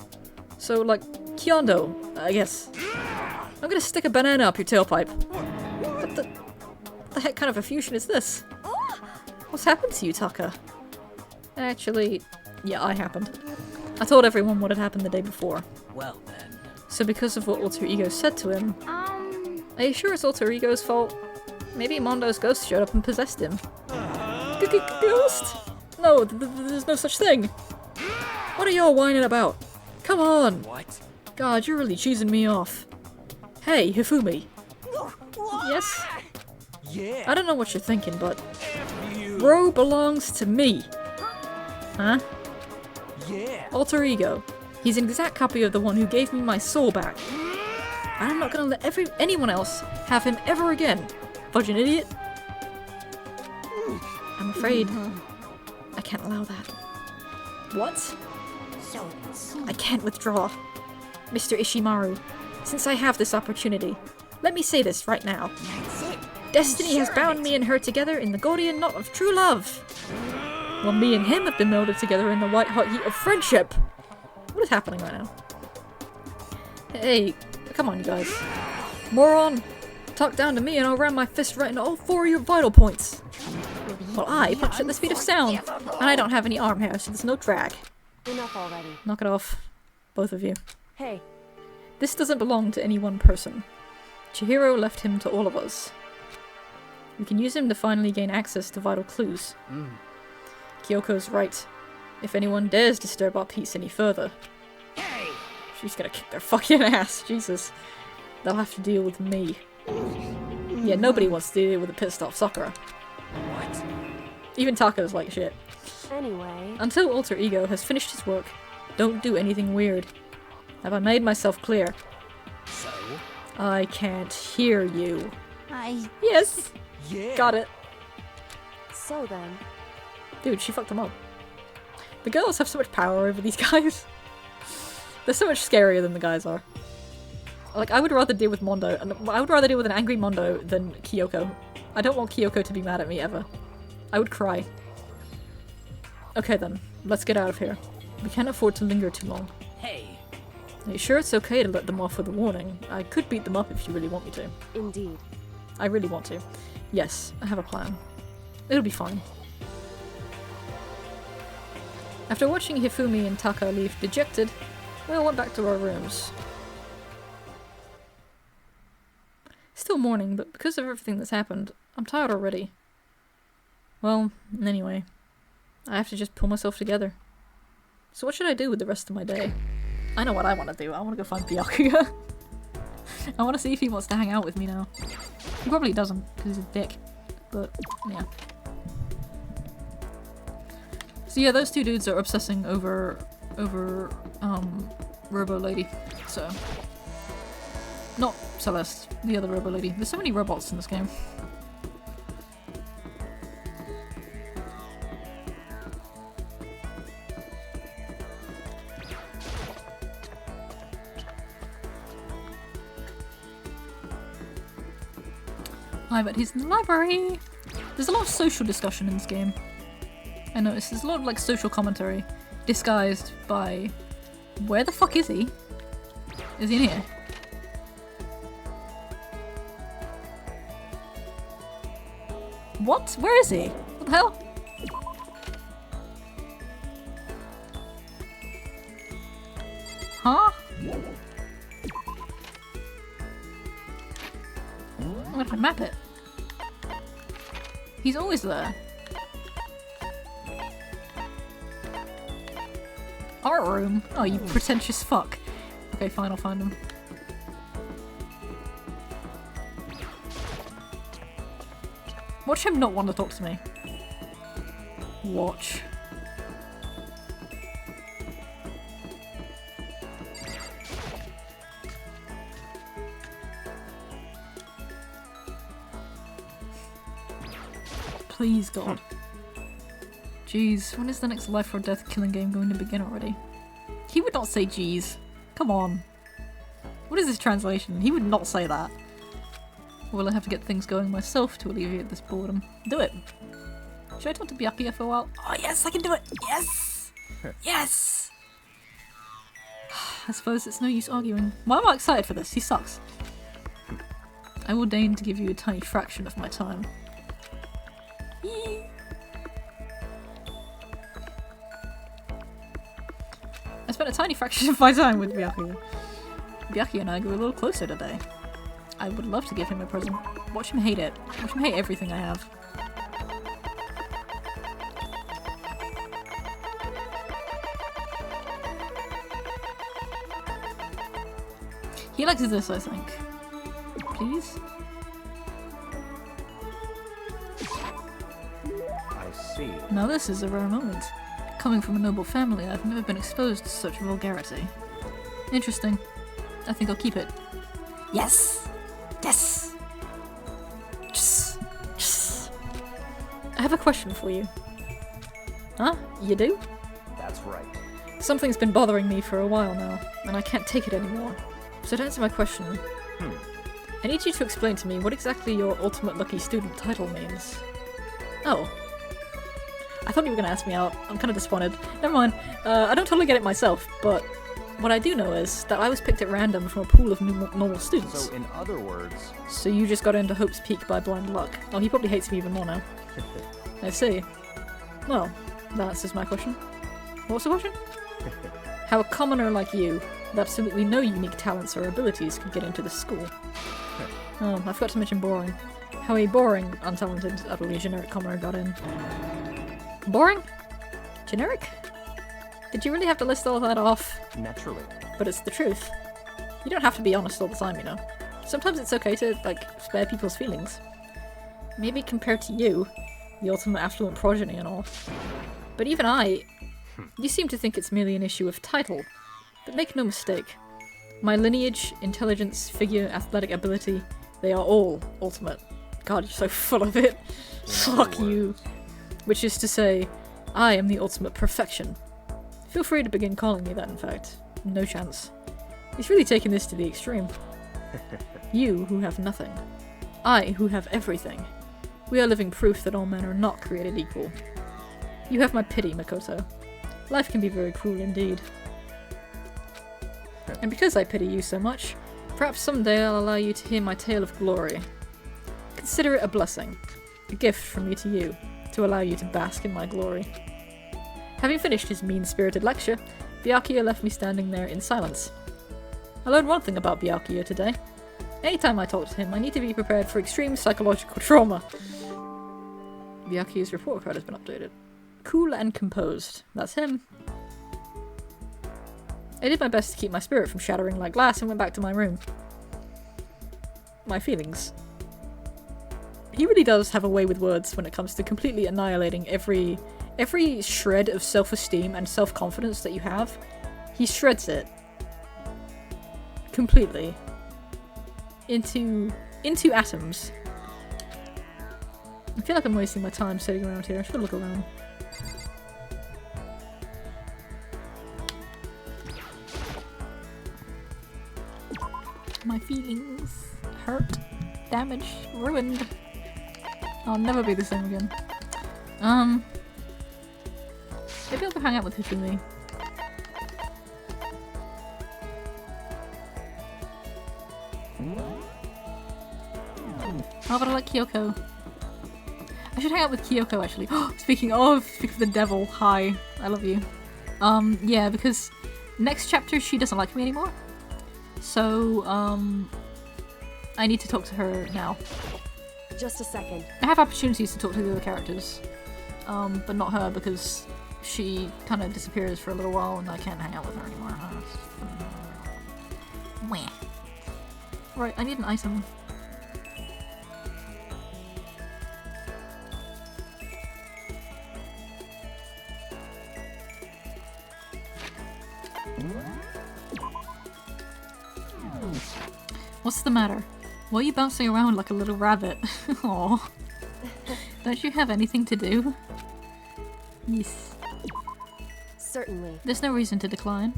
So, like, Kyondo, I guess. I'm gonna stick a banana up your tailpipe. What the heck kind of a fusion is this? What's happened to you, Taka? Actually, yeah, I happened. I told everyone what had happened the day before. Well then. So because of what Alter Ego said to him, are you sure it's Alter Ego's fault? Maybe Mondo's ghost showed up and possessed him. Ghost? No, there's no such thing. What are y'all whining about? Come on! What? God, you're really cheesing me off. Hey, Hifumi. Yes? Yeah. I don't know what you're thinking, but You. Bro belongs to me. Huh? Yeah. Alter Ego. He's an exact copy of the one who gave me my soul back. I'm not gonna let anyone else have him ever again. Fudging idiot. I'm afraid I can't allow that. What? So, I can't withdraw. Mr. Ishimaru, since I have this opportunity, let me say this right now. that's it. Destiny has bound me and her together in the Gordian knot of true love. While me and him have been melded together in the white hot heat of friendship. What is happening right now? Hey, come on you guys. Moron! Talk down to me and I'll ram my fist right into all 4 of your vital points. Well, I punch at the speed of sound, and I don't have any arm hair, so there's no drag. Enough already. Knock it off. Both of you. Hey, This doesn't belong to any one person. Chihiro left him to all of us. We can use him to finally gain access to vital clues. Kyoko's right. If anyone dares disturb our peace any further, she's gonna kick their fucking ass. Jesus. They'll have to deal with me. Yeah, nobody wants to deal with a pissed off Sakura. What? Even Tako's like shit. anyway. Until Alter Ego has finished his work, don't do anything weird. Have I made myself clear? So? I can't hear you. Yes! Yeah. Got it. So then, Dude, she fucked them up. The girls have so much power over these guys. They're so much scarier than the guys are. Like, I would rather deal with Mondo, and I would rather deal with an angry Mondo than Kyoko. I don't want Kyoko to be mad at me ever. I would cry. Okay then, let's get out of here. We can't afford to linger too long. Hey. Are you sure it's okay to let them off with a warning? I could beat them up if you really want me to. indeed. I really want to. Yes, I have a plan. It'll be fine. After watching Hifumi and Taka leave dejected, we all went back to our rooms. Still morning, but because of everything that's happened, I'm tired already. Well, anyway, I have to just pull myself together. So what should I do with the rest of my day? I know what I want to do. I want to go find Byakuya. I want to see if he wants to hang out with me now. He probably doesn't, because he's a dick. But, yeah. So yeah, those two dudes are obsessing over Robo Lady. So, not Celeste, the other Robo Lady. There's so many robots in this game. I bet he's in the library. There's a lot of social discussion in this game. I noticed there's a lot of like social commentary disguised by where the fuck is he? Is he in here? What? Where is he? What the hell? Huh? Where did I map it? He's always there. Art room? Oh, you pretentious fuck. Okay, fine, I'll find him. Watch him not want to talk to me. Watch. Please, God. Jeez, when is the next life or death killing game going to begin already? He would not say jeez. Come on. What is this translation? He would not say that. Will I have to get things going myself to alleviate this boredom? Do it. Should I talk to Byakuya for a while? Oh yes, I can do it! Yes! Yes! I suppose it's no use arguing. Why am I excited for this? He sucks. I will deign to give you a tiny fraction of my time. Yee. I spent a tiny fraction of my time with Byakuya. Byakuya and I grew a little closer today. I would love to give him a present. Watch him hate it. Watch him hate everything I have. He likes this, I think. Please? I see. Now this is a rare moment. Coming from a noble family, I've never been exposed to such vulgarity. Interesting. I think I'll keep it. Yes! Yes! Yes! Yes! I have a question for you. Huh? You do? That's right. Something's been bothering me for a while now, and I can't take it anymore. So to answer my question, I need you to explain to me what exactly your ultimate lucky student title means. Oh. I thought you were going to ask me out. I'm kind of disappointed. Never mind. I don't totally get it myself, but what I do know is that I was picked at random from a pool of normal students. So in other words... So you just got into Hope's Peak by blind luck. Oh, he probably hates me even more now. I see. Well, that answers my question. What's the question? How a commoner like you, with absolutely no unique talents or abilities, could get into this school. Oh, I forgot to mention boring. How a boring, untalented, utterly generic commoner got in. Boring? Generic? Did you really have to list all that off? Naturally. But it's the truth. You don't have to be honest all the time, you know. Sometimes it's okay to, like, spare people's feelings. Maybe compared to you, the ultimate affluent progeny and all. But even I... You seem to think it's merely an issue of title. But make no mistake. My lineage, intelligence, figure, athletic ability, they are all ultimate. God, you're so full of it. Fuck you. Which is to say, I am the ultimate perfection. Feel free to begin calling me that, in fact. No chance. He's really taken this to the extreme. You who have nothing. I who have everything. We are living proof that all men are not created equal. You have my pity, Makoto. Life can be very cruel indeed. And because I pity you so much, perhaps someday I'll allow you to hear my tale of glory. Consider it a blessing, a gift from me to you, to allow you to bask in my glory. Having finished his mean-spirited lecture, Byakuya left me standing there in silence. I learned one thing about Byakuya today. Anytime I talk to him, I need to be prepared for extreme psychological trauma. Byakuya's report card has been updated. Cool and composed. That's him. I did my best to keep my spirit from shattering like glass and went back to my room. My feelings. He really does have a way with words when it comes to completely annihilating every shred of self-esteem and self-confidence that you have. He shreds it. Completely. Into atoms. I feel like I'm wasting my time sitting around here. I should look around. My feelings. Hurt. Damaged. Ruined. I'll never be the same again. Maybe I'll go hang out with Hifumi. Oh, but I like Kyoko. I should hang out with Kyoko actually. Speaking of the devil, hi, I love you. Yeah, because next chapter she doesn't like me anymore. So, I need to talk to her now. Just a second. I have opportunities to talk to the other characters, but not her because she kind of disappears for a little while and I can't hang out with her anymore. Meh. Right, I need an item. What's the matter? Why are you bouncing around like a little rabbit? Aww. Don't you have anything to do? Yes. Certainly. There's no reason to decline.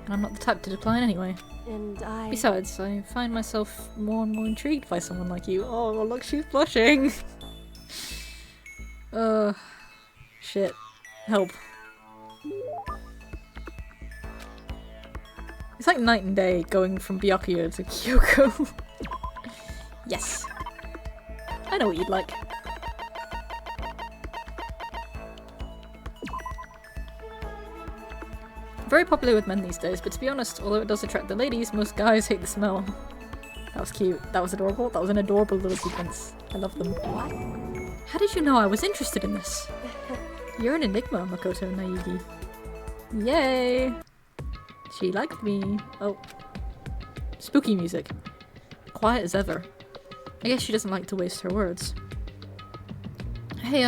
And I'm not the type to decline anyway. And Besides, I find myself more and more intrigued by someone like you. Oh, look, she's blushing! Shit. Help. It's like night and day going from Byakuya to Kyoko. Yes. I know what you'd like. Very popular with men these days, but to be honest, although it does attract the ladies, most guys hate the smell. That was cute. That was adorable. That was an adorable little sequence. I love them. What? How did you know I was interested in this? You're an enigma, Makoto Naegi. Yay! She liked me. Oh. Spooky music. Quiet as ever. I guess she doesn't like to waste her words. Hey,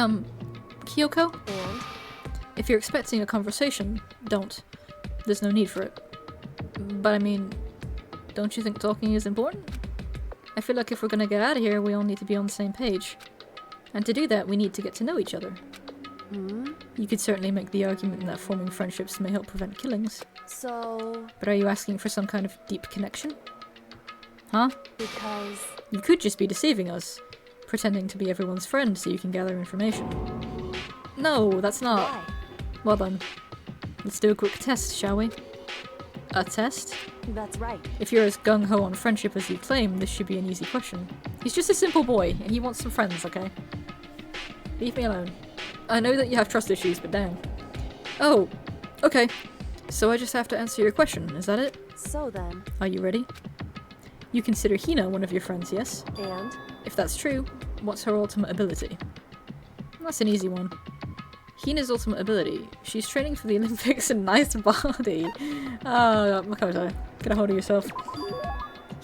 Kyoko? And? If you're expecting a conversation, don't. There's no need for it. But I mean, don't you think talking is important? I feel like if we're gonna get out of here, we all need to be on the same page. And to do that, we need to get to know each other. Hmm? You could certainly make the argument that forming friendships may help prevent killings. So... But are you asking for some kind of deep connection? Huh? Because... You could just be deceiving us, pretending to be everyone's friend so you can gather information. No, that's not. Why? Well then, let's do a quick test, shall we? A test? That's right. If you're as gung-ho on friendship as you claim, this should be an easy question. He's just a simple boy, and he wants some friends, okay? Leave me alone. I know that you have trust issues, but damn. Oh, okay. So I just have to answer your question, is that it? So then... Are you ready? You consider Hina one of your friends, yes? And? If that's true, what's her ultimate ability? That's an easy one. Hina's ultimate ability. She's training for the Olympics and nice body. Oh, Makoto, get a hold of yourself.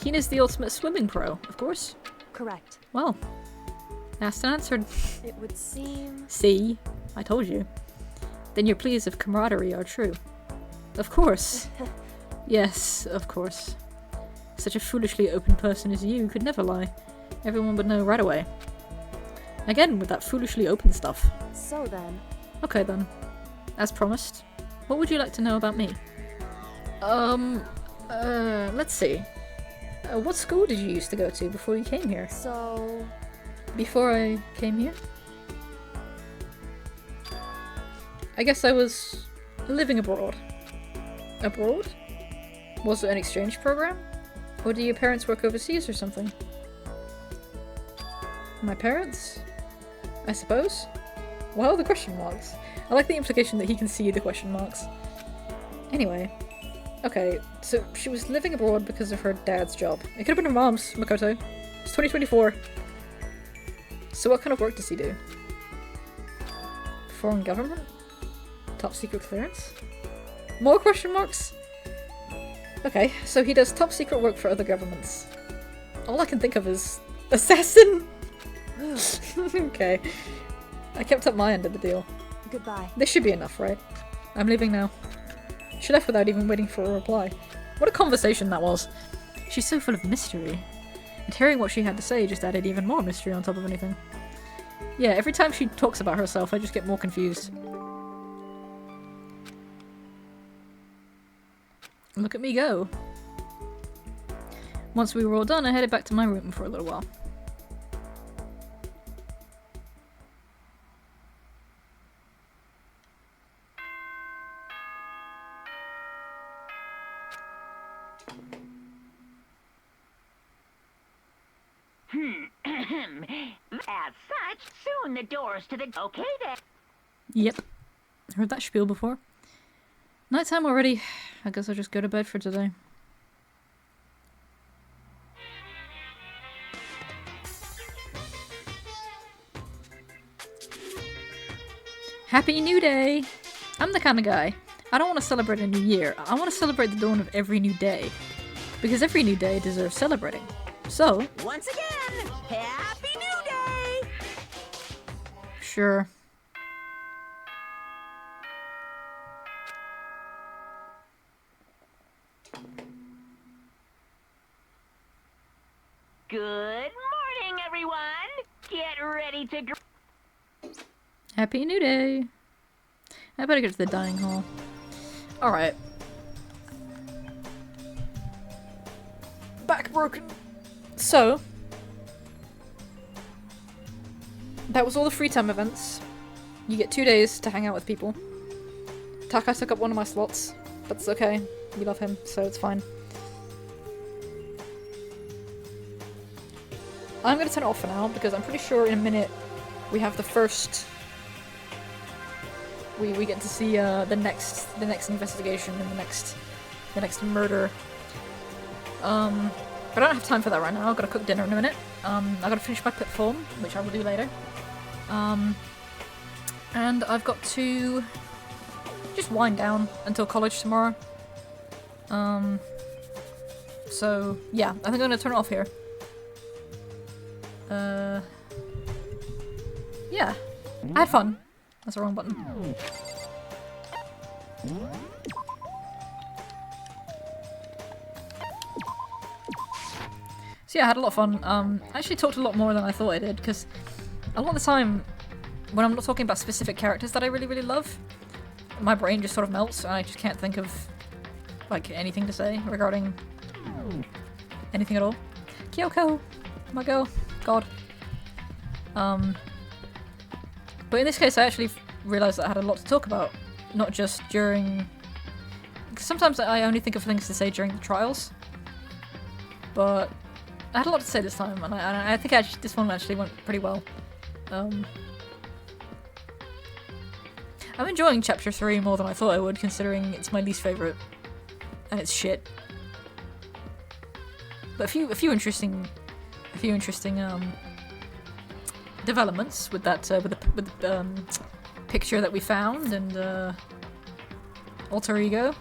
Hina's the ultimate swimming pro, of course. Correct. Well, asked and answered. It would seem... See? I told you. Then your pleas of camaraderie are true. Of course. Yes, of course. Such a foolishly open person as you could never lie. Everyone would know right away. Again, with that foolishly open stuff. So then... Okay then. As promised. What would you like to know about me? Let's see. What school did you used to go to before you came here? So... Before I came here? I guess I was living abroad. Abroad? Was it an exchange program? Or do your parents work overseas or something? My parents? I suppose? Well, the question marks. I like the implication that he can see the question marks. Anyway. Okay, so she was living abroad because of her dad's job. It could have been her mom's, Makoto. It's 2024. So what kind of work does he do? Foreign government? Top secret clearance? More question marks? Okay, so he does top secret work for other governments. All I can think of is assassin! Okay. I kept up my end of the deal. Goodbye. This should be enough, right? I'm leaving now. She left without even waiting for a reply. What a conversation that was. She's so full of mystery. And hearing what she had to say just added even more mystery on top of anything. Yeah, every time she talks about herself, I just get more confused. Look at me go. Once we were all done, I headed back to my room for a little while. As such, soon the doors to the... Okay then. Yep. Heard that spiel before. Nighttime already. I guess I'll just go to bed for today. Happy New Day! I'm the kind of guy. I don't want to celebrate a new year. I want to celebrate the dawn of every new day. Because every new day deserves celebrating. So... Once again, Happy New Day! Sure. Good morning, everyone! Get ready to... Happy New Day! I better get to the dining hall. Alright. Back broken. So, that was all the free time events. You get 2 days to hang out with people. Taka took up one of my slots, but it's okay. We love him, so it's fine. I'm gonna turn it off for now, because I'm pretty sure in a minute we have the first... We get to see the next investigation and the next murder. But I don't have time for that right now. I've got to cook dinner in a minute. I've got to finish my pip form, which I will do later. And I've got to just wind down until college tomorrow. So yeah, I think I'm gonna turn it off here. Yeah, I had fun. That's the wrong button. So yeah, I had a lot of fun. I actually talked a lot more than I thought I did, because a lot of the time, when I'm not talking about specific characters that I really, really love, my brain just sort of melts, and I just can't think of, like, anything to say regarding anything at all. Kyoko! My girl. God. But in this case, I actually realised that I had a lot to talk about, not just during... Sometimes I only think of things to say during the trials, but I had a lot to say this time, and I think actually this one actually went pretty well. I'm enjoying Chapter 3 more than I thought I would, considering it's my least favourite, and it's shit. But a few interesting developments with that with the picture that we found and alter ego.